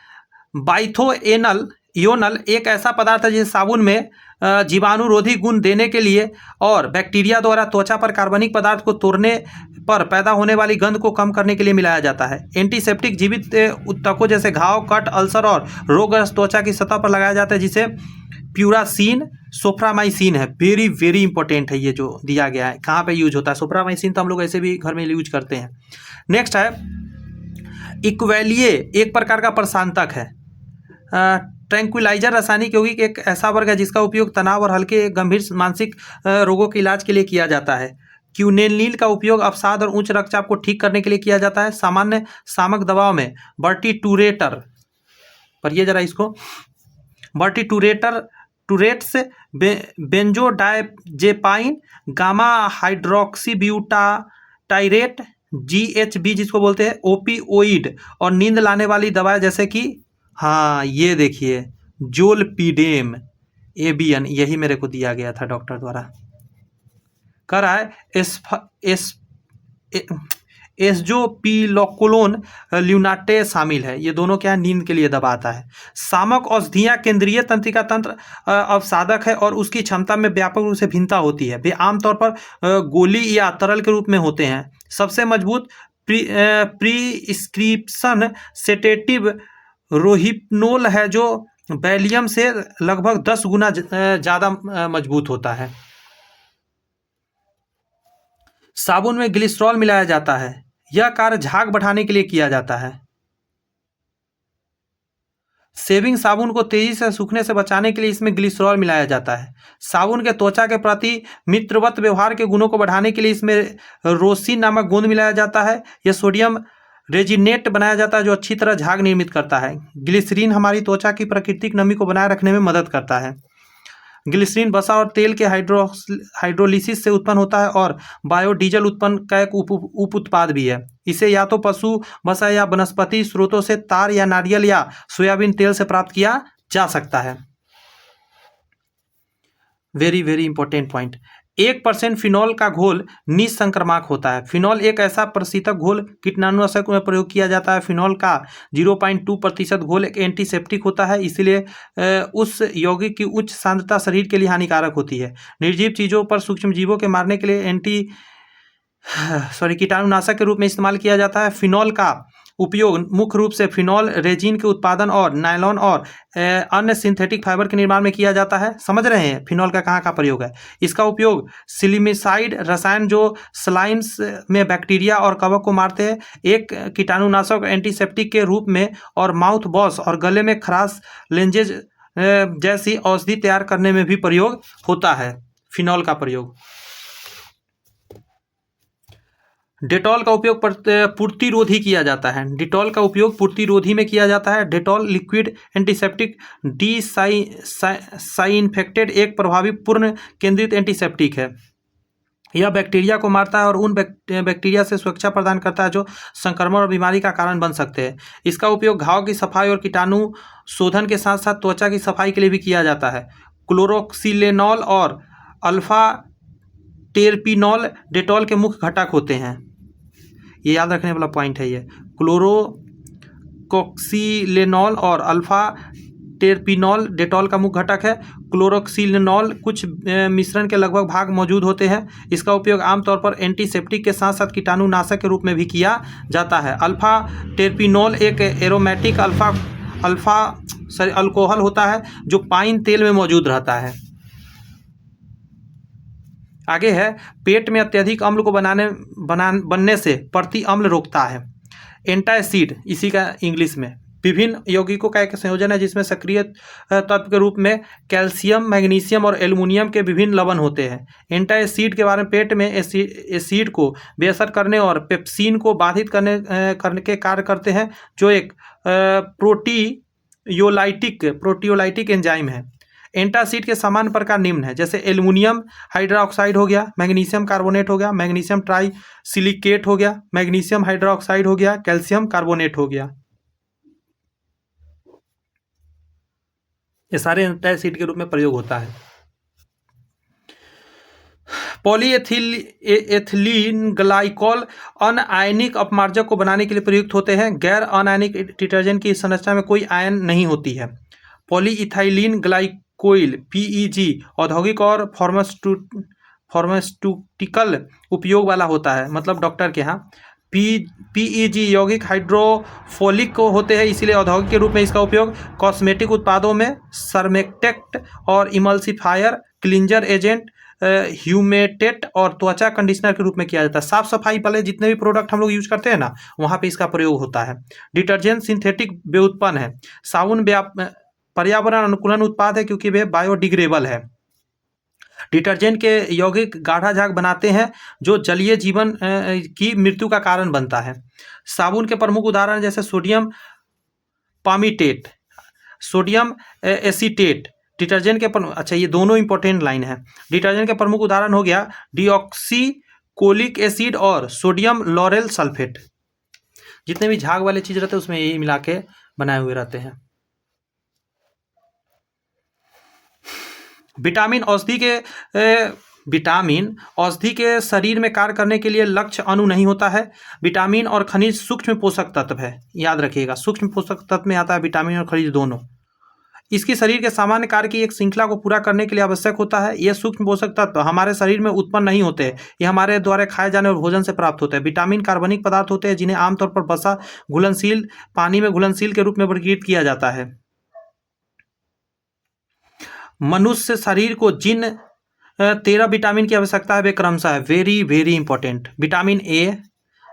S1: बाइथोएनल एक ऐसा पदार्थ है जिसे साबुन में जीवाणुरोधी गुण देने के लिए और बैक्टीरिया द्वारा त्वचा पर कार्बनिक पदार्थ को तोड़ने पर पैदा होने वाली गंध को कम करने के लिए मिलाया जाता है। एंटीसेप्टिक जीवित उत्तकों जैसे घाव, कट, अल्सर और रोगग्रस्त त्वचा की सतह पर लगाया जाता है, जिसे प्यूरासीन सोफ्रामाइसिन है। वेरी वेरी इंपॉर्टेंट है ये जो दिया गया है, कहाँ पे यूज होता है सोफ्रामाइसिन, तो हम लोग ऐसे भी घर में यूज करते हैं। नेक्स्ट है, इक्वेलिए एक प्रकार का प्रशांतक है। ट्रैंक्विलाइजर रासायनिक यौगिक एक ऐसा वर्ग है जिसका उपयोग तनाव और हल्के गंभीर मानसिक रोगों के इलाज के लिए किया जाता है। क्यूनेलिन का उपयोग अवसाद और उच्च रक्तचाप को ठीक करने के लिए किया जाता है। सामान्य शामक दवाओं में बर्टिटूरेटर, पढ़िए जरा इसको, बर्टिटूरेट्स, बेंजोडायजेपाइन, गामा हाइड्रोक्सीब्यूटाटाइरेट, GHB जिसको बोलते हैं, ओपिओइड और नींद लाने वाली दवाएं जैसे कि, हाँ ये देखिए, जोलपीडेम, एबियन, यही मेरे को दिया गया था डॉक्टर द्वारा, कह रहा है एस्जोपिलोकोलोन ल्यूनाटे शामिल है। ये दोनों क्या है, नींद के लिए दवा आता है। शामक औषधियाँ केंद्रीय तंत्रिका तंत्र अवसादक है और उसकी क्षमता में व्यापक रूप से भिन्नता होती है। वे आमतौर पर गोली या तरल के रूप में होते हैं। सबसे मजबूत प्रिस्क्रिप्शन सेडेटिव रोहिप्नोल है, जो वैलियम से लगभग 10 गुना ज़्यादा मजबूत होता है। साबुन में ग्लिसरॉल मिलाया जाता है। यह कार्य झाग बढ़ाने के लिए किया जाता है। शेविंग साबुन को तेजी से सूखने से बचाने के लिए इसमें ग्लिसरॉल मिलाया जाता है। साबुन के त्वचा के प्रति मित्रवत व्यवहार के गुणों को बढ़ाने के लिए इसमें रोसिन नामक गोंद मिलाया जाता है। यह सोडियम रेजिनेट बनाया जाता है, जो अच्छी तरह झाग निर्मित करता है। ग्लिसरीन हमारी त्वचा की प्राकृतिक नमी को बनाए रखने में मदद करता है। ग्लिसरीन वसा और तेल के हाइड्रोलिसिस से उत्पन्न होता है और बायोडीजल उत्पन्न का एक उप उत्पाद भी है। इसे या तो पशु वसा या वनस्पति स्रोतों से तार या नारियल या सोयाबीन तेल से प्राप्त किया जा सकता है। Very very important point. 1% phenol का घोल निसंक्रामक होता है। फिनॉल एक ऐसा प्रशीतक घोल कीटाणुनाशक में प्रयोग किया जाता है। फिनॉल का 0.2% घोल एक एंटीसेप्टिक होता है, इसलिए उस यौगिक की उच्च सांद्रता शरीर के लिए हानिकारक होती है। निर्जीव चीज़ों पर सूक्ष्म जीवों के मारने के लिए कीटाणुनाशक के रूप में इस्तेमाल किया जाता है। फिनॉल का उपयोग मुख्य रूप से फिनॉल रेजिन के उत्पादन और नायलॉन और अन्य सिंथेटिक फाइबर के निर्माण में किया जाता है। समझ रहे हैं फिनॉल का कहाँ प्रयोग है। इसका उपयोग सिलिमिसाइड रसायन जो स्लाइम्स में बैक्टीरिया और कवक को मारते हैं, एक कीटाणुनाशक एंटीसेप्टिक के रूप में और माउथ वॉश और गले में खराश लेंजेज जैसी औषधि तैयार करने में भी प्रयोग होता है फिनॉल का प्रयोग। डेटॉल का उपयोग पूर्तिरोधी किया जाता है। डेटॉल का उपयोग पूर्तिरोधी में किया जाता है। डेटॉल लिक्विड एंटीसेप्टिक डिसइंफेक्टेड एक प्रभावी पूर्ण केंद्रित एंटीसेप्टिक है। यह बैक्टीरिया को मारता है और उन बैक्टीरिया से सुरक्षा प्रदान करता है जो संक्रमण और बीमारी का कारण बन सकते हैं। इसका उपयोग घाव की सफाई और कीटाणु शोधन के साथ साथ त्वचा की सफाई के लिए भी किया जाता है। क्लोरोक्सिलेनॉल और अल्फा टेरपिनॉल डेटॉल के मुख्य घटक होते हैं। ये याद रखने वाला पॉइंट है। ये क्लोरोकोक्सिलेनॉल और अल्फा टेरपिनॉल डेटॉल का मुख्य घटक है। क्लोरोक्सिलेनॉल कुछ मिश्रण के लगभग भाग मौजूद होते हैं। इसका उपयोग आमतौर पर एंटीसेप्टिक के साथ साथ कीटाणुनाशक के रूप में भी किया जाता है। अल्फा टेरपिनॉल एक एरोमेटिक अल्कोहल होता है जो पाइन तेल में मौजूद रहता है। आगे है, पेट में अत्यधिक अम्ल को बनने से प्रति अम्ल रोकता है। एंटासिड इसी का इंग्लिश में विभिन्न यौगिकों का एक संयोजन है जिसमें सक्रिय तत्व के रूप में कैल्शियम, मैग्नीशियम और एल्युमिनियम के विभिन्न लवण होते हैं। एंटासिड के बारे में पेट में एसिड को बेअसर करने और पेप्सिन को बाधित करने के कार्य करते हैं, जो एक प्रोटियोलाइटिक एंजाइम है। एंटासिड के सामान्य प्रकार निम्न है, जैसे एल्युमिनियम हाइड्रोक्साइड हो गया, मैग्नीशियम कार्बोनेट हो गया, मैग्नीशियम ट्राइसिलिकेट हो गया, मैग्नीशियम हाइड्रोक्साइड हो गया, कैल्शियम कार्बोनेट हो गया। ये सारे एंटासिड के रूप में प्रयोग होता है। पॉलीएथिलीन ग्लाइकॉल अनआयनिक अपमार्जक को बनाने के लिए प्रयुक्त होते हैं। गैर अनायनिक डिटर्जेंट की संरचना में कोई आयन नहीं होती है। पॉलीइथाइलिन ग्लाइकोल पीईजी औद्योगिक और फार्मास्यूटिकल उपयोग वाला होता है, मतलब डॉक्टर के यहाँ। पीईजी यौगिक हाइड्रोफोलिक को होते हैं, इसीलिए औद्योगिक के रूप में इसका उपयोग कॉस्मेटिक उत्पादों में सरमेक्टेक्ट और इमल्सिफायर, क्लिंजर एजेंट, ह्यूमेटेट और त्वचा कंडीशनर के रूप में किया जाता है। साफ सफाई वाले जितने भी प्रोडक्ट हम लोग यूज करते हैं ना, वहाँ पे इसका प्रयोग होता है। डिटर्जेंट सिंथेटिक व्युत्पन्न है। साबुन पर्यावरण अनुकूलन उत्पाद है क्योंकि वे बायोडिग्रेडेबल है। डिटर्जेंट के यौगिक गाढ़ा झाग बनाते हैं जो जलीय जीवन की मृत्यु का कारण बनता है। साबुन के प्रमुख उदाहरण जैसे सोडियम पामीटेट, सोडियम एसीटेट। डिटर्जेंट के अच्छा, ये दोनों इंपॉर्टेंट लाइन है। डिटर्जेंट के प्रमुख उदाहरण हो गया डिऑक्सीकोलिक एसिड और सोडियम लॉरेल सल्फेट। जितने भी झाग वाले चीज रहते हैं उसमें यही मिला के बनाए हुए रहते हैं। विटामिन औषधि के विटामिन औषधि के शरीर में कार्य करने के लिए लक्ष्य अणु नहीं होता है। विटामिन और खनिज सूक्ष्म पोषक तत्व है, याद रखिएगा, सूक्ष्म पोषक तत्व में आता है विटामिन और खनिज दोनों। इसकी शरीर के सामान्य कार्य की एक श्रृंखला को पूरा करने के लिए आवश्यक होता है। यह सूक्ष्म पोषक तत्व हमारे शरीर में उत्पन्न नहीं होते, ये हमारे द्वारा खाए जाने और भोजन से प्राप्त होते हैं। विटामिन कार्बनिक पदार्थ होते हैं जिन्हें आमतौर पर वसा घुलनशील पानी में घुलनशील के रूप में वर्गीकृत किया जाता है। मनुष्य शरीर को जिन 13 विटामिन की आवश्यकता है वे क्रमशः है, very very important, vitamin A,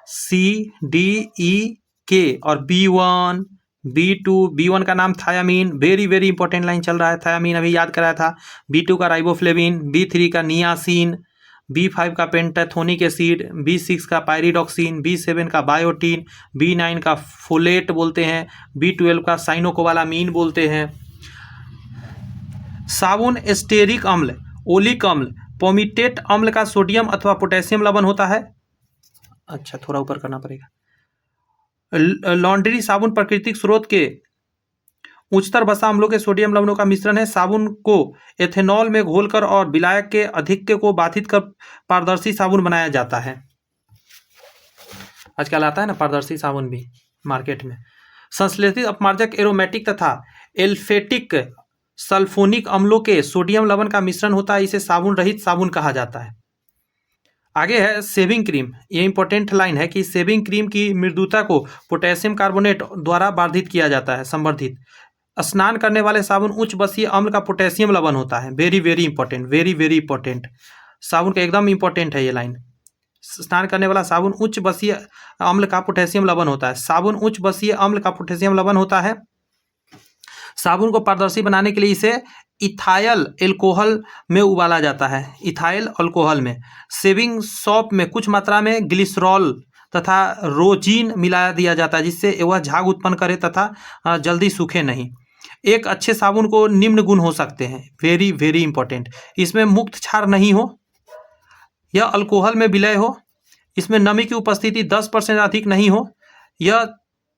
S1: C, D, E, K और B1, B2, B1 का नाम thiamine, very very important line चल रहा है, थायामीन अभी याद कराया था। B2 का राइबोफ्लेविन, B3 का नियासिन, B5 का पेंटाथोनिक एसिड, B6 का पायरिडॉक्सिन, B7 का बायोटीन, B9 का फोलेट बोलते हैं, B12 का साइनोकोबालामीन बोलते हैं। साबुन एस्टेरिक अम्ल, ओलिक अम्ल, पोमिटेट अम्ल का सोडियम अथवा पोटेशियम लवण होता है। अच्छा, थोड़ा ऊपर करना पड़ेगा। लॉन्ड्री साबुन प्राकृतिक स्रोत के उच्चतर वसा अम्लों के सोडियम लवणों का मिश्रण है। साबुन को एथेनॉल में घोलकर और विलायक के अधिक्य को बाधित कर पारदर्शी साबुन बनाया जाता है। आजकल आता है ना पारदर्शी साबुन भी मार्केट में। संश्लेषित अपमार्जक एरोमेटिक तथा एल्फेटिक सल्फोनिक अम्लों के सोडियम लवण का मिश्रण होता है, इसे साबुन रहित साबुन कहा जाता है। आगे है शेविंग क्रीम, ये इंपॉर्टेंट लाइन है कि शेविंग क्रीम की मृदुता को पोटेशियम कार्बोनेट द्वारा वर्धित किया जाता है, संवर्धित। स्नान करने वाले साबुन उच्च बसीय अम्ल का पोटेशियम लवण होता है, very very important, very very important, साबुन का एकदम इंपॉर्टेंट है ये लाइन। स्नान करने वाला साबुन उच्च बसीय अम्ल का पोटेशियम लवण होता है, साबुन उच्च बसीय अम्ल का पोटेशियम लवण होता है। साबुन को पारदर्शी बनाने के लिए इसे इथाइल अल्कोहल में उबाला जाता है, इथाइल अल्कोहल में। शेविंग सॉप में कुछ मात्रा में ग्लिसरॉल तथा रोजीन मिला दिया जाता है जिससे वह झाग उत्पन्न करे तथा जल्दी सूखे नहीं। एक अच्छे साबुन को निम्न गुण हो सकते हैं, वेरी वेरी इंपॉर्टेंट, इसमें मुक्त क्षार नहीं हो, यह अल्कोहल में विलय हो, इसमें नमी की उपस्थिति 10% अधिक नहीं हो, यह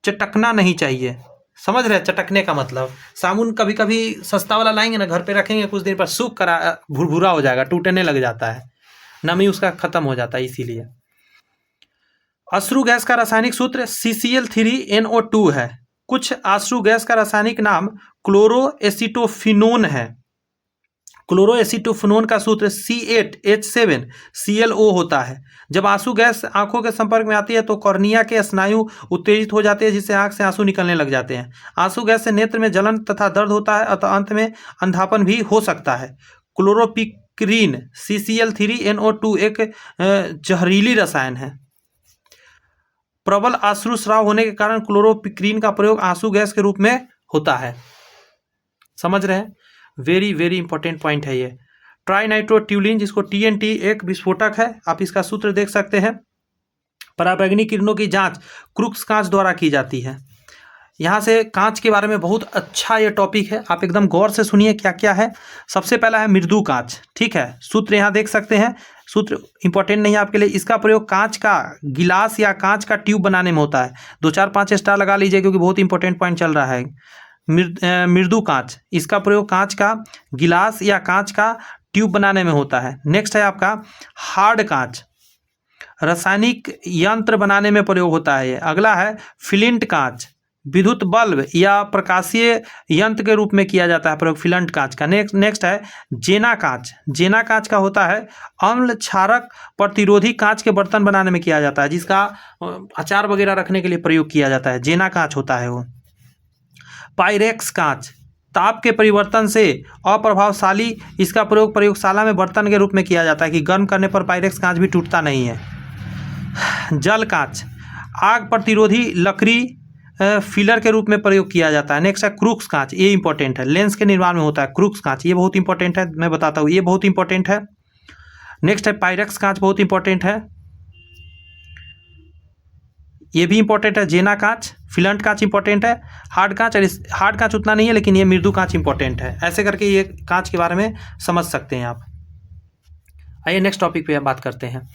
S1: चटकना नहीं चाहिए। समझ रहे हैं चटकने का मतलब? साबुन कभी कभी सस्ता वाला लाएंगे ना, घर पे रखेंगे, कुछ देर पर सूख कर भुरभुरा हो जाएगा, टूटने लग जाता है, नमी उसका खत्म हो जाता है। इसीलिए अश्रु गैस का रासायनिक सूत्र CCl3NO2 है। कुछ अश्रु गैस का रासायनिक नाम क्लोरोएसिटोफिनोन है। क्लोरोएसिटोफिनोन का सूत्र C8H7ClO होता है। जब आंसू गैस आंखों के संपर्क में आती है तो कॉर्निया के स्नायु उत्तेजित हो जाते हैं जिससे आंख से आंसू निकलने लग जाते हैं। आंसू गैस से नेत्र में जलन तथा दर्द होता है अतः अंत में अंधापन भी हो सकता है। क्लोरोपिक्रीन CCl3NO2 एक जहरीली रसायन है। प्रबल अश्रुस्राव होने के कारण क्लोरोपिक्रीन का प्रयोग आंसू गैस के रूप में होता है। समझ रहे हैं? वेरी वेरी इंपॉर्टेंट पॉइंट है ये। ट्राइनाइट्रोट्यूलिन जिसको TNT एक विस्फोटक है, आप इसका सूत्र देख सकते हैं। पराबैंगनी किरणों की जांच क्रूक्स कांच द्वारा की जाती है। यहाँ से कांच के बारे में बहुत अच्छा ये टॉपिक है, आप एकदम गौर से सुनिए क्या क्या है। सबसे पहला है मृदु कांच, ठीक है, सूत्र यहाँ देख सकते हैं। सूत्र इंपॉर्टेंट नहीं है आपके लिए, इसका प्रयोग कांच का गिलास या कांच का ट्यूब बनाने में होता है। 2 4 5 स्टार लगा लीजिए क्योंकि बहुत इंपॉर्टेंट पॉइंट चल रहा है। मृदु कांच, इसका प्रयोग कांच का गिलास या कांच का ट्यूब बनाने में होता है। नेक्स्ट है आपका हार्ड कांच, रासायनिक यंत्र बनाने में प्रयोग होता है। अगला है फ्लिंट कांच, विद्युत बल्ब या प्रकाशीय यंत्र के रूप में किया जाता है प्रयोग फ्लिंट कांच का। नेक्स्ट है जेना कांच, जेना कांच का होता है अम्ल क्षारक प्रतिरोधी कांच के बर्तन बनाने में किया जाता है, जिसका अचार वगैरह रखने के लिए प्रयोग किया जाता है, जेना कांच होता है वो। पायरेक्स कांच, ताप के परिवर्तन से अप्रभावशाली, इसका प्रयोग प्रयोगशाला में बर्तन के रूप में किया जाता है कि गर्म करने पर पायरेक्स कांच भी टूटता नहीं है। जल कांच, आग प्रतिरोधी लकड़ी फिलर के रूप में प्रयोग किया जाता है। नेक्स्ट है क्रूक्स कांच, ये इंपॉर्टेंट है, लेंस के निर्माण में होता है क्रूक्स कांच, ये बहुत इंपॉर्टेंट है, मैं बताता हूँ, ये बहुत इंपॉर्टेंट है। नेक्स्ट है पायरेक्स कांच, बहुत इंपॉर्टेंट है, ये भी इंपॉर्टेंट है। जेना कांच, फ्लिंट कांच इंपॉर्टेंट है। हार्ड कांच, हार्ड कांच उतना नहीं है लेकिन ये मृदु कांच इंपॉर्टेंट है। ऐसे करके ये कांच के बारे में समझ सकते हैं आप। आइए नेक्स्ट टॉपिक पे बात करते हैं।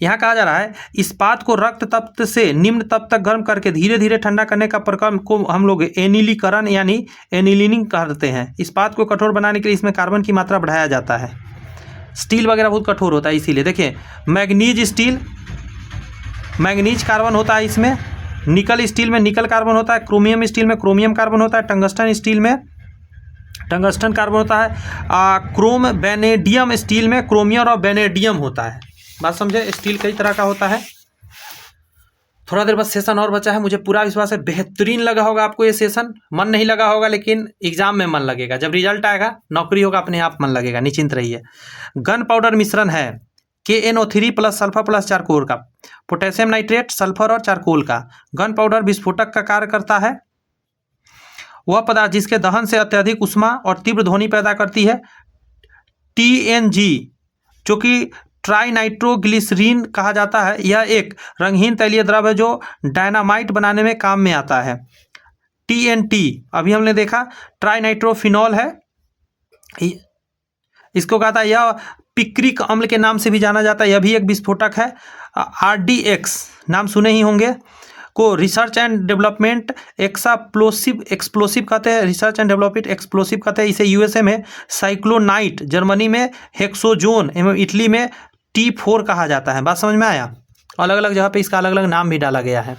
S1: यहाँ कहा जा रहा है इस्पात को रक्त तप्त से निम्न तप तक गर्म करके धीरे धीरे ठंडा करने का प्रक्रम को हम लोग एनिलीकरण यानी एनिलीनिंग करते हैं। इस्पात को कठोर बनाने के लिए इसमें कार्बन की मात्रा बढ़ाया जाता है। स्टील वगैरह बहुत कठोर होता है, इसीलिए देखिए मैग्नीज स्टील, मैग्नीज कार्बन होता है इसमें, निकल स्टील में निकल कार्बन होता है, क्रोमियम स्टील में क्रोमियम कार्बन होता है, टंगस्टन स्टील में टंगस्टन कार्बन होता है, क्रोम वेनेडियम स्टील में क्रोमियम और वेनेडियम होता है। बात समझे, स्टील कई तरह का होता है। थोड़ा देर बस सेशन और बचा है, मुझे पूरा विश्वास है बेहतरीन लगा होगा आपको ये सेशन। मन नहीं लगा होगा लेकिन एग्जाम में मन लगेगा, जब रिजल्ट आएगा नौकरी होगा अपने आप मन लगेगा, निश्चिंत रहिए। गन पाउडर मिश्रण है KNO3 plus sulphur plus charcoal का, पोटेशियम नाइट्रेट, सल्फर और चारकोल का। गन पाउडर विस्फोटक का कार्य करता है, वह पदार्थ जिसके दहन से अत्यधिक उष्मा और तीव्र ध्वनि पैदा करती है। TNG जो कि ट्राइनाइट्रोग्लिसरीन कहा जाता है, यह एक रंगहीन तैलीय द्रव है जो डायनामाइट बनाने में काम में आता है। TNT अभी हमने देखा ट्राइनाइट्रोफिनॉल है, इसको कहा था, यह पिक्रिक अम्ल के नाम से भी जाना जाता है, यह भी एक विस्फोटक है। RDX नाम सुने ही होंगे, को रिसर्च एंड डेवलपमेंट एक्सप्लोसिव कहते हैं, रिसर्च एंड डेवलपमेंट एक्सप्लोसिव कहते हैं। इसे USA में साइक्लोनाइट, जर्मनी में हेक्सोजोन एवं इटली में T4 कहा जाता है। बात समझ में आया, अलग अलग जगह पे इसका अलग अलग नाम भी डाला गया है।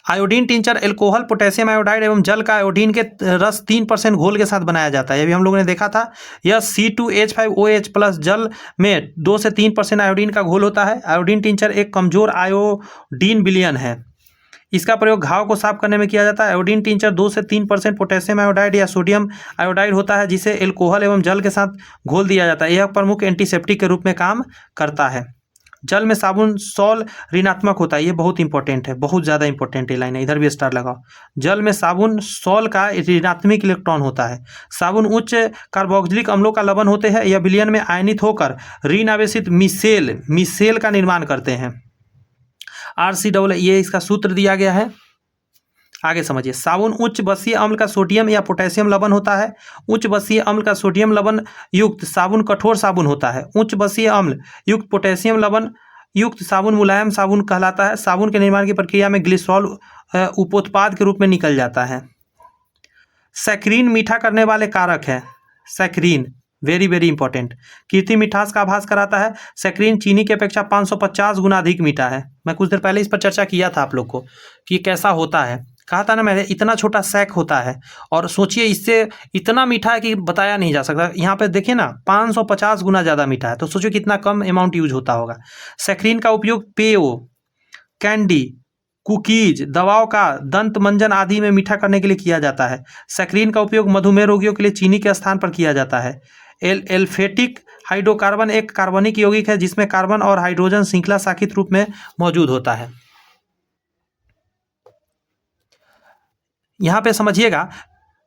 S1: Iodine tincture alcohol, potassium iodide एवं जल का आयोडीन के रस 3% घोल के साथ बनाया जाता है, ये भी हम लोगों ने देखा था। यह C2H5OH प्लस जल में 2 से 3% आयोडीन का घोल होता है। आयोडीन टिंचर एक कमजोर आयोडीन विलयन है, इसका प्रयोग घाव को साफ करने में किया जाता है। आयोडीन टिंचर 2 से 3% पोटेशियम आयोडाइड या सोडियम आयोडाइड होता है, जिसे अल्कोहल एवं जल के साथ घोल दिया जाता है। यह प्रमुख एंटीसेप्टिक के रूप में काम करता है। जल में साबुन सॉल ऋणात्मक होता है, ये बहुत इंपॉर्टेंट है, बहुत ज़्यादा इंपॉर्टेंट ये लाइन है, इधर भी स्टार लगाओ। जल में साबुन सॉल का ऋणात्मक इलेक्ट्रॉन होता है। साबुन उच्च कार्बोक्सिलिक अम्लों का लवण होते हैं, यह विलयन में आयनित होकर ऋण आवेशित मिसेल का निर्माण करते हैं। RCOO ये इसका सूत्र दिया गया है, आगे समझिए। साबुन उच्च बसीय अम्ल का सोडियम या पोटेशियम लवण होता है। उच्च बसीय अम्ल का सोडियम लवण युक्त साबुन कठोर साबुन होता है। उच्च बसीय अम्ल युक्त पोटेशियम लवण युक्त साबुन मुलायम साबुन कहलाता है। साबुन के निर्माण की प्रक्रिया में ग्लिसरॉल उपोत्पाद के रूप में निकल जाता है। सैकरीन मीठा करने वाले कारक है। सैकरीन वेरी वेरी इंपॉर्टेंट, कृत्रिम मिठास का आभास कराता है। सैकरीन चीनी की अपेक्षा 550 गुना अधिक मीठा है। मैं कुछ देर पहले इस पर चर्चा किया था आप लोग को कि कैसा होता है, कहा था ना मैंने, इतना छोटा सैक होता है और सोचिए इससे इतना मीठा है कि बताया नहीं जा सकता। यहाँ पे देखिए ना 550 गुना ज़्यादा मीठा है, तो सोचिए कितना कम अमाउंट यूज होता होगा। सैकरीन का उपयोग पेयों, कैंडी, कुकीज, दवाओं का दंत मंजन आदि में मीठा करने के लिए किया जाता है। सैकरीन का उपयोग मधुमेह रोगियों के लिए चीनी के स्थान पर किया जाता है। एल्फेटिक हाइड्रोकार्बन एक कार्बनिक यौगिक है जिसमें कार्बन और हाइड्रोजन श्रृंखला शाखित रूप में मौजूद होता है। यहाँ पे समझिएगा,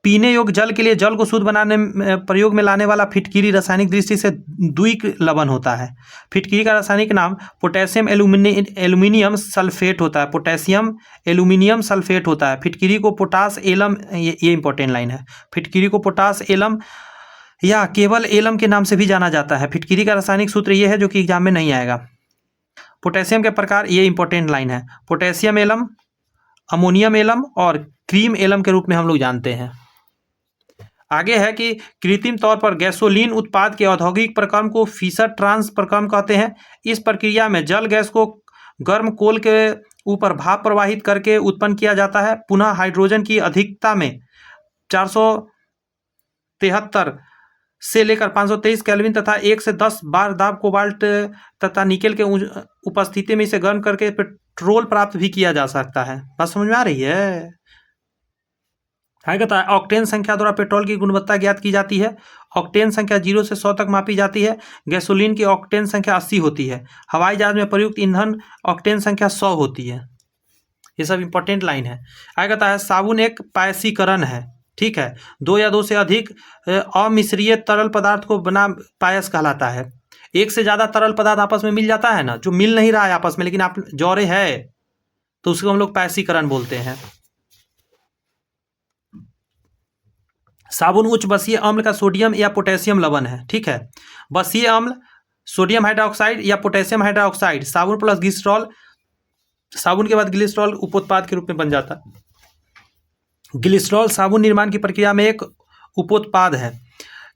S1: पीने योग्य जल के लिए जल को शुद्ध बनाने में प्रयोग में लाने वाला फिटकिरी रासायनिक दृष्टि से द्विक लवण होता है। फिटकिरी का रासायनिक नाम पोटेशियम एल्यूमिनियम सल्फेट होता है। पोटेशियम एल्यूमिनियम सल्फेट होता है। फिटकिरी को पोटास एलम, ये इंपॉर्टेंट लाइन है, फिटकिरी को पोटास एलम या केवल एलम के नाम से भी जाना जाता है। फिटकिरी का रासायनिक सूत्र ये है जो कि एग्जाम में नहीं आएगा। पोटेशियम के प्रकार, ये इंपॉर्टेंट लाइन है, पोटेशियम एलम, अमोनियम एलम और क्रीम एलम के रूप में हम लोग जानते हैं। आगे है कि कृत्रिम तौर पर गैसोलीन उत्पाद के औद्योगिक प्रक्रम को फिशर ट्रांस प्रक्रम कहते हैं। इस प्रक्रिया में जल गैस को गर्म कोल के ऊपर भाप प्रवाहित करके उत्पन्न किया जाता है। पुनः हाइड्रोजन की अधिकता में 473 से लेकर 523 केल्विन तथा 1 से 10 बार दाब कोबाल्ट तथा निकेल के उपस्थिति में इसे गर्म करके पेट्रोल प्राप्त भी किया जा सकता है। बात समझ में आ रही है? कहता है ऑक्टेन संख्या द्वारा पेट्रोल की गुणवत्ता ज्ञात की जाती है। ऑक्टेन संख्या 0 से 100 तक मापी जाती है। गैसोलीन की ऑक्टेन संख्या 80 होती है। हवाई जहाज में प्रयुक्त ईंधन ऑक्टेन संख्या 100 होती है। ये सब इंपॉर्टेंट लाइन है। आगे कहता है साबुन एक पायसीकरण है, ठीक है, 2 या 2 से अधिक अमिश्रीय तरल पदार्थ को बना पायस कहलाता है। एक से ज़्यादा तरल पदार्थ आपस में मिल जाता है ना, जो मिल नहीं रहा है आपस में लेकिन आप जौरे है, तो उसको हम लोग पायसीकरण बोलते हैं। साबुन उच्च बसीय अम्ल का सोडियम या पोटेशियम लवण है, ठीक है। बसीय अम्ल सोडियम हाइड्रोक्साइड या पोटेशियम हाइड्रोक्साइड, साबुन प्लस ग्लिसरॉल, साबुन के बाद ग्लिसरॉल उपोत्पाद के रूप में बन जाता है। ग्लिसरॉल साबुन निर्माण की प्रक्रिया में एक उपोत्पाद है।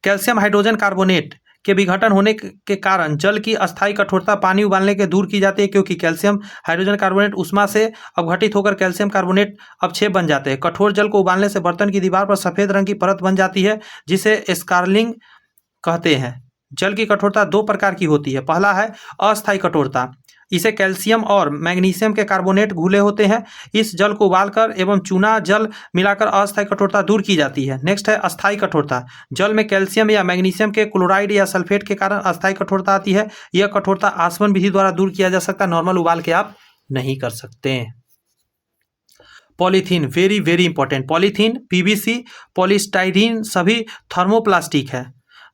S1: कैल्शियम हाइड्रोजन कार्बोनेट के विघटन होने के कारण जल की अस्थायी कठोरता पानी उबालने के दूर की जाती है, क्योंकि कैल्शियम हाइड्रोजन कार्बोनेट उष्मा से अपघटित होकर कैल्शियम कार्बोनेट अपक्षेप बन जाते हैं। कठोर जल को उबालने से बर्तन की दीवार पर सफेद रंग की परत बन जाती है, जिसे स्कारलिंग कहते हैं। जल की कठोरता दो प्रकार की होती है। पहला है अस्थायी कठोरता, इसे कैल्शियम और मैग्नीशियम के कार्बोनेट घुले होते हैं। इस जल को उबालकर एवं चूना जल मिलाकर अस्थायी कठोरता दूर की जाती है। नेक्स्ट है अस्थायी कठोरता, जल में कैल्शियम या मैग्नीशियम के क्लोराइड या सल्फेट के कारण अस्थायी कठोरता आती है। यह कठोरता आसवन विधि द्वारा दूर किया जा सकता है, नॉर्मल उबाल के आप नहीं कर सकते। Polythene, very very important. Polythene, PVC, polystyrene सभी थर्मोप्लास्टिक है।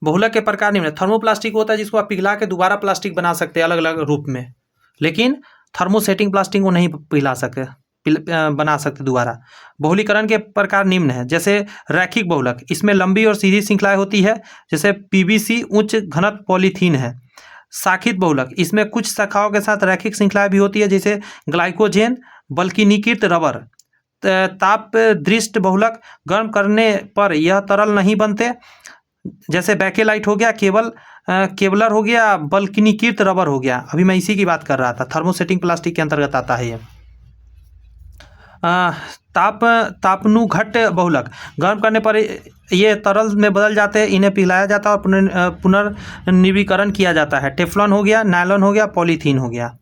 S1: बहुलक के प्रकार निम्न। थर्मोप्लास्टिक होता है जिसको आप पिघला के दोबारा प्लास्टिक बना सकते हैं अलग अलग रूप में, लेकिन थर्मोसेटिंग प्लास्टिक को नहीं बना सकते दोबारा। बहुलीकरण के प्रकार निम्न है, जैसे रैखिक बहुलक, इसमें लंबी और सीधी श्रृंखलाएं होती है, जैसे पीवीसी उच्च घनत्व पॉलीथीन है। शाखित बहुलक, इसमें कुछ शाखाओं के साथ रैखिक श्रृंखलाएं भी होती है, जैसे ग्लाइकोजेन, बल्किनीकृत रबर। ताप दृष्ट बहुलक, गर्म करने पर यह तरल नहीं बनते, जैसे बैकेलाइट हो गया, केवलर हो गया, बल्किनीकृत रबर हो गया। अभी मैं इसी की बात कर रहा था, थर्मोसेटिंग प्लास्टिक के अंतर्गत आता है ये। तापनुघट बहुलक, गर्म करने पर ये तरल में बदल जाते हैं, इन्हें पिघलाया जाता है और पुनर्निर्वीकरण किया जाता है। टेफ्लॉन हो गया, नायलॉन हो गया, पॉलीथीन हो गया।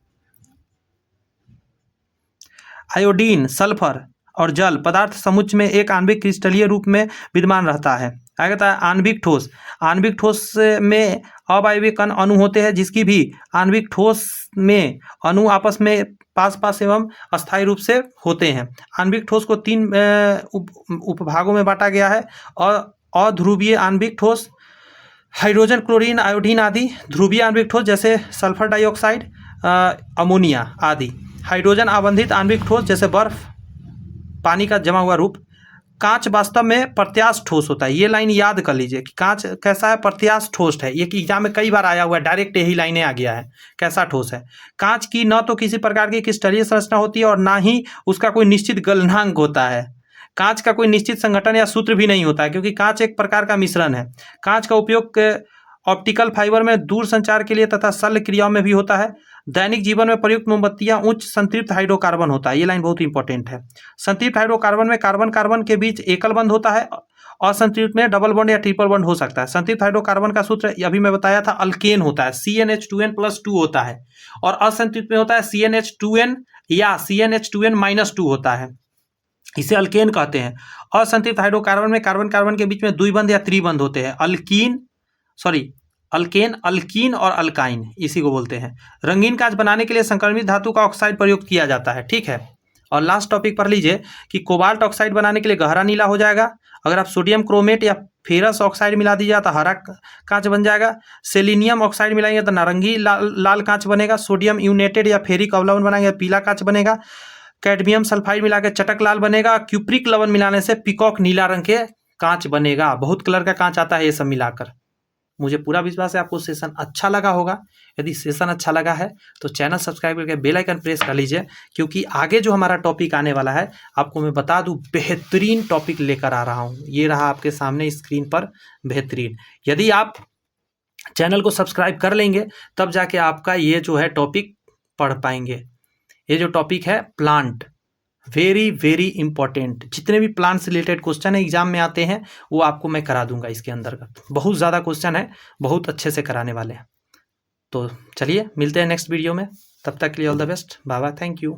S1: आयोडीन, सल्फर और जल पदार्थ समुच्चय में एक आणविक क्रिस्टलीय रूप में विद्यमान रहता है। आगे कहता है आणविक ठोस। आणविक ठोस में अवायवीय कण अणु होते हैं, जिसकी भी आणविक ठोस में अणु आपस में पास एवं अस्थायी रूप से होते हैं। आणविक ठोस को तीन उपभागों में बांटा गया है। अध्रुवीय आणविक ठोस, हाइड्रोजन, क्लोरीन, आयोडीन आदि। ध्रुवीय आणविक ठोस जैसे सल्फर डाइऑक्साइड, अमोनिया आदि। हाइड्रोजन आबंधित आणविक ठोस जैसे बर्फ, पानी का जमा हुआ रूप। कांच वास्तव में प्रत्यास्थ ठोस होता है। ये लाइन याद कर लीजिए कि कांच कैसा है, प्रत्यास्थ ठोस है। ये एग्जाम में कई बार आया हुआ है, डायरेक्ट यही लाइनें आ गया है। कैसा ठोस है? कांच की न तो किसी प्रकार की क्रिस्टलीय संरचना होती है और ना ही उसका कोई निश्चित गलनांक होता है। कांच का कोई निश्चित संगठन या सूत्र भी नहीं होता है, क्योंकि कांच एक प्रकार का मिश्रण है। कांच का उपयोग ऑप्टिकल फाइबर में दूर संचार के लिए तथा शल्य क्रियाओं में भी होता है। दैनिक जीवन में प्रयुक्त मोमबत्तियां उच्च संतृप्त हाइड्रोकार्बन होता है। ये लाइन बहुत इंपॉर्टेंट है। संतृप्त हाइड्रोकार्बन में कार्बन कार्बन के बीच एकल बंध होता है, असंतृप्त में डबल बॉन्ड या ट्रिपल बॉन्ड हो सकता है। संतृप्त हाइड्रोकार्बन का सूत्र अभी मैं बताया था, अल्केन होता है, CnH2n+2 होता है, और असंतृप्त में होता है CnH2n या CnH2n-2 होता है। इसे अल्केन कहते हैं। असंतृप्त हाइड्रोकार्बन में कार्बन कार्बन के बीच में द्विबंध या त्रिबंध होते हैं। अल्केन, अल्कीन और अल्काइन, इसी को बोलते हैं। रंगीन कांच बनाने के लिए संक्रमित धातु का ऑक्साइड प्रयोग किया जाता है। ठीक है, और लास्ट टॉपिक पढ़ लीजिए कि कोबाल्ट ऑक्साइड बनाने के लिए गहरा नीला हो जाएगा। अगर आप सोडियम क्रोमेट या फेरस ऑक्साइड मिला दीजिए तो हरा कांच बन जाएगा। सेलेनियम ऑक्साइड मिलाएंगे तो नारंगी लाल कांच बनेगा। सोडियम यूनेटेड या फेरिक अवलवन बनाएंगे पीला कांच बनेगा। कैडमियम सल्फाइड मिला के चटक लाल बनेगा। क्यूप्रिक लवण मिलाने से पिकॉक नीला रंग के कांच बनेगा। बहुत कलर का कांच आता है ये सब मिलाकर। मुझे पूरा विश्वास है आपको सेशन अच्छा लगा होगा। यदि सेशन अच्छा लगा है तो चैनल सब्सक्राइब करके बेल आइकन प्रेस कर लीजिए, क्योंकि आगे जो हमारा टॉपिक आने वाला है आपको मैं बता दूं, बेहतरीन टॉपिक लेकर आ रहा हूं। ये रहा आपके सामने स्क्रीन पर, बेहतरीन। यदि आप चैनल को सब्सक्राइब कर लेंगे तब जाके आपका ये जो है टॉपिक पढ़ पाएंगे। ये जो टॉपिक है प्लांट, वेरी वेरी इंपॉर्टेंट। जितने भी प्लांट से रिलेटेड क्वेश्चन है एग्जाम में आते हैं वो आपको मैं करा दूंगा इसके अंतर्गत। बहुत ज़्यादा क्वेश्चन है, बहुत अच्छे से कराने वाले हैं। तो चलिए मिलते हैं नेक्स्ट वीडियो में, तब तक के लिए all the best, bye bye, thank you.